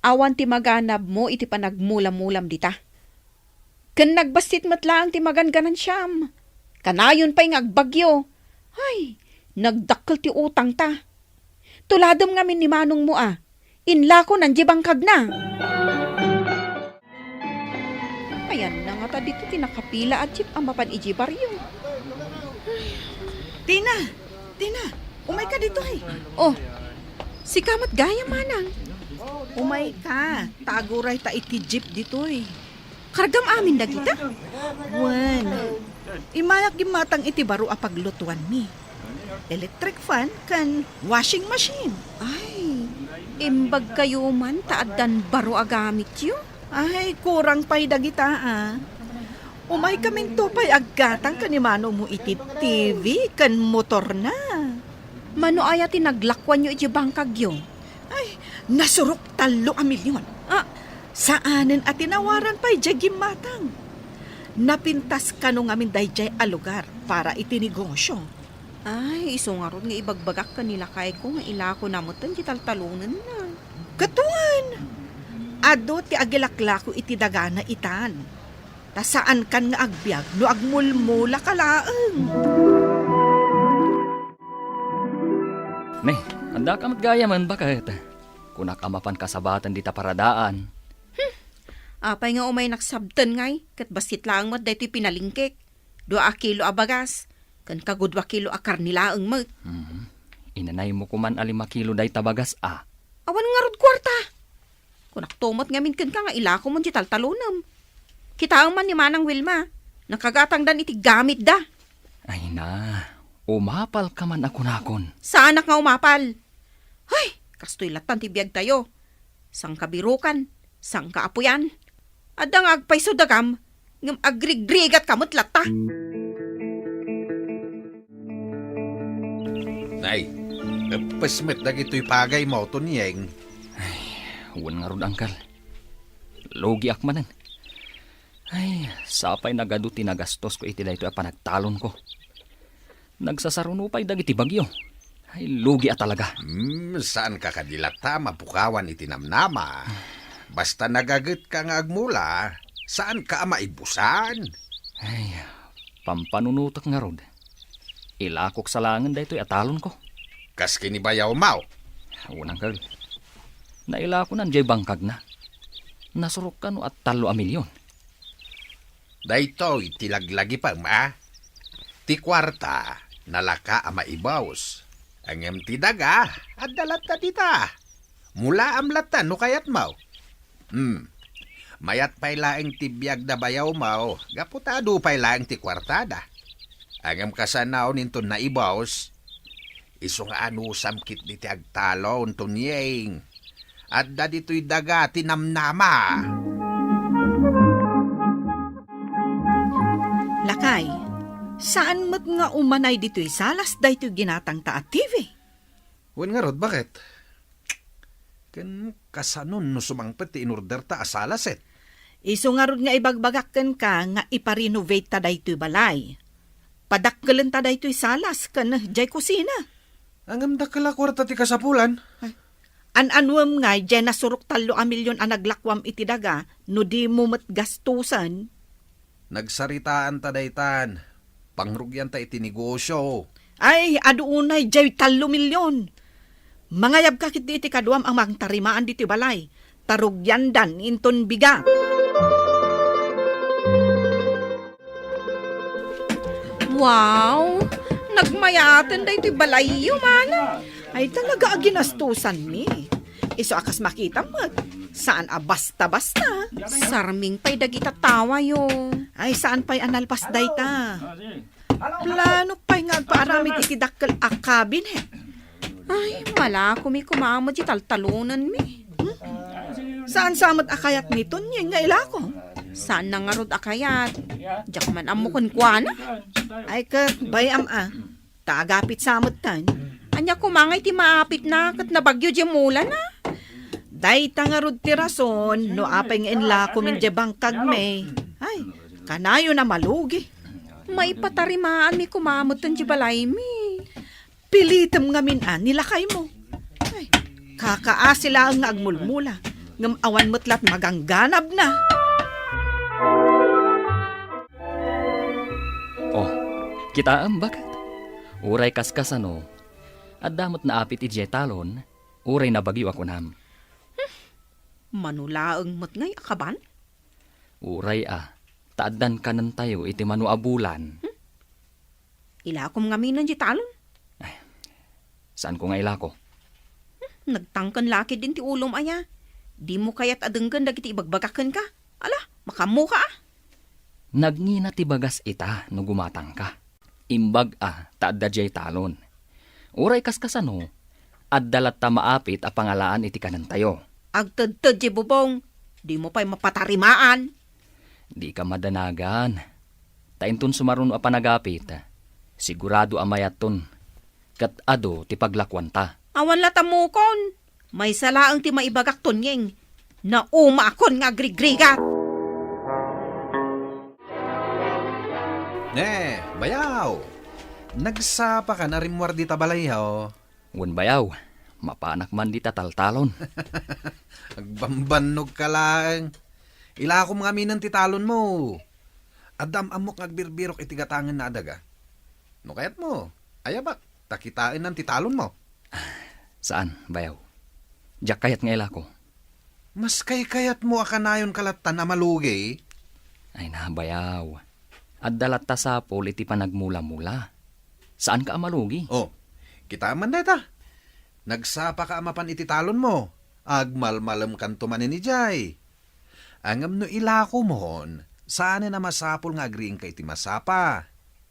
Awan ti maganab mo iti panagmulam-mulam dita. Kan nagbasit matlaang ti maganganan siyam. Kanayon pa'y ngagbagyo. Ay, nagdakkel ti utang ta. Tuladom ngamin ni manong mo ah. Inla ko nanjibangkag na. Ayan na nga ta dito tinakapila at chip ang mapan ijibaryo. Tina, umay ka dito ay. Oh, si Kamat Gaya manang. Umay ka, taguray ta iti jeep dito ay. Kargam amin da kita? Wan, imayak gimatang iti baro a paglutuan mi. Electric fan kan washing machine. Ay, Imbag kayo man, taaddan baro agamit yun. Ay, kurang pa'y dagita Umay kaming tupay aggatang kanimano mo iti TV kan motor na. Mano aya tinaglakwan nyo iti bangkag yun? Ay, nasurok 3 milyon. Saanen at tinawaran pa'y jagim matang. Napintas ka nung amin dayjay a lugar para itinegosyo. Ay, iso nga ron nga ibagbagak kanila kay ko nga ilako namutan di taltalunan na. Katuan! Ado ti agilaklako iti dagana itan. Ta saan kan nga agbyag no agmulmula kalaeng. Ne, handa ka matgaya man bakit? Kunak amapan kasabatan dita paradaan. Apay nga umay naksabtan ngay, kat basit lang mat daytoy pinalingkik. 2 kilo abagas, kan kagud 2 kilo a karnilaeng mat. Inanay mo kuman 5 kilo day tabagas Awan nga rod kwarta. Kunak tumot ngamin kan ka nga ilako mo di taltalunam. Kitaang man ni Manang Wilma, nakagatang dan iti gamit da. Ay na, umapal ka man ako nakon. Saan nga umapal? Ay, kastoy latan ti biyag tayo. Sang kabirukan, sang kaapuyan. Adang agpay so dagam, ngam agrigrigat kamot lata. Nay, pasmet dagito'y pagay mo, Tunyeng. Huwag nga ron, angkal. Logi akmanan. Ay, sapay nagado tinagastos ko iti dayto panagtalon ko. Nagsasarunupay dagiti bagyo. Ay, lugi talaga. Saan ka kadilata mapukawan itinamnama? Basta nagagat ka nga agmula, saan ka maibusan? Ay, pampanunutak nga rod. Ilakok sa langan dayto atalon ko. Kas kinibayaw mau? Unang kal. Nailako nan jay bangkag na. Nasurok ka no at 3 milyon. Dayto itilaglagi pa ma. Ti kwarta nalaka ama ibaws. Ang ti daga at dalata dita. Mula amlatan no kayat mau. Mayat pay laeng ti biyag da bayaw mau. Gaputado pay laeng ti kwartada. Ang kasanaw ninton na ibaws. Iso nga anusam kit di ti agtalon Tunyeng. At da dito'y daga tinamnama. Lakay, saan mo't nga umanay dito'y salas dayto'y ginatang ta at TV? Wan nga rod, bakit? Kan kasanon no sumangpet ti inorder ta asalaset. Iso nga rod nga ibagbagakken ka nga iparenovate ta dayto'y balay. Padakkelan ta dayto'y salas kan jay kusina. Ang amda kala kwarta ti kasapulan. An-anwam nga jay nasurok 3 milyon ang naglakwam iti daga no di mo mat gastusan. Nagsaritaan ta daytan. Pangrugyan ta iti negosyo. Ay, aduunay jay 3 milyon. Mangayab ka kit iti kaduam ang mangtarimaan diti balay. Tarugyandan inton biga. Wow! Nagmayaten da ito'y balayo man. Ay talaga aginastusan mi. Iso akas makita mo. Saan basta-basta? Sarming pa'y dagita tawa yo. Ay saan pa'y analpas dayta? Plano pa'y nga agpaaramid ikidakkel akabin Ay, mala ko mi kumamo di taltalunan mi. Saan samot akayat nito niya nga ilako? Saan na nga rod akayat? Diyak man amukon kwa na. Ay kat bayam taagapit samot tan. Anya kumangay ti maapit na kat nabagyo di mula na. Dayta nga rod ti rason no apay nga inlako min di bangkag me. Ay, kanayo na malugi. May patarimaan mi kumamot tan di balay mi. Pilitem nga nilakay mo. Ay, kakaasila ang agmulmula. Ngam awan mo't lat magangganab na. Oh, kita ang bakit? Uray kaskasano, at damot na apit ijay talon, uray na bagyo ako nam. Manulaang mo't ngay akaban? Uray taadan kanan tayo iti manuabulan. Ilakom nga minan di talon? Saan ko nga ilako? Nagtangkan laki din ti ulom aya. Di mo kaya't adenggan dagiti ibagbagakan ka. Ala, makamu ka Nagngina ti bagas ita no gumatang ka. Imbag taadda jay talon. Uray kaskasano, at dalat ta maapit a pangalaan iti kanan tayo. Agtudtud di bubong, di mo pa'y mapatarimaan. Di ka madanagan. Tainton sumaruno a panagapit. Sigurado amayaton. Kat ado ti paglakwan ta. Awan latamukon. May salaang ti maibagak tonyeng. Na umaakon nga agrigrigat. Bayaw! Nagsapa ka na rimwar di tabalayhaw. Wan bayaw, mapanak man di tataltalon. Agbambanog ka lang. Ila ko mga minang titalon mo. Adam amok ngagbirbirok itigatangan na adaga. No kayat mo, ayabak, takitain ng titalon mo. Saan, bayaw? Diyak kayat nga ila ko. Mas kayat mo akanayon kalatan na malugi. Ay na, bayaw. At dalat ta sa pol iti panagmula-mula. Saan ka amalugi? Oh, kita man deta. Nagsapa ka amapan ititalon mo. Agmalmalam kanto manin ni Jay. Angam no ilako mohon, saan na masapol nga agriing ka iti masapa.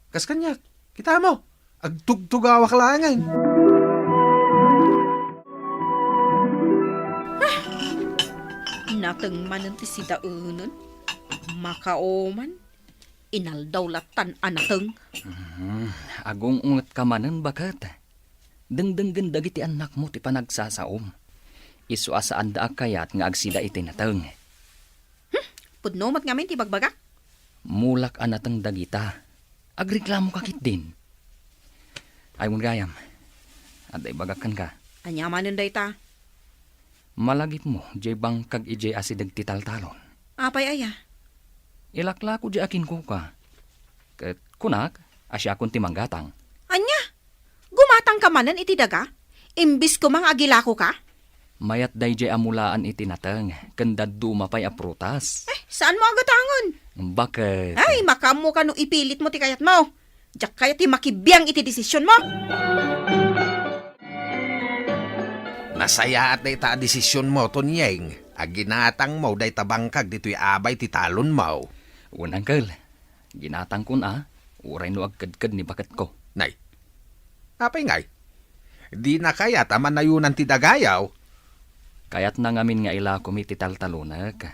Kas kanyak, kita mo, agtugtugawak langan. Nateng manan ti si daunon. Makaoman. Inaldawlatan anateng. Agong ungat ka manan bakat. Dengdeng dagiti anak mo ti panagsasaom. Isu asaan da kayat nga agsida iti nateng. Pudnomat ngamin ti bagbagak. Mulak anateng dagita. Agreklamo kakit din. Ay mong gayam. At ay bagakan ka. Anyamanan day ta. Malagip mo, jay bang kag ijay asidag ti taltalon. Apay aya. Ilaklako di akin ko ka. Kat kunak, asya akong timanggatang. Anya? Gumatang ka manan iti daga? Imbis ko mang agilako ka? Mayat day jay amulaan iti nateng, kandad dumapay a prutas. Saan mo agatangon? Bakit? Ay, makamo ka no ipilit mo ti kayat mo. Diyak kayat ti makibiyang iti desisyon mo. Nasaya at day ta desisyon mo, Tonyeng. Aginatang mo, day tabangkag dito'y abay ti talon mo. Unangkel, ginatang kun uray no agkadkad ni bakat ko. Nay, apay ngay? Di na kaya taman na yun ang tidagayaw. Kayat na ngamin nga ila ko may titaltalunag.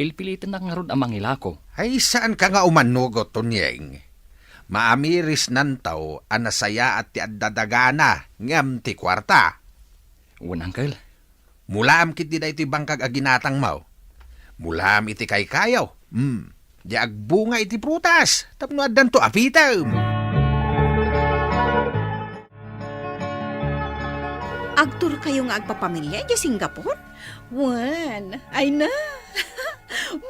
Pilpilitin na nga ron amang ila ko. Ay, saan ka nga umanugot, Tonyeng? Maamiris nantaw, anasaya at ti addadagana, ngam ti kwarta. Unangkel. Mulaam kit di da iti bangkag aginatang mo. Mulaam iti kay kayaw. Di agbunga iti prutas. Tapno addan to apitam. Agtur kayo nga agpapamilya di Singapore? Wan, ay na.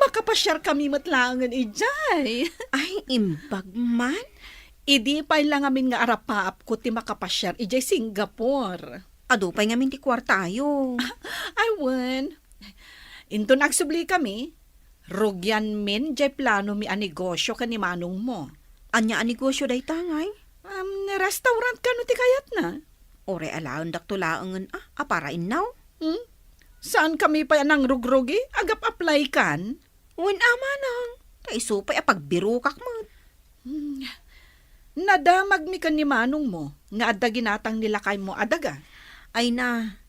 Makapasyar kami matlangan ijay. Ay, imbag man. Idi pa lang amin nga arapaap ko ti makapasyar ijay Singapore. Ado pa'y ngamin ti kwartayo. Ay, wan. Into nagsubli kami. Rugyan min, jay plano mi a negosyo ka ni manong mo. Anya a negosyo day tangay? Restaurant ka no ti kayat na. Ore alaon daktulaangan para inaw? Saan kami pa nang rugrugi? Agap apply kan? Wen ama nang. Taiso pa'y apagbirukak mo. Nadamag mi ka ni manong mo. Nga adda ginatang nilakay mo adaga. Ay na,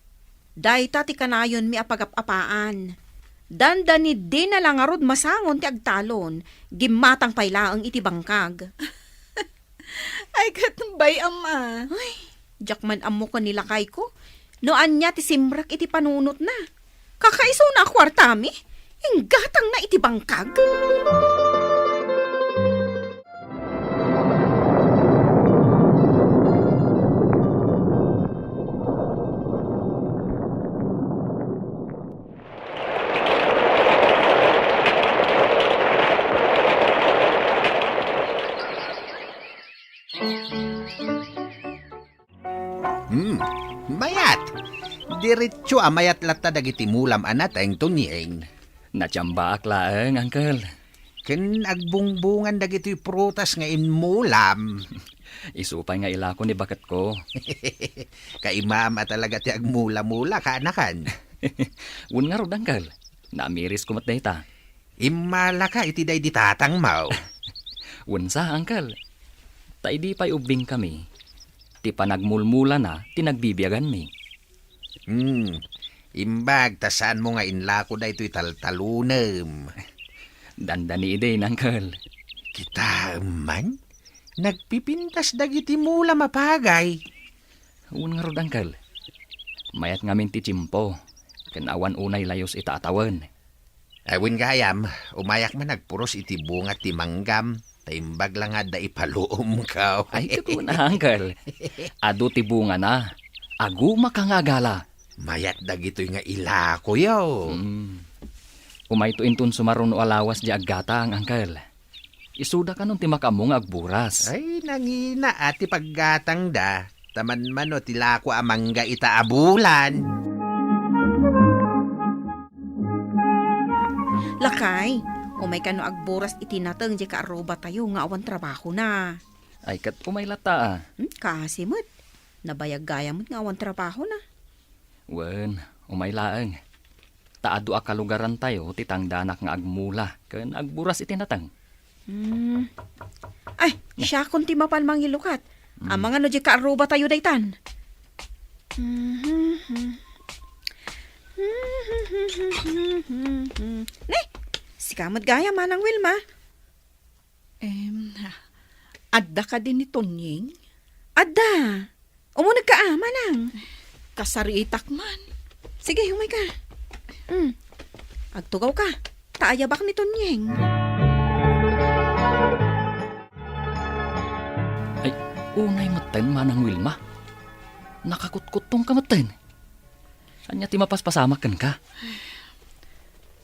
dayta ti kanayon mi apagapapaan. Dandani di na lang arod masangon ti agtalon, gimatang pailaang iti bangkag. Ay katambay ama. Ay, jakman amo ka nilakay ko. Noan niya ti simrak iti panunot na. Kakaiso na kwartami, inggatang na iti bangkag. Mayat! Diretso amayat lata dagiti mulam anateng Tonyeng. Natsamba aklaeng, angkel. Ken agbungbungan dagiti prutas nga inmulam. Isupay nga ila ko ni bakat ko. Kaimama talaga ti agmula-mula kaanakan. Wun nga ron, angkel. Naamiris ko matday ta. Imala ka iti day di tatang mau. Wun sa, angkel. Ta idi pa'y ubing kami. Ti panagmulmula na, tinagbibiyagan mi. Imbag, tasaan mo nga inlako da ito'y taltalunem. Dandani din, Uncle. Kita man, nagpipintas dagiti mula mapagay. Un nga rod, Uncle. Mayat ngamin ti Chimpo. Kanawan unay layos itatawan. Awin gayam, umayak man nagpuros iti bunga ti manggam. Taimbag lang nga da ipaluom ka. Ay, ito na, Uncle. Ado ti bunga na. Agu makangagala. Mayat dagito'y nga ilako yaw. Umay to intun sumaron o alawas di aggatang, Uncle. Isuda ka nun ti makamong agburas. Ay, nangina ati paggatang da. Taman man o tilako amangga itaabulan. Lakay, umay ka no agburas itinatang di ka aroba tayo nga awan trabaho na. Ay, kat umay lata. Kasi mo't, nabayag gaya mo't nga awan trabaho na. Wen, umay laeng. Taado a kalugaran tayo, titang danak nga agmula, ken agburas itinatang. Ay, siya kunti mapan mangilukat. Ang mga no di ka aroba tayo daytan. Ne, si kamad gaya manang Wilma. Adda ka din ni Tonying? Adda, umunag ka manang. Kasariitak man. Sige, humay ka. Agtugaw ka. Taayabak ni Tonyeng. Ay, unay maten manang Wilma. Nakakutkutong ka maten. Anya ti mapaspasamakan ka.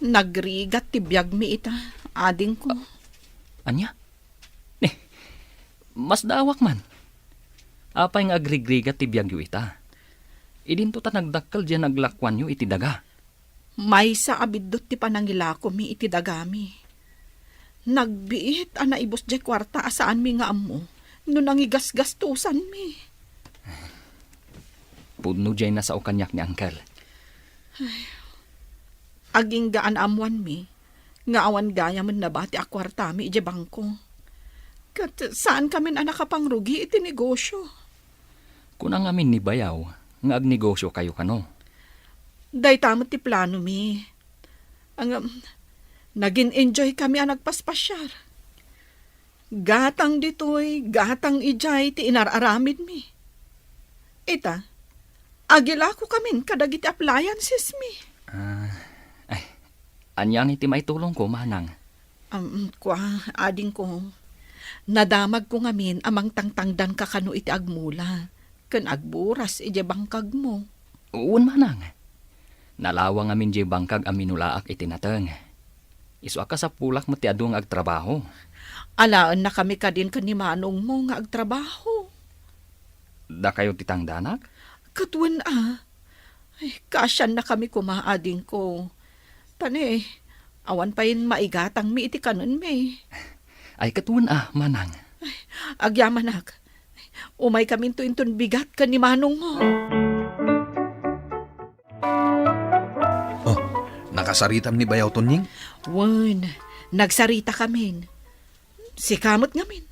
Nagrigat ti biyag mi ita. Ading ko. Anya? Mas dawak man. Apay nga agrigrigat ti biyag yu ita. Idinto ta nagdakkel diyan naglakwan yu iti daga. May sa abidot ti panangilako mi iti dagami. Nagbiit ana ibus di kwarta asaan mi nga amo. No nangigas-gastusan mi. Pudno diyan na sa ukanyak ni Uncle. Aging gaan amuan mi. Nga awan gaya man nabati a kwarta mi iti bangko. Kat saan kami na nakapangrugi iti negosyo? Kunang amin ni Bayaw, nga agnegosyo kayo kano. Day tamot ti plano mi. Naging enjoy kami ang nagpaspasyar. Gatang ditoy, gatang ijay ti inararamid mi. Ita, agilako kami kadagiti appliances mi. Anyang iti may tulong ko, manang. Ading ko. Nadamag ko ngamin amang tangtangdan ka kano iti agmula. Kan agburas iti bangkag mo. Uun, manang. Nalawang amin di bangkag aminulaak itinateng. Isu ka sa pulak mo ti adong agtrabaho. Alaan na kami ka din kanimanong mo nga agtrabaho. Da kayo titang danak? Katwan Ay, kasyan na kami kumaading ko. Tane, awan pa yun maigatang mi iti kanon mi. Ay katwan manang. Ay, agyamanak. Umay kami intun bigat kanimanong mo. Nakasaritam ni Bayaw Tonying? Wan, nagsarita kami. Si kamot ngamin.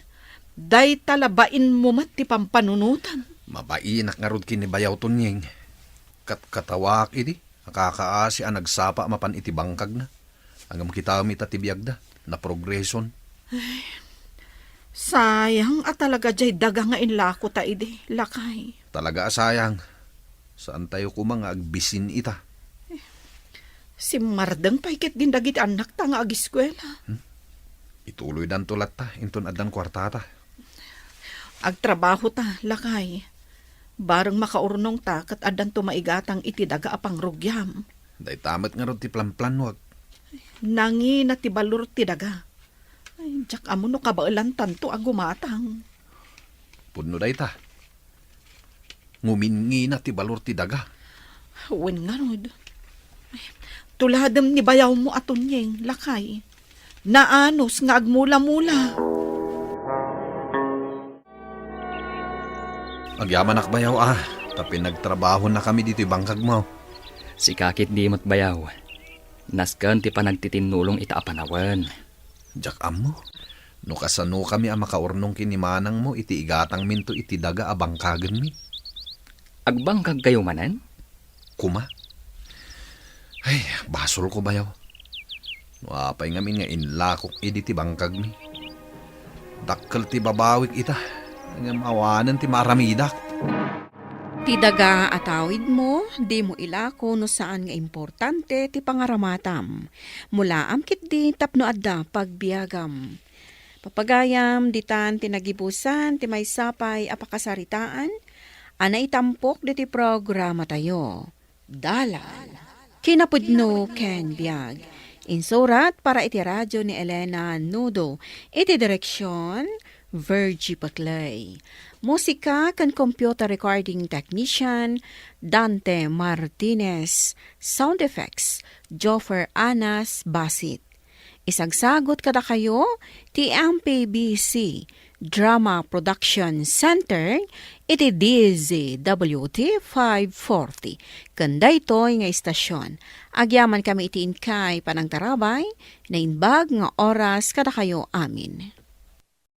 Day talabain mo mat ti pampanunutan. Mabainak nga rod kini Bayaw Tonying. Katawak iti. Nakakaasi ang nagsapa mapan iti bangkag na. Hanggang kita umita ti biyag da. Na progreson. Ay, sayang at talaga jay daga nga inlako ta ide. Lakay. Talaga sayang. Saan tayo kumang agbisin ita? Si Mardang paikit din dagiti anak ta nga agiskwela. Ituloy dan tulat ta. Intun adan kwartata. Agtrabaho ta, lakay. Barang makaurnong ta kat adan tumaigatang iti daga apang rugyam. Day tamat nga ron ti plan-plan wag. Nangi na ti balur ti daga. Ay, jak amo no kabailan tanto agumatang. Pudno day ta. Ngumingi na ti balur ti daga. Wen nga rod. Tuladam ni Bayaw mo aton yeng, lakay. Naanos nga agmula-mula. Agyaman ak Bayaw Tapi nagtrabaho na kami dito bangkag mo. Si kakit di mo't Bayaw. Nasken ti panagtitinulong ita apanawan. Jak amo. No kasano kami ang makaurnong kinimanang mo iti igatang minto iti daga abangkagan mi. Agbangkag kayo manan? Kuma? Ay, basol ko bayaw. Wapay ngamin nga inlakok ti bangkag mi. Dakkel ti babawik ita. Nga mawanan ti maramidak. Ti daga atawid mo, di mo ilako no saan nga importante ti pangaramatam. Mula amkit di tapno adda pagbiagam. Papagayam, ditan tinagibusan, ti may sapay apakasaritaan, ana itampok di ti programa tayo. Dalan. Kinapudno Ken Biag. Insurat para iti radyo ni Elena Nudo. Iti direksyon, Virgie Paclay. Musika kan computer recording technician, Dante Martinez. Sound effects, Joffer Anas Basit. Isagsagot kada kayo, ti MPBC Drama Production Center, iti DZWT 540. Kanda ito'y nga istasyon. Agyaman kami iti inkay panang tarabay, na inbag nga oras kada kayo amin.